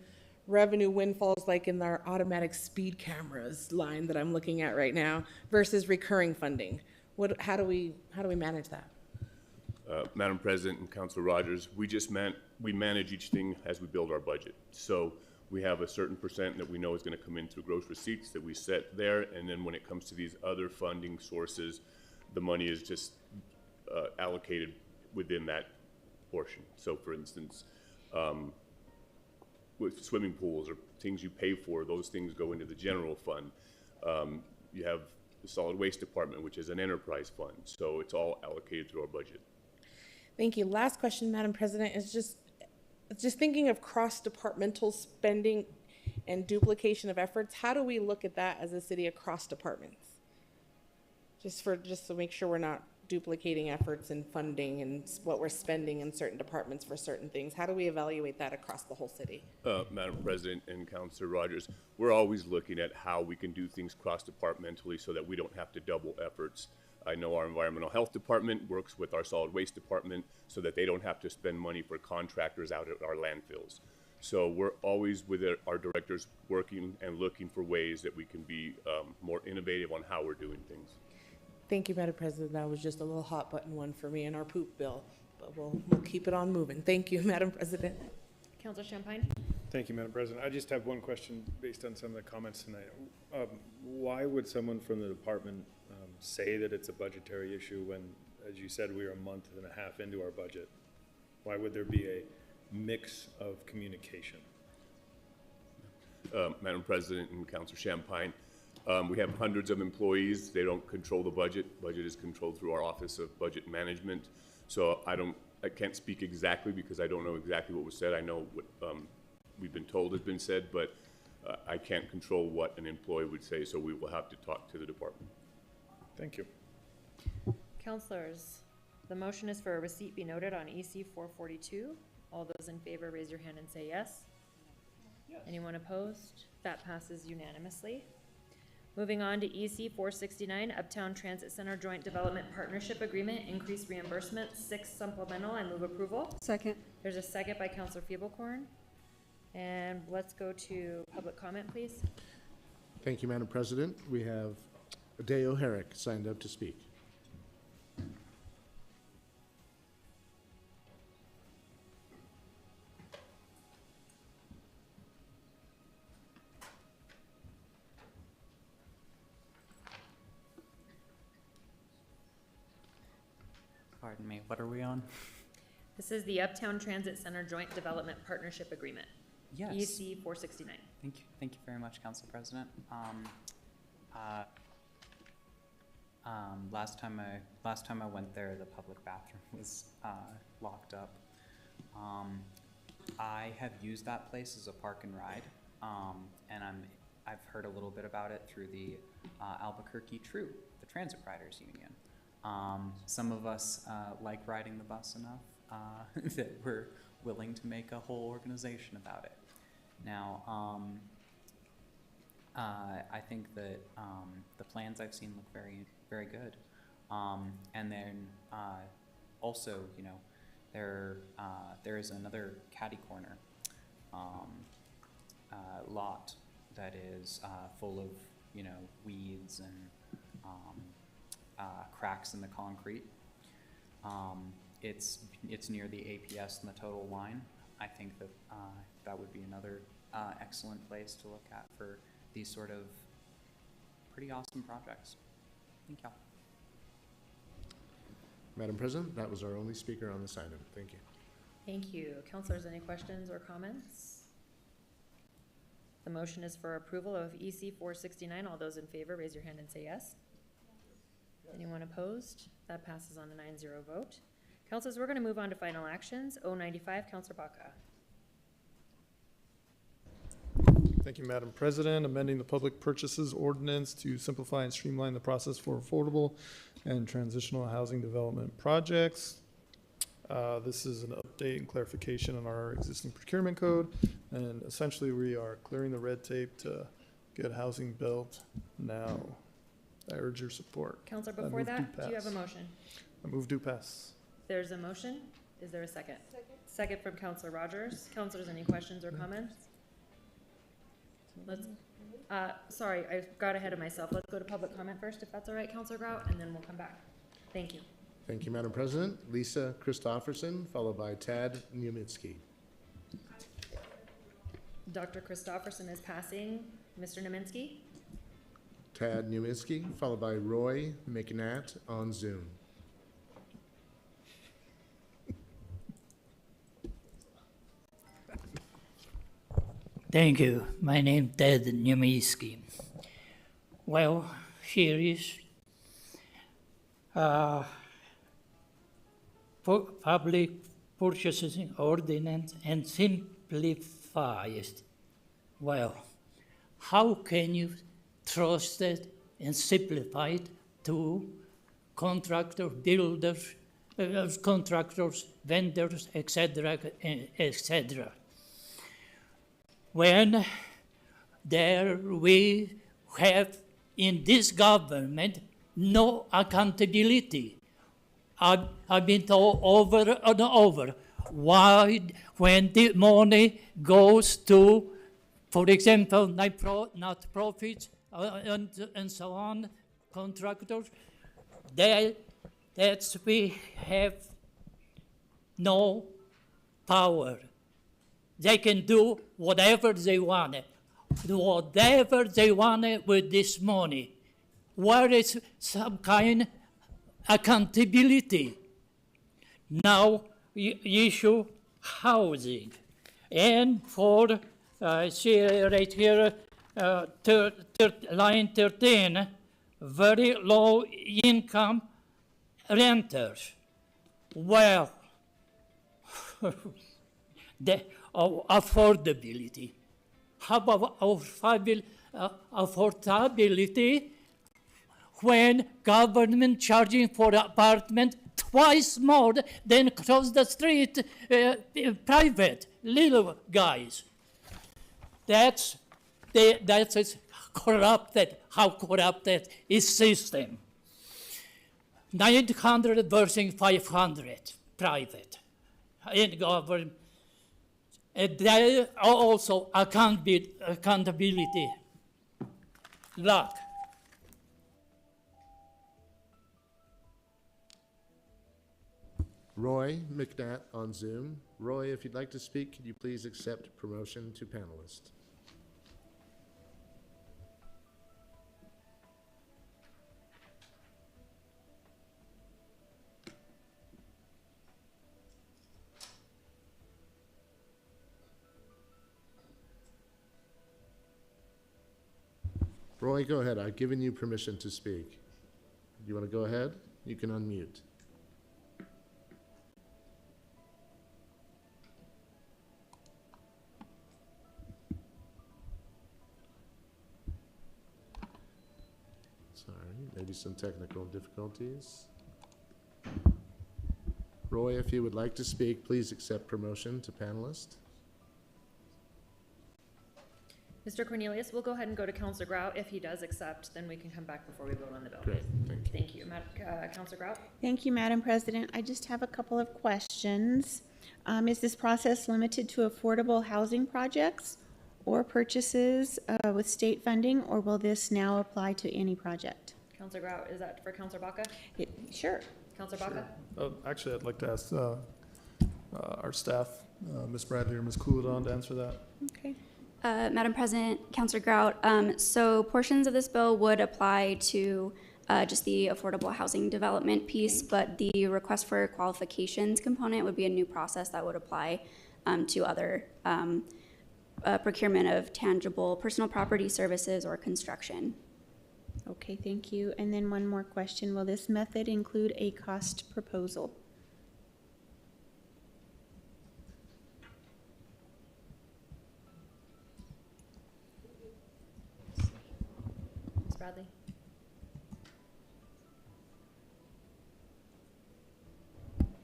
revenue windfalls like in our automatic speed cameras line that I'm looking at right now versus recurring funding? How do we manage that? Madam President and Councilor Rogers, we manage each thing as we build our budget. So we have a certain percent that we know is going to come in through gross receipts that we set there, and then when it comes to these other funding sources, the money is just allocated within that portion. So for instance, with swimming pools or things you pay for, those things go into the general fund. You have the solid waste department, which is an enterprise fund. So it's all allocated through our budget. Thank you. Last question, Madam President, is just thinking of cross-departmental spending and duplication of efforts. How do we look at that as a city across departments? Just to make sure we're not duplicating efforts in funding and what we're spending in certain departments for certain things. How do we evaluate that across the whole city? Madam President and Councilor Rogers, we're always looking at how we can do things cross-departmentally so that we don't have to double efforts. I know our environmental health department works with our solid waste department so that they don't have to spend money for contractors out at our landfills. So we're always with our directors working and looking for ways that we can be more innovative on how we're doing things. Thank you, Madam President. That was just a little hot button one for me in our poop bill, but we'll keep it on moving. Thank you, Madam President. Councilor Champagne? Thank you, Madam President. I just have one question based on some of the comments tonight. Why would someone from the department say that it's a budgetary issue when, as you said, we are a month and a half into our budget? Why would there be a mix of communication? Madam President and Councilor Champagne, we have hundreds of employees. They don't control the budget. Budget is controlled through our Office of Budget Management. So I can't speak exactly because I don't know exactly what was said. I know what we've been told has been said, but I can't control what an employee would say, so we will have to talk to the department. Thank you. Councilors, the motion is for a receipt be noted on EC 442. All those in favor, raise your hand and say yes. Yes. Anyone opposed? That passes unanimously. Moving on to EC 469, Uptown Transit Center Joint Development Partnership Agreement, increased reimbursement, 6 supplemental. I move approval. Second. There's a second by Councilor Feeblecorn. And let's go to public comment, please. Thank you, Madam President. We have Adeo Herrick signed up to speak. Pardon me, what are we on? This is the Uptown Transit Center Joint Development Partnership Agreement. Yes. EC 469. Thank you very much, Council President. Last time I went there, the public bathroom was locked up. I have used that place as a park and ride, and I've heard a little bit about it through the Albuquerque TRU, the Transit Riders Union. Some of us like riding the bus enough that we're willing to make a whole organization about it. Now, I think that the plans I've seen look very, very good. And then also, you know, there is another catty corner lot that is full of, you know, weeds and cracks in the concrete. It's near the APS and the total line. I think that that would be another excellent place to look at for these sort of pretty awesome projects. Thank you. Madam President, that was our only speaker on this item. Thank you. Thank you. Councilors, any questions or comments? The motion is for approval of EC 469. All those in favor, raise your hand and say yes. Anyone opposed? That passes on a 9-0 vote. Councilors, we're going to move on to final actions. 095, Councilor Baca. Thank you, Madam President. Amending the public purchases ordinance to simplify and streamline the process for affordable and transitional housing development projects. This is an update and clarification on our existing procurement code, and essentially we are clearing the red tape to get housing built now. I urge your support. Councilor, before that, do you have a motion? I move do pass. There's a motion. Is there a second? Second from Councilor Rogers. Councilors, any questions or comments? Let's, sorry, I got ahead of myself. Let's go to public comment first, if that's all right, Councilor Grout, and then we'll come back. Thank you. Thank you, Madam President. Lisa Christofferson, followed by Tad Niemitzki. Dr. Christofferson is passing. Mr. Naminsky? Tad Niemitzki, followed by Roy McNatt on Zoom. Thank you. My name is Ted Niemitzki. Well, here is public purchasing ordinance and simplified. Well, how can you trust it and simplify it to contractors, builders, contractors, vendors, etc., etc. When there we have in this government no accountability. I've been told over and over why, when the money goes to, for example, not profits and so on, contractors, that we have no power. They can do whatever they want, with this money. Where is some kind of accountability? Now, issue housing. And for, see right here, line 13, very low income renters. Well, the affordability. How about affordability when government charging for apartment twice more than across the street private little guys? That's corrupted. How corrupted is system? 900 versus 500 private in government. And there also accountability lack. Roy McNatt on Zoom. Roy, if you'd like to speak, could you please accept promotion to panelist? Roy, go ahead. I've given you permission to speak. You want to go ahead? You can unmute. Sorry, maybe some technical difficulties. Roy, if you would like to speak, please accept promotion to panelist. Mr. Cornelius, we'll go ahead and go to Councilor Grout. If he does accept, then we can come back before we vote on the bill. Great, thank you. Thank you. Councilor Grout? Thank you, Madam President. I just have a couple of questions. Is this process limited to affordable housing projects or purchases with state funding, or will this now apply to any project? Councilor Grout, is that for Councilor Baca? Sure. Councilor Baca? Actually, I'd like to ask our staff, Ms. Bradley or Ms. Coulidon, to answer that. Okay. Madam President, Councilor Grout, so portions of this bill would apply to just the affordable housing development piece, but the request for qualifications component would be a new process that would apply to other procurement of tangible personal property services or construction. Okay, thank you. And then one more question. Will this method include a cost proposal? Ms. Bradley?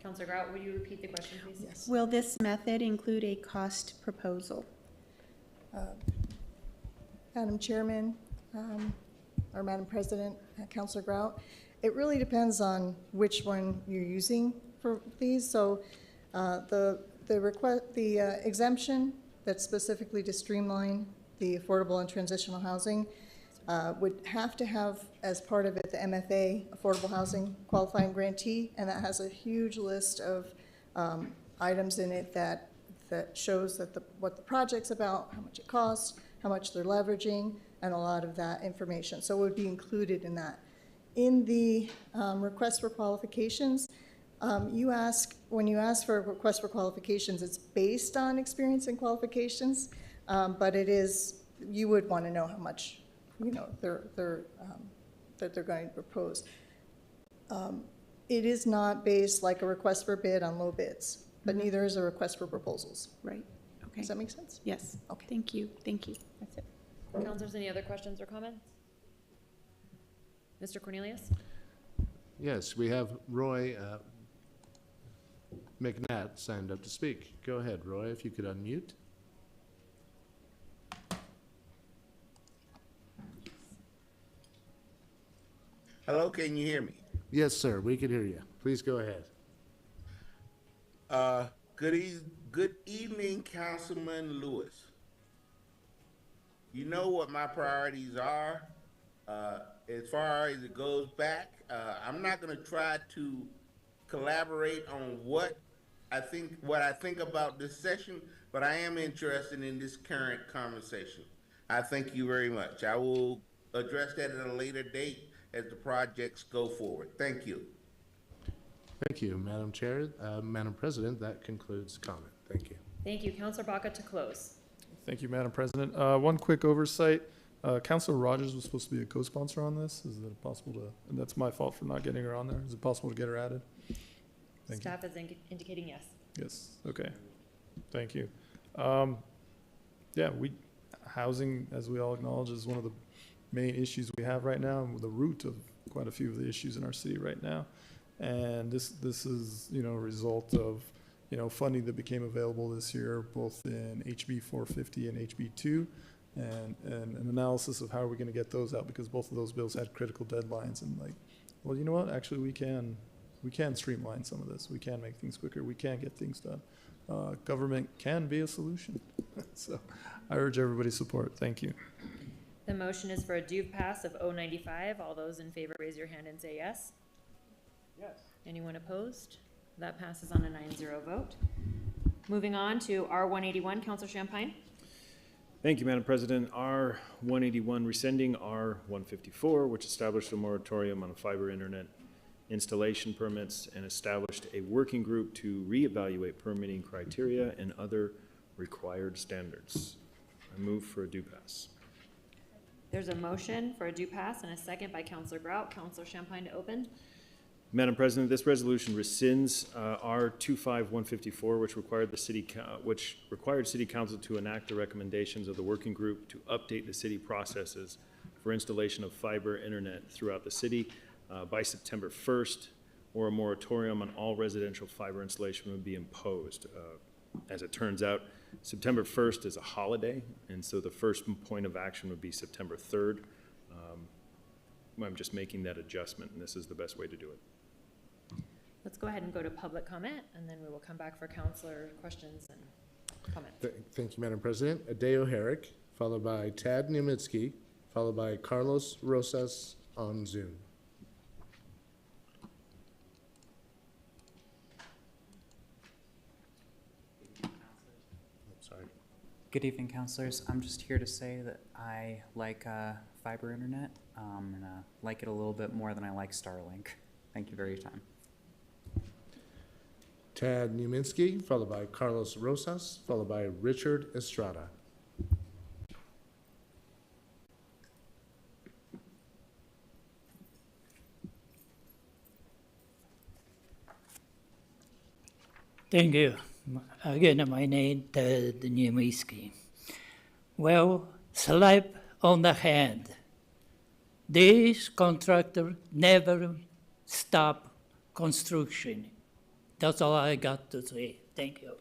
Councilor Grout, will you repeat the question, please? Yes. Will this method include a cost proposal? Madam Chairman, or Madam President, Councilor Grout, it really depends on which one you're using for these. So the exemption that's specifically to streamline the affordable and transitional housing would have to have as part of it the MFA, Affordable Housing Qualifying Grantee, and that has a huge list of items in it that shows that what the project's about, how much it costs, how much they're leveraging, and a lot of that information. So it would be included in that. In the request for qualifications, when you ask for a request for qualifications, it's based on experience and qualifications, but it is, you would want to know how much, that they're going to propose. It is not based like a request for bid on low bids, but neither is a request for proposals. Right. Okay. Does that make sense? Yes. Okay. Thank you. Thank you. That's it. Councilors, any other questions or comments? Mr. Cornelius? Yes, we have Roy McNatt signed up to speak. Go ahead, Roy, if you could unmute. Hello, can you hear me? Yes, sir, we can hear you. Please go ahead. Good evening, Councilman Lewis. You know what my priorities are. As far as it goes back, I'm not going to try to collaborate on what I think about this session, but I am interested in this current conversation. I thank you very much. I will address that at a later date as the projects go forward. Thank you. Thank you, Madam Chair. Madam President, that concludes comment. Thank you. Thank you. Councilor Baca to close. Thank you, Madam President. One quick oversight. Councilor Rogers was supposed to be a co-sponsor on this. Is it possible to, and that's my fault for not getting her on there. Is it possible to get her added? Thank you. Staff is indicating yes. Yes, okay. Thank you. Yeah, housing, as we all acknowledge, is one of the main issues we have right now, and the root of quite a few of the issues in our city right now. And this is, a result of, funding that became available this year, both in HB 450 and HB 2, and an analysis of how are we going to get those out, because both of those bills had critical deadlines. And well, you know what? Actually, we can streamline some of this. We can make things quicker. We can get things done. Government can be a solution. So I urge everybody's support. Thank you. The motion is for a due pass of 095. All those in favor, raise your hand and say yes. Yes. Anyone opposed? That passes on a 9-0 vote. Moving on to R181, Councilor Champagne. Thank you, Madam President. R181 rescinding R154, which established a moratorium on fiber internet installation permits and established a working group to reevaluate permitting criteria and other required standards. I move for a due pass. There's a motion for a due pass and a second by Councilor Grout. Councilor Champagne to open. Madam President, this resolution rescinds R25154, which required City Council to enact the recommendations of the working group to update the city processes for installation of fiber internet throughout the city by September 1st, or a moratorium on all residential fiber installation would be imposed. As it turns out, September 1st is a holiday, and so the first point of action would be September 3rd. I'm just making that adjustment, and this is the best way to do it. Let's go ahead and go to public comment, and then we will come back for councilor questions and comments. Thank you, Madam President. Adeo Herrick, followed by Tad Niemitzki, followed by Carlos Rosas on Zoom. Good evening, councilors. I'm just here to say that I like fiber internet, and like it a little bit more than I like Starlink. Thank you for your time. Tad Niemitzki, followed by Carlos Rosas, followed by Richard Estrada. Thank you. Again, my name is Ted Niemitzki. Well, slap on the hand. This contractor never stop construction. That's all I got to say. Thank you.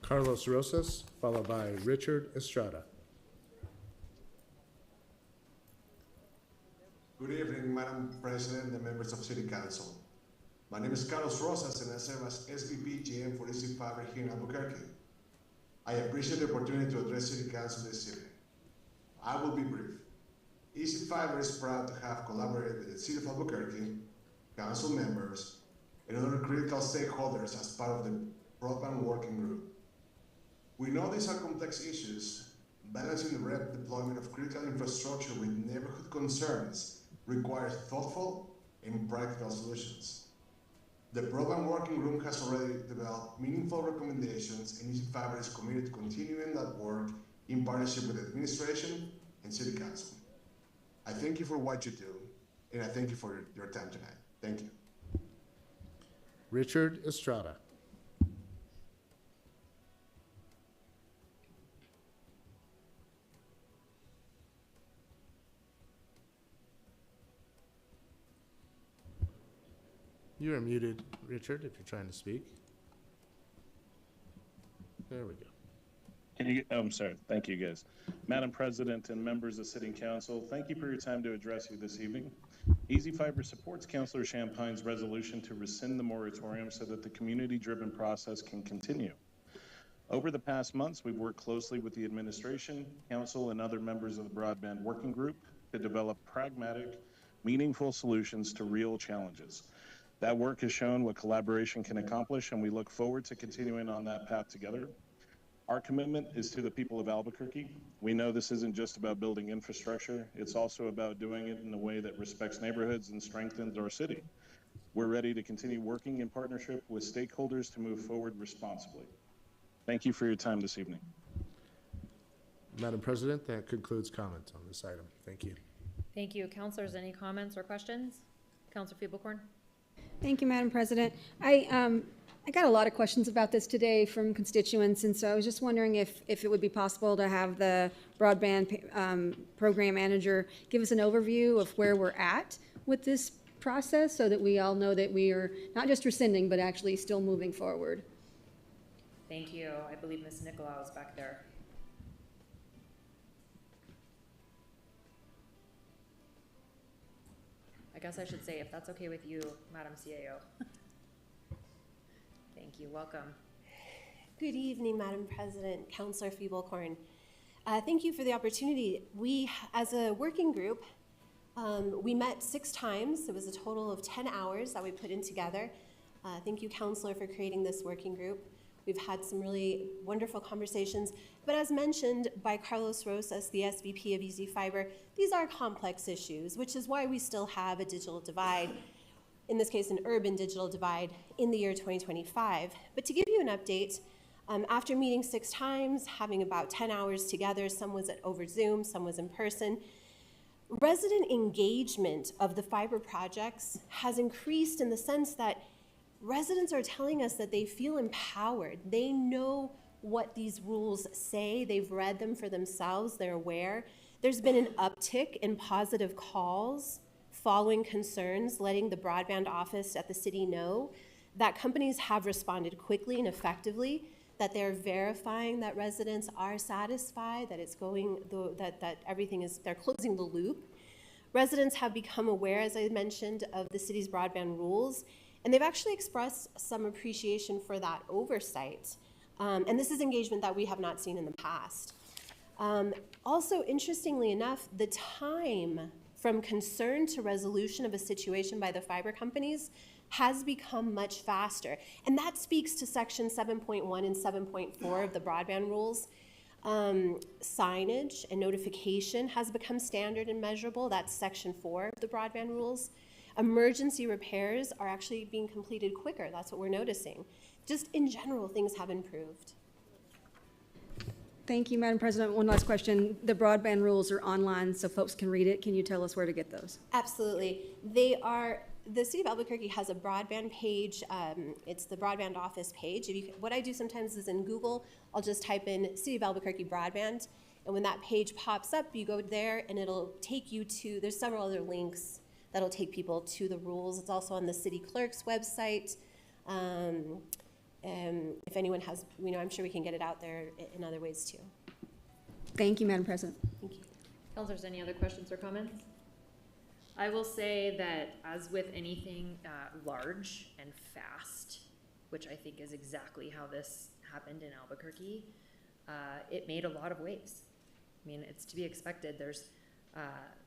Carlos Rosas, followed by Richard Estrada. Good evening, Madam President and members of City Council. My name is Carlos Rosas, and I serve as SVP GM for Easy Fiber here in Albuquerque. I appreciate the opportunity to address City Council this evening. I will be brief. Easy Fiber is proud to have collaborated with the City of Albuquerque, council members, and other critical stakeholders as part of the broadband working group. We know these are complex issues. Balancing the rapid deployment of critical infrastructure with neighborhood concerns requires thoughtful and practical solutions. The broadband working group has already developed meaningful recommendations, and Easy Fiber is committed to continuing that work in partnership with the administration and City Council. I thank you for what you do, and I thank you for your time tonight. Thank you. Richard Estrada. You are muted, Richard, if you're trying to speak. There we go. I'm sorry. Thank you, guys. Madam President and members of City Council, thank you for your time to address you this evening. Easy Fiber supports Councilor Champine's resolution to rescind the moratorium so that the community-driven process can continue. Over the past months, we've worked closely with the administration, council, and other members of the Broadband Working Group to develop pragmatic, meaningful solutions to real challenges. That work has shown what collaboration can accomplish, and we look forward to continuing on that path together. Our commitment is to the people of Albuquerque. We know this isn't just about building infrastructure, it's also about doing it in a way that respects neighborhoods and strengthens our city. We're ready to continue working in partnership with stakeholders to move forward responsibly. Thank you for your time this evening. Madam President, that concludes comments on this item. Thank you. Thank you. Councilors, any comments or questions? Councilor Feeblecorn? Thank you, Madam President. I got a lot of questions about this today from constituents, and so I was just wondering if it would be possible to have the broadband program manager give us an overview of where we're at with this process so that we all know that we are not just rescinding, but actually still moving forward. Thank you. I believe Ms. Nicolau is back there. I guess I should say, if that's okay with you, Madam CAO. Thank you. Welcome. Good evening, Madam President, Councilor Feeblecorn. Thank you for the opportunity. We, as a working group, we met 6 times. It was a total of 10 hours that we put in together. Thank you, Councilor, for creating this working group. We've had some really wonderful conversations. But as mentioned by Carlos Rosas, the SVP of Easy Fiber, these are complex issues, which is why we still have a digital divide, in this case, an urban digital divide in the year 2025. But to give you an update, after meeting 6 times, having about 10 hours together, some was over Zoom, some was in person, resident engagement of the fiber projects has increased in the sense that residents are telling us that they feel empowered. They know what these rules say. They've read them for themselves. They're aware. There's been an uptick in positive calls following concerns, letting the broadband office at the city know that companies have responded quickly and effectively, that they're verifying that residents are satisfied, that it's going, that everything is, they're closing the loop. Residents have become aware, as I mentioned, of the city's broadband rules, and they've actually expressed some appreciation for that oversight. And this is engagement that we have not seen in the past. Also, interestingly enough, the time from concern to resolution of a situation by the fiber companies has become much faster. And that speaks to section 7.1 and 7.4 of the broadband rules. Signage and notification has become standard and measurable. That's section 4 of the broadband rules. Emergency repairs are actually being completed quicker. That's what we're noticing. Just in general, things have improved. Thank you, Madam President. One last question. The broadband rules are online so folks can read it. Can you tell us where to get those? Absolutely. They are, the City of Albuquerque has a broadband page. It's the broadband office page. What I do sometimes is in Google, I'll just type in City of Albuquerque broadband. And when that page pops up, you go there and it'll take you to, there's several other links that'll take people to the rules. It's also on the city clerk's website. If anyone has, I'm sure we can get it out there in other ways too. Thank you, Madam President. Thank you. Councilors, any other questions or comments? I will say that as with anything large and fast, which I think is exactly how this happened in Albuquerque, it made a lot of waves. I mean, it's to be expected. There's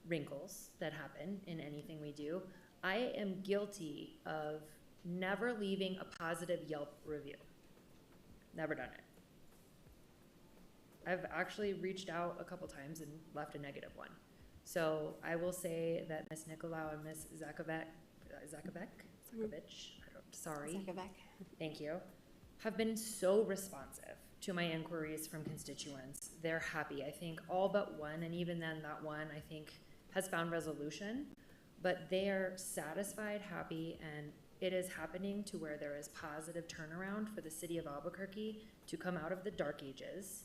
wrinkles that happen in anything we do. I am guilty of never leaving a positive Yelp review. Never done it. I've actually reached out a couple times and left a negative one. So I will say that Ms. Nicolau and Ms. Zakovec, thank you, have been so responsive to my inquiries from constituents. They're happy. I think all but one, and even then that one I think has found resolution, but they are satisfied, happy, and it is happening to where there is positive turnaround for the city of Albuquerque to come out of the dark ages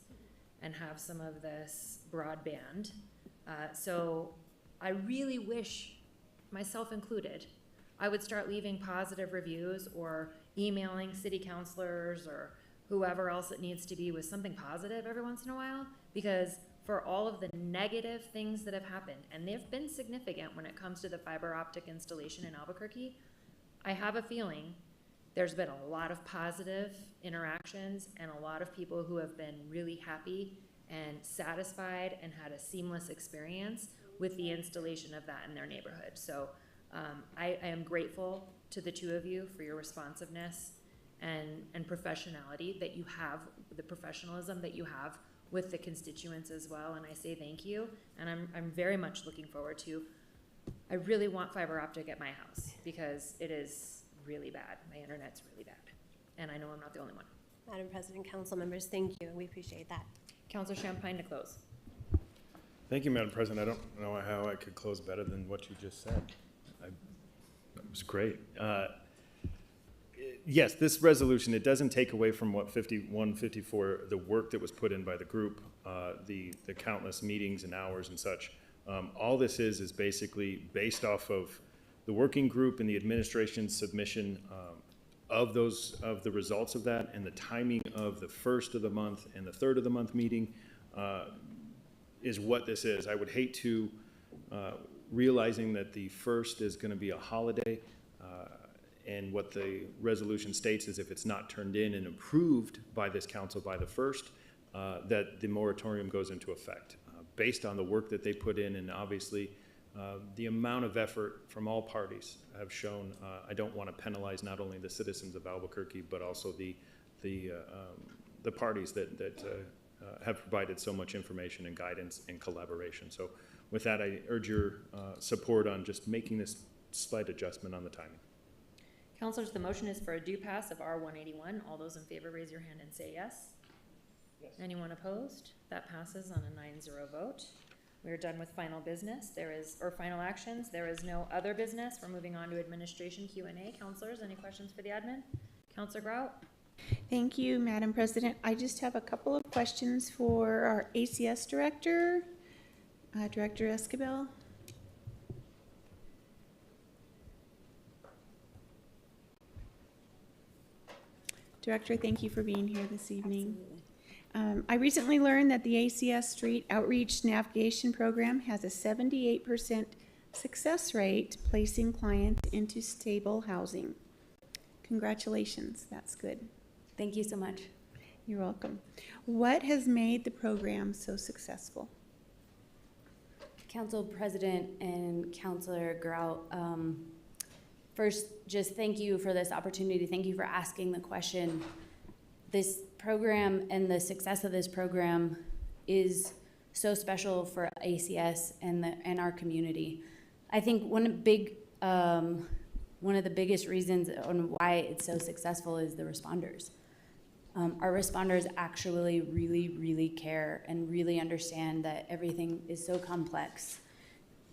and have some of this broadband. So I really wish, myself included, I would start leaving positive reviews or emailing city councilors or whoever else it needs to be with something positive every once in a while, because for all of the negative things that have happened, and they've been significant when it comes to the fiber optic installation in Albuquerque, I have a feeling there's been a lot of positive interactions and a lot of people who have been really happy and satisfied and had a seamless experience with the installation of that in their neighborhood. So I am grateful to the two of you for your responsiveness and professionality that you have, the professionalism that you have with the constituents as well, and I say thank you, and I'm very much looking forward to, I really want fiber optic at my house, because it is really bad, my internet's really bad, and I know I'm not the only one. Madam President, council members, thank you, and we appreciate that. Councilor Champagne to close. Thank you, Madam President. I don't know how I could close better than what you just said. That was great. Yes, this resolution, it doesn't take away from what 5154, the work that was put in by the group, the countless meetings and hours and such. All this is basically based off of the working group and the administration's submission of the results of that, and the timing of the first of the month and the third of the month meeting is what this is. I would hate to, realizing that the first is going to be a holiday, and what the resolution states is if it's not turned in and approved by this council by the first, that the moratorium goes into effect. Based on the work that they put in, and obviously the amount of effort from all parties have shown, I don't want to penalize not only the citizens of Albuquerque, but also the parties that have provided so much information and guidance and collaboration. So with that, I urge your support on just making this slight adjustment on the timing. Councilors, the motion is for a due pass of R181. All those in favor raise your hand and say yes. Yes. Anyone opposed? That passes on a 9-0 vote. We are done with final business. Or final actions. There is no other business. We're moving on to administration Q&A. Councilors, any questions for the admin? Councilor Grout? Thank you, Madam President. I just have a couple of questions for our ACS Director, Director Escobar. Director, thank you for being here this evening. I recently learned that the ACS Street Outreach Navigation Program has a 78% success rate placing clients into stable housing. Congratulations, that's good. Thank you so much. You're welcome. What has made the program so successful? Council President and Councilor Grout, first, just thank you for this opportunity. Thank you for asking the question. This program and the success of this program is so special for ACS and our community. I think one of the biggest reasons on why it's so successful is the responders. Our responders actually really care and really understand that everything is so complex.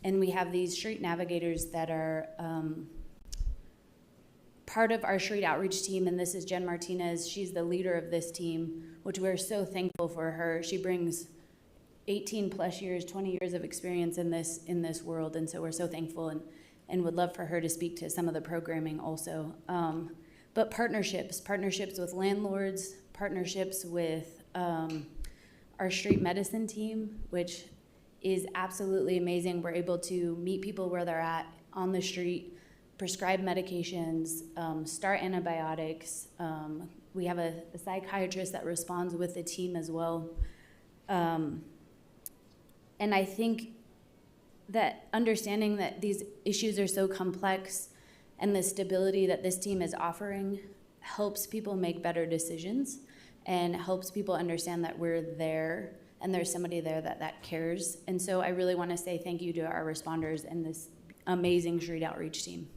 And we have these street navigators that are part of our street outreach team, and this is Jen Martinez. She's the leader of this team, which we're so thankful for her. She brings 18 plus years, 20 years of experience in this world, and so we're so thankful and would love for her to speak to some of the programming also. But partnerships with landlords, partnerships with our street medicine team, which is absolutely amazing. We're able to meet people where they're at on the street, prescribe medications, start antibiotics. We have a psychiatrist that responds with the team as well. And I think that understanding that these issues are so complex and the stability that this team is offering helps people make better decisions and helps people understand that we're there and there's somebody there that cares. And so I really want to say thank you to our responders and this amazing street outreach team.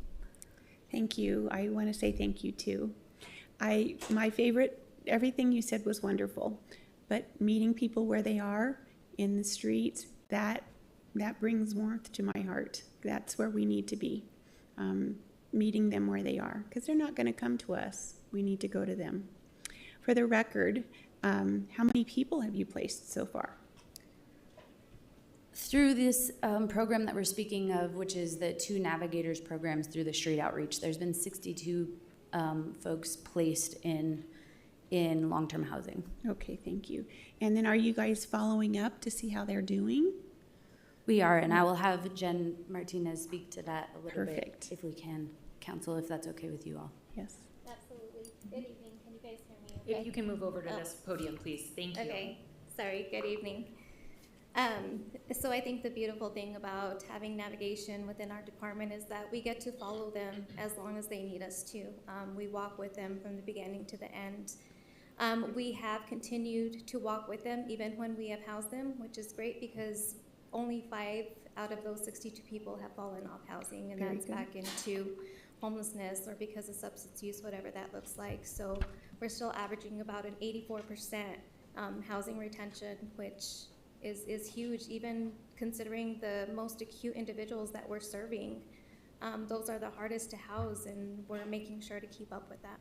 Thank you. I want to say thank you too. My favorite, everything you said was wonderful, but meeting people where they are in the streets, that brings warmth to my heart. That's where we need to be, meeting them where they are, because they're not going to come to us. We need to go to them. For the record, how many people have you placed so far? Through this program that we're speaking of, which is the 2 navigators programs through the street outreach, there's been 62 folks placed in long-term housing. Okay, thank you. And then are you guys following up to see how they're doing? We are, and I will have Jen Martinez speak to that a little Perfect. bit if we can, Council, if that's okay with you all. Yes. Absolutely. Good evening. Can you guys hear me? If you can move over to this podium, please. Thank you. Okay. Sorry. Good evening. So I think the beautiful thing about having navigation within our department is that we get to follow them as long as they need us to. We walk with them from the beginning to the end. We have continued to walk with them even when we have housed them, which is great because only 5 out of those 62 people have fallen off housing, and that's back into homelessness or because of substance use, whatever that looks like. So we're still averaging about an 84% housing retention, which is huge, even considering the most acute individuals that we're serving. Those are the hardest to house, and we're making sure to keep up with that.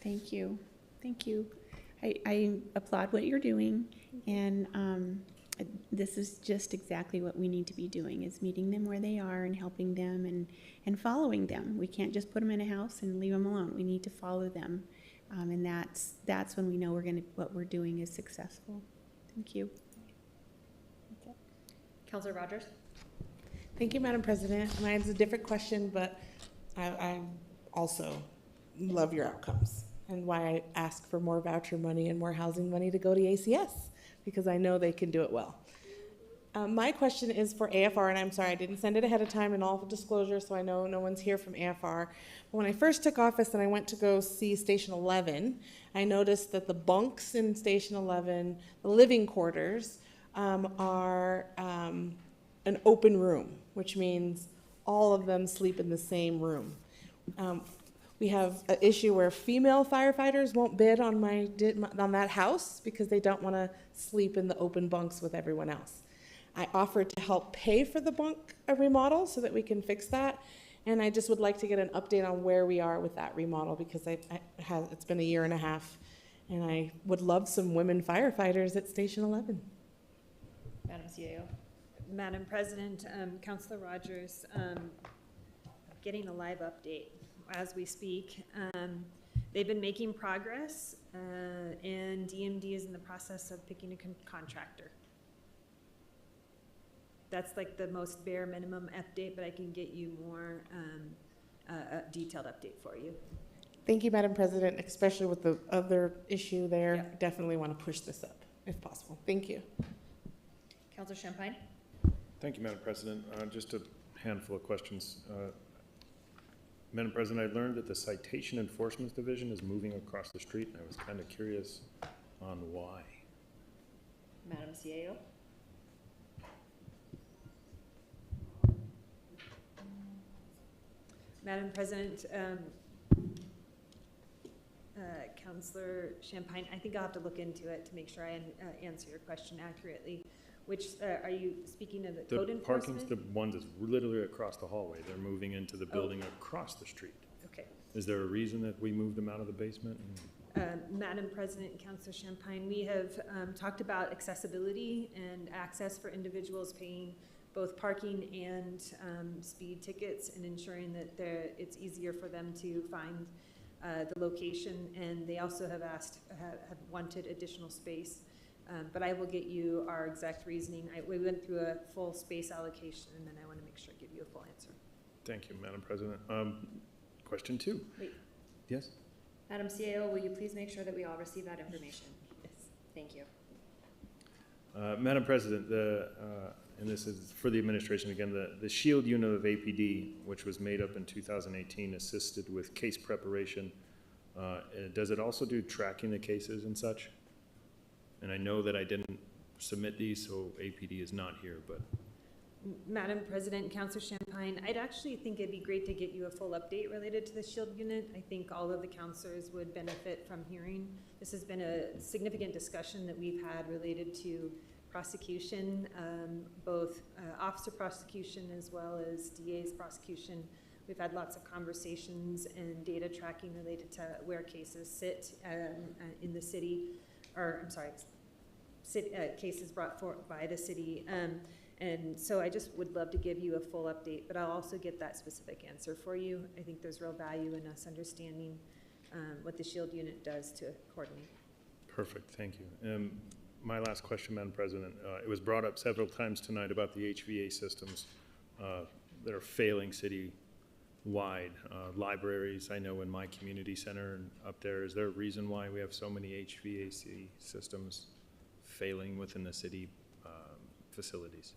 Thank you. Thank you. I applaud what you're doing, and this is just exactly what we need to be doing, is meeting them where they are and helping them and following them. We can't just put them in a house and leave them alone. We need to follow them, and that's when we know what we're doing is successful. Thank you. Councilor Rogers? Thank you, Madam President. Mine's a different question, but I also love your outcomes and why I ask for more voucher money and more housing money to go to ACS, because I know they can do it well. My question is for AFR, and I'm sorry, I didn't send it ahead of time in all disclosure, so I know no one's here from AFR. But when I first took office and I went to go see Station 11, I noticed that the bunks in Station 11, the living quarters, are an open room, which means all of them sleep in the same room. We have an issue where female firefighters won't bid on on that house because they don't want to sleep in the open bunks with everyone else. I offered to help pay for the bunk remodel so that we can fix that, and I just would like to get an update on where we are with that remodel, because it's been a year and a half, and I would love some women firefighters at Station 11. Madam CEO. Madam President, Councilor Rogers, getting a live update as we speak. They've been making progress, and DMD is in the process of picking a contractor. That's like the most bare minimum update, but I can get you more a detailed update for you. Thank you, Madam President, especially with the other issue there. Yeah. Definitely want to push this up if possible. Thank you. Councilor Champagne. Thank you, Madam President. Just a handful of questions. Madam President, I learned that the Citation Enforcement Division is moving across the street, and I was kind of curious on why. Madam CEO. Madam President, Councilor Champagne, I think I'll have to look into it to make sure I answer your question accurately. Which, are you speaking of the code enforcement? Parking's the one that's literally across the hallway. They're moving into the building across the street. Okay. Is there a reason that we moved them out of the basement? Madam President, Councilor Champagne, we have talked about accessibility and access for individuals paying both parking and speed tickets, and ensuring that it's easier for them to find the location. And they also have have wanted additional space. But I will get you our exact reasoning. We went through a full space allocation, and then I want to make sure I give you a full answer. Thank you, Madam President. Question 2. Wait. Yes? Madam CAO, will you please make sure that we all receive that information? Yes. Thank you. Madam President, and this is for the administration again, the SHIELD unit of APD, which was made up in 2018, assisted with case preparation. Does it also do tracking the cases and such? And I know that I didn't submit these, so APD is not here, but. Madam President, Councilor Champagne, I'd actually think it'd be great to get you a full update related to the SHIELD unit. I think all of the councilors would benefit from hearing. This has been a significant discussion that we've had related to prosecution, both officer prosecution as well as DA's prosecution. We've had lots of conversations and data tracking related to where cases sit in the city, or I'm sorry, cases brought forth by the city. And so I just would love to give you a full update, but I'll also get that specific answer for you. I think there's real value in us understanding what the SHIELD unit does to coordinate. Perfect, thank you. My last question, Madam President, it was brought up several times tonight about the HVA systems that are failing city-wide. Libraries, I know in my community center and up there, is there a reason why we have so many HVAC systems failing within the city facilities?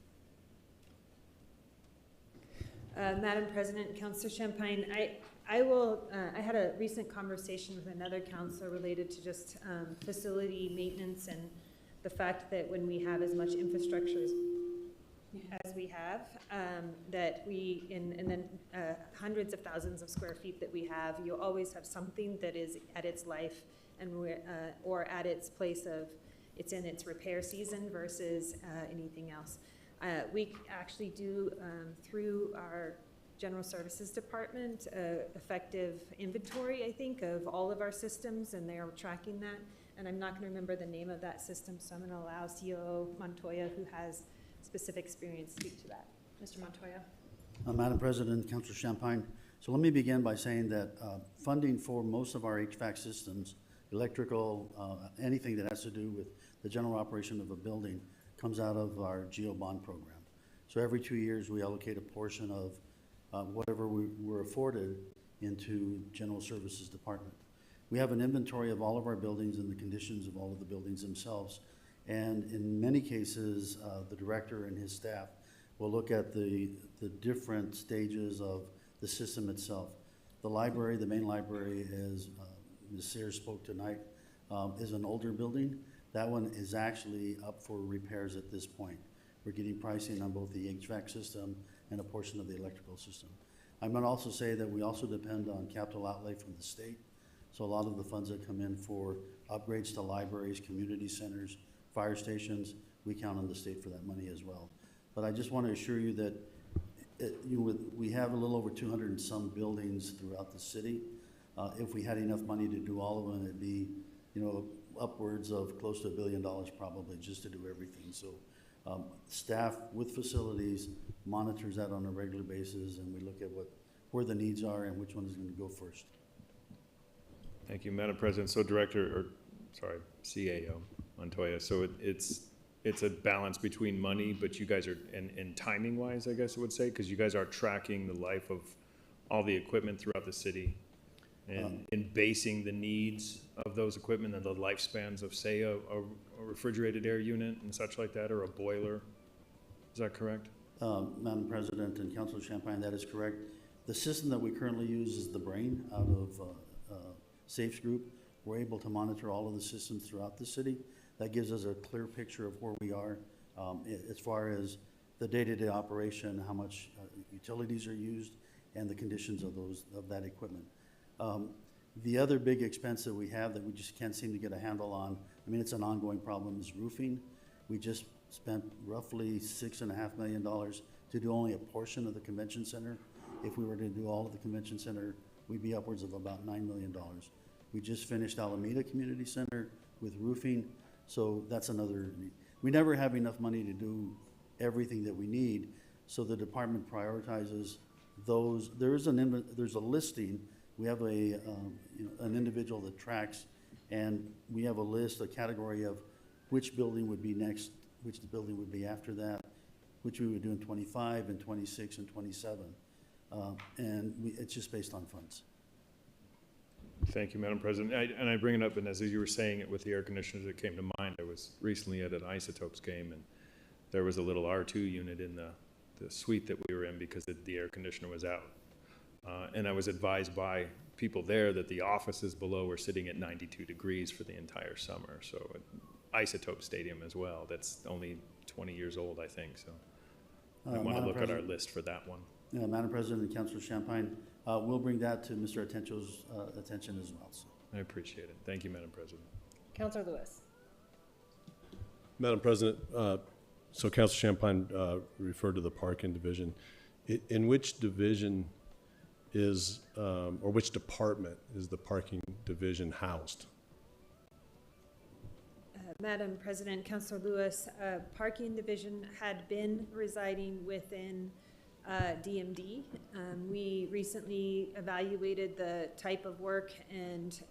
Madam President, Councilor Champagne, I had a recent conversation with another councilor related to just facility maintenance and the fact that when we have as much infrastructure as we have, that we, and then hundreds of thousands of square feet that we have, you always have something that is at its life and or at its place of, it's in its repair season versus anything else. We actually do, through our General Services Department, effective inventory, I think, of all of our systems, and they are tracking that. And I'm not going to remember the name of that system, so I'm going to allow COO Montoya, who has specific experience, speak to that. Mr. Montoya. Madam President, Councilor Champagne, so let me begin by saying that funding for most of our HVAC systems, electrical, anything that has to do with the general operation of a building, comes out of our GEO bond program. So every 2 years, we allocate a portion of whatever we were afforded into General Services Department. We have an inventory of all of our buildings and the conditions of all of the buildings themselves. And in many cases, the director and his staff will look at the different stages of the system itself. The library, the main library, as Ms. Sears spoke tonight, is an older building. That one is actually up for repairs at this point. We're getting pricing on both the HVAC system and a portion of the electrical system. I'm going to also say that we also depend on capital outlay from the state. So a lot of the funds that come in for upgrades to libraries, community centers, fire stations, we count on the state for that money as well. But I just want to assure you that we have a little over 200 and some buildings throughout the city. If we had enough money to do all of them, it'd be, upwards of close to $1 billion probably just to do everything. So staff with facilities monitors that on a regular basis, and we look at where the needs are and which one is going to go first. Thank you, Madam President. So CAO Montoya. So it's a balance between money, but you guys are, and timing wise, I guess I would say, because you guys are tracking the life of all the equipment throughout the city and basing the needs of those equipment and the lifespans of, say, a refrigerated air unit and such like that, or a boiler. Is that correct? Madam President and Councilor Champagne, that is correct. The system that we currently use is the BRAIN out of Safes Group. We're able to monitor all of the systems throughout the city. That gives us a clear picture of where we are as far as the day-to-day operation, how much utilities are used, and the conditions of that equipment. The other big expense that we have that we just can't seem to get a handle on, I mean, it's an ongoing problem, is roofing. We just spent roughly $6.5 million to do only a portion of the convention center. If we were to do all of the convention center, we'd be upwards of about $9 million. We just finished Alameda Community Center with roofing, so that's another need. We never have enough money to do everything that we need, so the department prioritizes those. There's a listing. We have an individual that tracks, and we have a list, a category of which building would be next, which building would be after that, which we would do in 25 and 26 and 27. It's just based on funds. Thank you, Madam President. I bring it up, and as you were saying it with the air conditioners, it came to mind. I was recently at an Isotopes game, and there was a little R2 unit in the suite that we were in because the air conditioner was out. And I was advised by people there that the offices below were sitting at 92 degrees for the entire summer. So Isotope Stadium as well, that's only 20 years old, I think. So I want to look at our list for that one. Yeah, Madam President and Councilor Champagne, we'll bring that to Mr. Atencho's attention as well. So. I appreciate it. Thank you, Madam President. Councilor Lewis. Madam President, so Councilor Champagne referred to the parking division. In which division is, or which department is the parking division housed? Madam President, Councilor Lewis, Parking Division had been residing within DMD. We recently evaluated the type of work and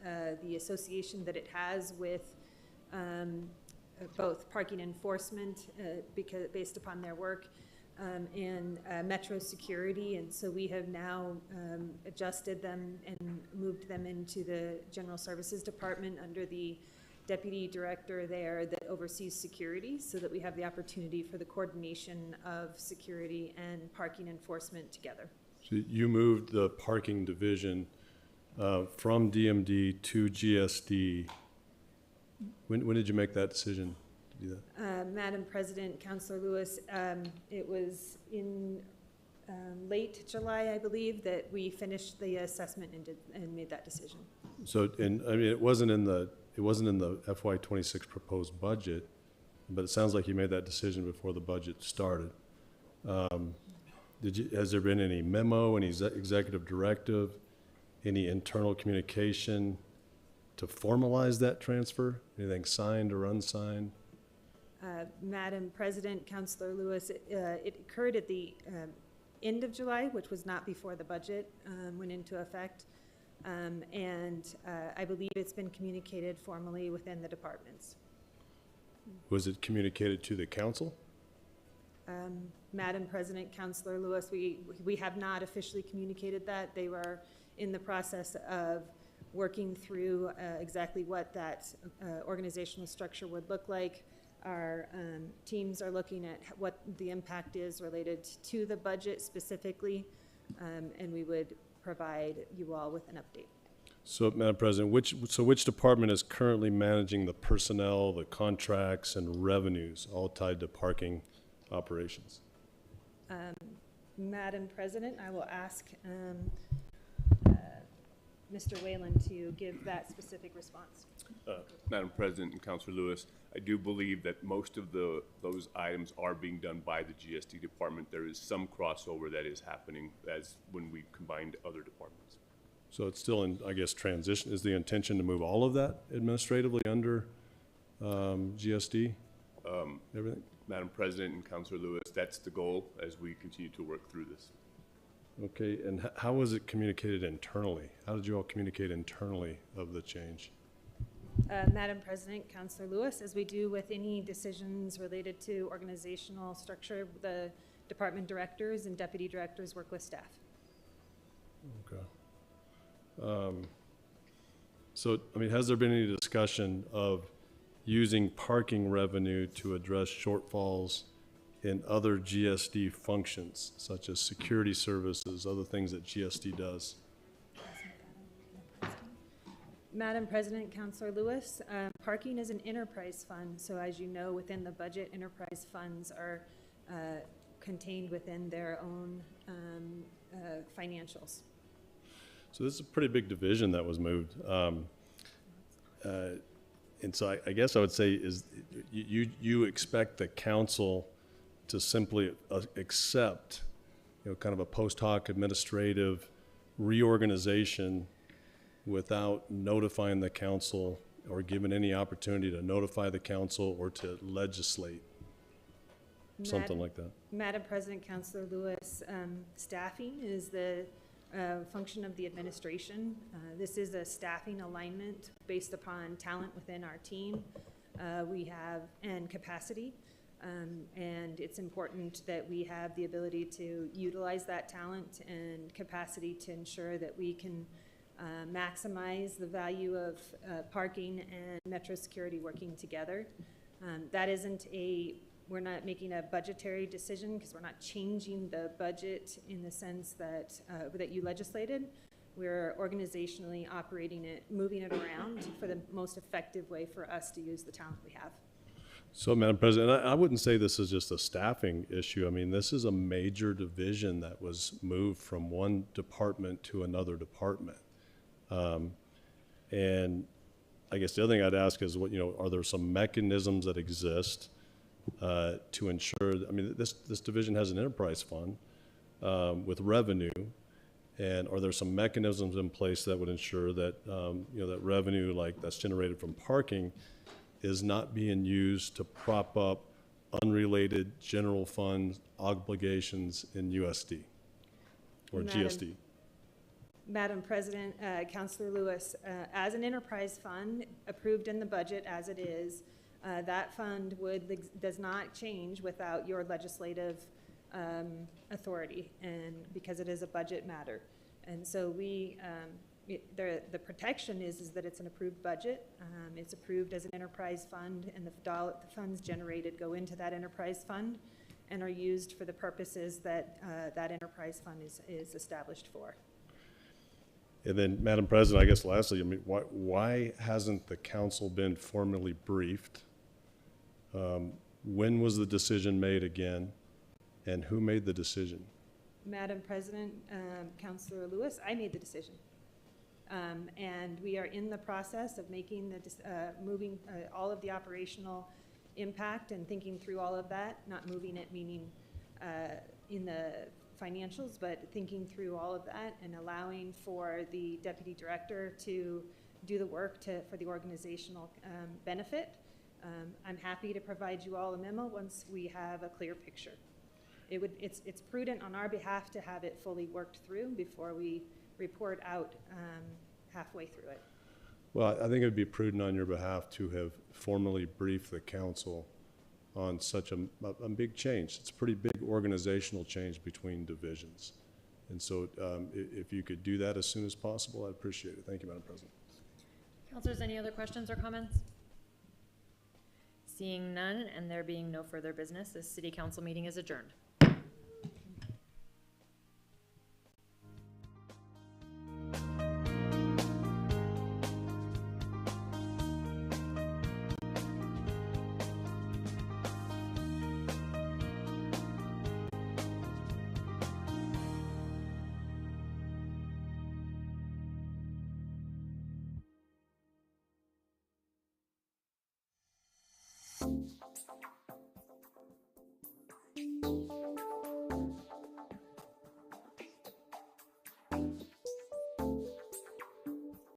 the association that it has with both parking enforcement based upon their work and metro security, and so we have now adjusted them and moved them into the General Services Department under the deputy director there that oversees security, so that we have the opportunity for the coordination of security and parking enforcement together. So you moved the parking division from DMD to GSD. When did you make that decision to do that? Madam President, Councilor Lewis, it was in late July, I believe, that we finished the assessment and made that decision. So, and I mean, it wasn't in the FY26 proposed budget, but it sounds like you made that decision before the budget started. Has there been any memo, any executive directive, any internal communication to formalize that transfer? Anything signed or unsigned? Madam President, Councilor Lewis, it occurred at the end of July, which was not before the budget went into effect. And I believe it's been communicated formally within the departments. Was it communicated to the council? Madam President, Councilor Lewis, we have not officially communicated that. They were in the process of working through exactly what that organizational structure would look like. Our teams are looking at what the impact is related to the budget specifically, and we would provide you all with an update. So, Madam President, which department is currently managing the personnel, the contracts, and revenues, all tied to parking operations? Madam President, I will ask Mr. Whalen to give that specific response. Madam President and Councilor Lewis, I do believe that most of those items are being done by the GSD department. There is some crossover that is happening as when we combined other departments. So it's still in, I guess, transition. Is the intention to move all of that administratively under GSD? Everything? Madam President and Councilor Lewis, that's the goal as we continue to work through this. Okay, and how was it communicated internally? How did you all communicate internally of the change? Madam President, Councilor Lewis, as we do with any decisions related to organizational structure, the department directors and deputy directors work with staff. Okay. So, I mean, has there been any discussion of using parking revenue to address shortfalls in other GSD functions, such as security services, other things that GSD does? Madam President, Councilor Lewis, parking is an enterprise fund, so as you know, within the budget, enterprise funds are contained within their own financials. So this is a pretty big division that was moved. And so I guess I would say is you expect the council to simply accept, kind of a post hoc administrative reorganization without notifying the council or giving any opportunity to notify the council or to legislate, something like that. Madam President, Councilor Lewis, staffing is the function of the administration. This is a staffing alignment based upon talent within our team. We have, and capacity. And it's important that we have the ability to utilize that talent and capacity to ensure that we can maximize the value of parking and metro security working together. That isn't we're not making a budgetary decision because we're not changing the budget in the sense that that you legislated. We're organizationally operating it, moving it around for the most effective way for us to use the talent we have. So, Madam President, I wouldn't say this is just a staffing issue. I mean, this is a major division that was moved from one department to another department. And I guess the other thing I'd ask is, are there some mechanisms that exist to ensure, I mean, this division has an enterprise fund with revenue, and are there some mechanisms in place that would ensure that, that revenue that's generated from parking is not being used to prop up unrelated general fund obligations in USD or GSD. Madam President, Councilor Lewis, as an enterprise fund approved in the budget as it is, that fund does not change without your legislative authority, and because it is a budget matter. And so the protection is that it's an approved budget. It's approved as an enterprise fund, and the funds generated go into that enterprise fund and are used for the purposes that that enterprise fund is established for. And then, Madam President, I guess lastly, I mean, why hasn't the council been formally briefed? When was the decision made again, and who made the decision? Madam President, Councilor Lewis, I made the decision. And we are in the process of making moving all of the operational impact and thinking through all of that, not moving it meaning in the financials, but thinking through all of that and allowing for the deputy director to do the work for the organizational benefit. I'm happy to provide you all a memo once we have a clear picture. It's prudent on our behalf to have it fully worked through before we report out halfway through it. Well, I think it would be prudent on your behalf to have formally briefed the council on such a big change. It's a pretty big organizational change between divisions. And so if you could do that as soon as possible, I'd appreciate it. Thank you, Madam President. Councilors, any other questions or comments? Seeing none and there being no further business, this city council meeting is adjourned.